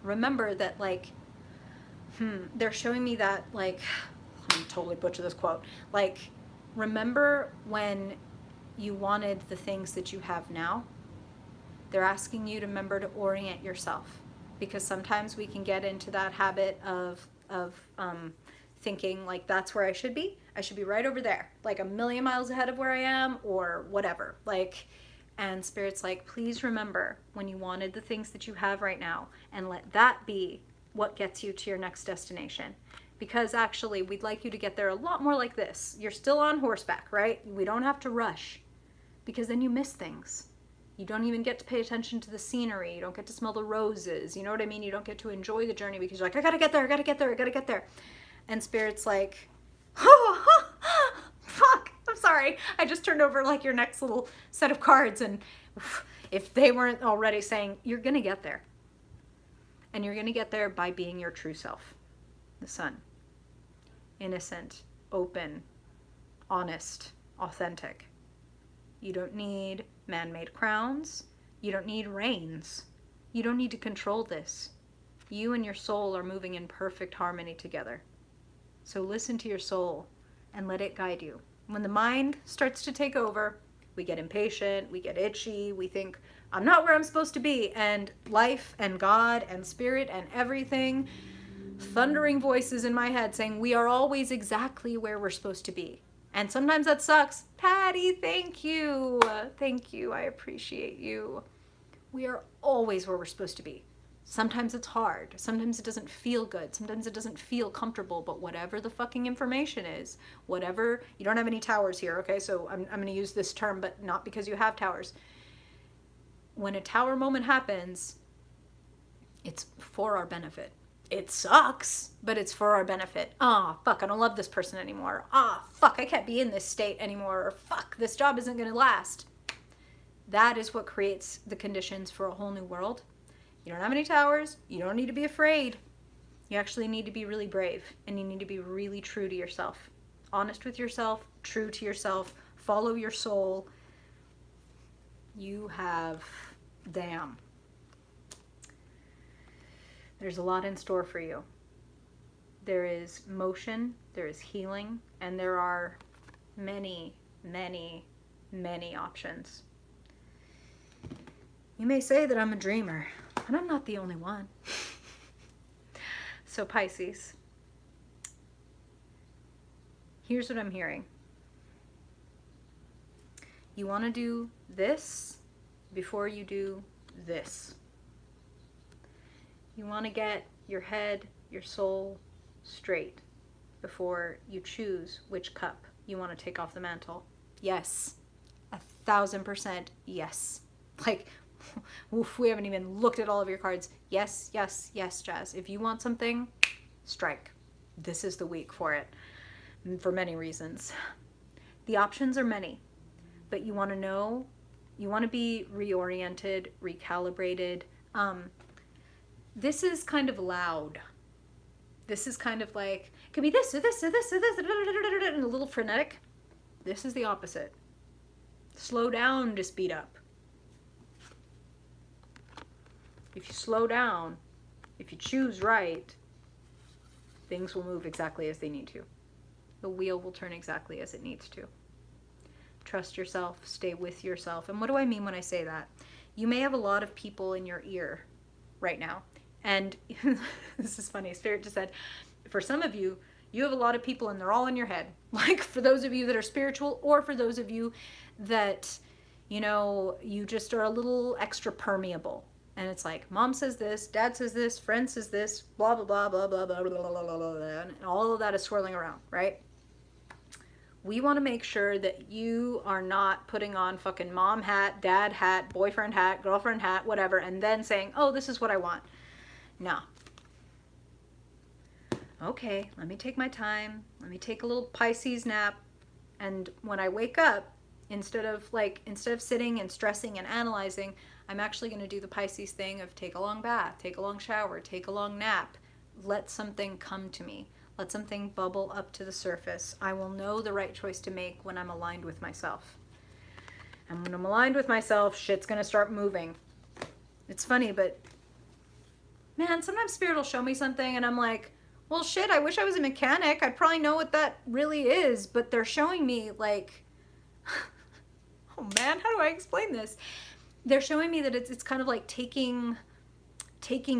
Remember that, like, they're showing me that, like, I'm totally butcher this quote. Like, remember when you wanted the things that you have now? They're asking you to remember to orient yourself, because sometimes we can get into that habit of thinking like that's where I should be. I should be right over there, like a million miles ahead of where I am, or whatever. Like, and Spirit's like, please remember when you wanted the things that you have right now, and let that be what gets you to your next destination. Because actually, we'd like you to get there a lot more like this. You're still on horseback, right? We don't have to rush, because then you miss things. You don't even get to pay attention to the scenery. You don't get to smell the roses. You know what I mean? You don't get to enjoy the journey because you're like, I gotta get there, I gotta get there, I gotta get there. And Spirit's like, oh, fuck, I'm sorry. I just turned over like your next little set of cards, and if they weren't already saying, you're gonna get there. And you're gonna get there by being your true self. The sun. Innocent, open, honest, authentic. You don't need man-made crowns. You don't need reins. You don't need to control this. You and your soul are moving in perfect harmony together. So listen to your soul and let it guide you. When the mind starts to take over, we get impatient, we get itchy, we think, I'm not where I'm supposed to be. And life and God and spirit and everything, thundering voices in my head saying, we are always exactly where we're supposed to be. And sometimes that sucks. Patty, thank you. Thank you. I appreciate you. We are always where we're supposed to be. Sometimes it's hard. Sometimes it doesn't feel good. Sometimes it doesn't feel comfortable. But whatever the fucking information is, whatever, you don't have any towers here, okay? So I'm going to use this term, but not because you have towers. When a tower moment happens, it's for our benefit. It sucks, but it's for our benefit. Fuck, I don't love this person anymore. Fuck, I can't be in this state anymore. Or fuck, this job isn't going to last. That is what creates the conditions for a whole new world. You don't have any towers. You don't need to be afraid. You actually need to be really brave, and you need to be really true to yourself. Honest with yourself, true to yourself, follow your soul. You have, damn. There's a lot in store for you. There is motion, there is healing, and there are many, many, many options. You may say that I'm a dreamer, but I'm not the only one. So Pisces, here's what I'm hearing. You want to do this before you do this. You want to get your head, your soul straight before you choose which cup you want to take off the mantle. Yes, 1,000% yes. Like, oof, we haven't even looked at all of your cards. Yes, yes, yes, Jazz. If you want something, strike. This is the week for it, for many reasons. The options are many, but you want to know, you want to be reoriented, recalibrated. This is kind of loud. This is kind of like, it could be this or this or this or this, and a little frenetic. This is the opposite. Slow down to speed up. If you slow down, if you choose right, things will move exactly as they need to. The wheel will turn exactly as it needs to. Trust yourself, stay with yourself. And what do I mean when I say that? You may have a lot of people in your ear right now. And this is funny. Spirit just said, for some of you, you have a lot of people and they're all in your head. Like for those of you that are spiritual, or for those of you that, you know, you just are a little extra permeable. And it's like, mom says this, dad says this, friend says this, blah, blah, blah, blah, blah, blah, blah, blah, blah, blah, and all of that is swirling around, right? We want to make sure that you are not putting on fucking mom hat, dad hat, boyfriend hat, girlfriend hat, whatever, and then saying, oh, this is what I want. No. Okay, let me take my time. Let me take a little Pisces nap. And when I wake up, instead of sitting and stressing and analyzing, I'm actually going to do the Pisces thing of take a long bath, take a long shower, take a long nap. Let something come to me. Let something bubble up to the surface. I will know the right choice to make when I'm aligned with myself. And when I'm aligned with myself, shit's going to start moving. It's funny, but man, sometimes Spirit will show me something and I'm like, well, shit, I wish I was a mechanic. I'd probably know what that really is. But they're showing me like, oh man, how do I explain this? They're showing me that it's kind of like taking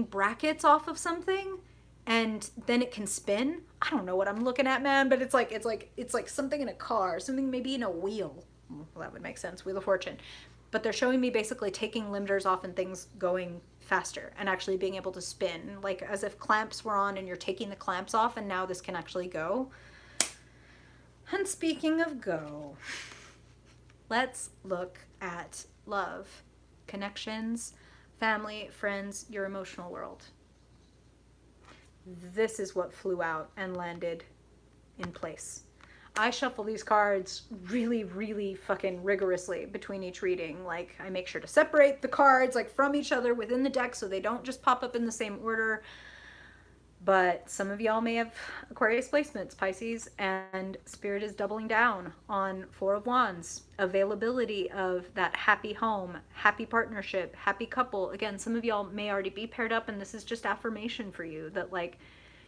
brackets off of something and then it can spin. I don't know what I'm looking at, man, but it's like something in a car, something maybe in a wheel. Well, that would make sense, Wheel of Fortune. But they're showing me basically taking limiters off and things going faster and actually being able to spin, like as if clamps were on and you're taking the clamps off and now this can actually go. And speaking of go, let's look at love, connections, family, friends, your emotional world. This is what flew out and landed in place. I shuffle these cards really, really fucking rigorously between each reading. Like I make sure to separate the cards like from each other within the deck so they don't just pop up in the same order. But some of y'all may have Aquarius placements, Pisces, and Spirit is doubling down on Four of Wands, availability of that happy home, happy partnership, happy couple. Again, some of y'all may already be paired up, and this is just affirmation for you that like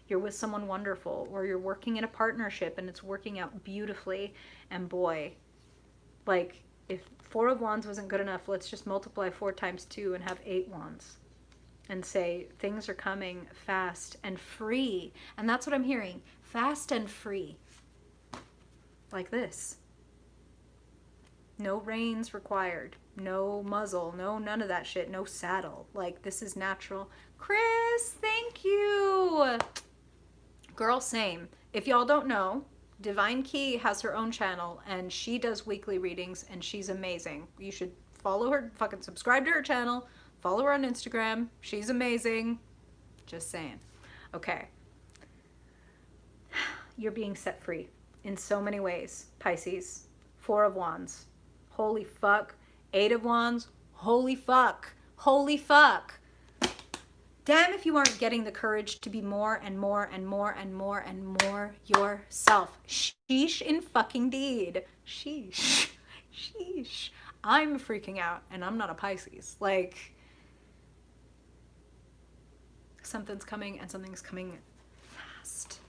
you're with someone wonderful, or you're working in a partnership and it's working out beautifully. And boy, like if Four of Wands wasn't good enough, let's just multiply 4 times 2 and have 8 wands. And say things are coming fast and free. And that's what I'm hearing. Fast and free. Like this. No reins required. No muzzle. No none of that shit. No saddle. Like this is natural. Chris, thank you. Girl, same. If y'all don't know, Divine Key has her own channel and she does weekly readings and she's amazing. You should follow her. Fucking subscribe to her channel. Follow her on Instagram. She's amazing. Just saying. Okay. You're being set free in so many ways, Pisces. 4 of Wands. Holy fuck. 8 of Wands. Holy fuck. Holy fuck. Damn if you aren't getting the courage to be more and more and more and more and more yourself. Sheesh in fucking deed. Sheesh. Sheesh. I'm freaking out and I'm not a Pisces. Like, something's coming and something's coming fast.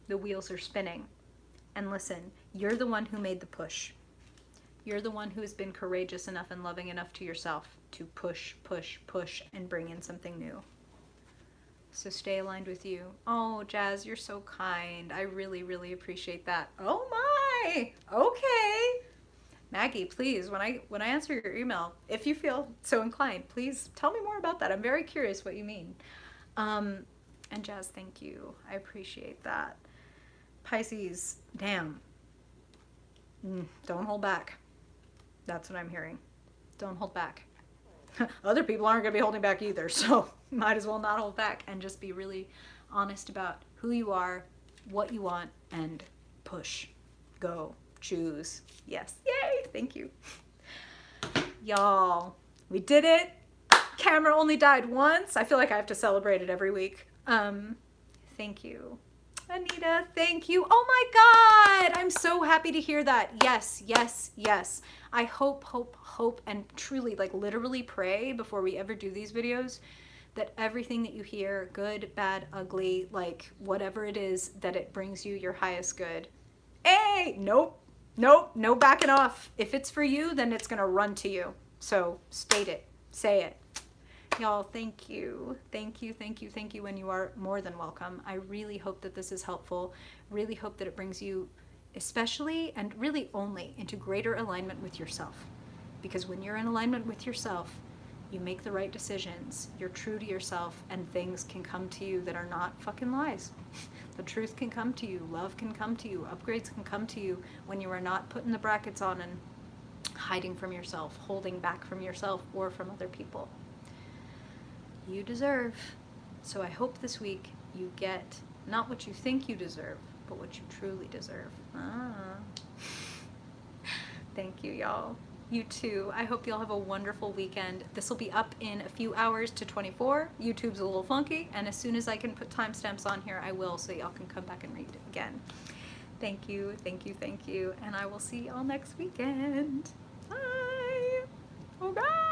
The wheels are spinning. And listen, you're the one who made the push. You're the one who has been courageous enough and loving enough to yourself to push, push, push and bring in something new. So stay aligned with you. Oh, Jazz, you're so kind. I really, really appreciate that. Oh my, okay. Maggie, please, when I answer your email, if you feel so inclined, please tell me more about that. I'm very curious what you mean. And Jazz, thank you. I appreciate that. Pisces, damn. Don't hold back. That's what I'm hearing. Don't hold back. Other people aren't going to be holding back either, so might as well not hold back and just be really honest about who you are, what you want, and push. Go. Choose. Yes. Yay. Thank you. Y'all, we did it. Camera only died once. I feel like I have to celebrate it every week. Thank you. Anita, thank you. Oh my God. I'm so happy to hear that. Yes, yes, yes. I hope, and truly, like literally pray before we ever do these videos that everything that you hear, good, bad, ugly, like whatever it is, that it brings you your highest good. Hey, nope. Nope, no backing off. If it's for you, then it's going to run to you. So state it. Say it. Y'all, thank you. Thank you, thank you, thank you, and you are more than welcome. I really hope that this is helpful. Really hope that it brings you especially and really only into greater alignment with yourself. Because when you're in alignment with yourself, you make the right decisions, you're true to yourself, and things can come to you that are not fucking lies. The truth can come to you, love can come to you, upgrades can come to you when you are not putting the brackets on and hiding from yourself, holding back from yourself or from other people. You deserve. So I hope this week you get not what you think you deserve, but what you truly deserve. Thank you, y'all. You too. I hope y'all have a wonderful weekend. This will be up in a few hours to 24. YouTube's a little funky, and as soon as I can put timestamps on here, I will, so y'all can come back and read it again. Thank you, thank you, thank you, and I will see y'all next weekend. Bye. Oh, God.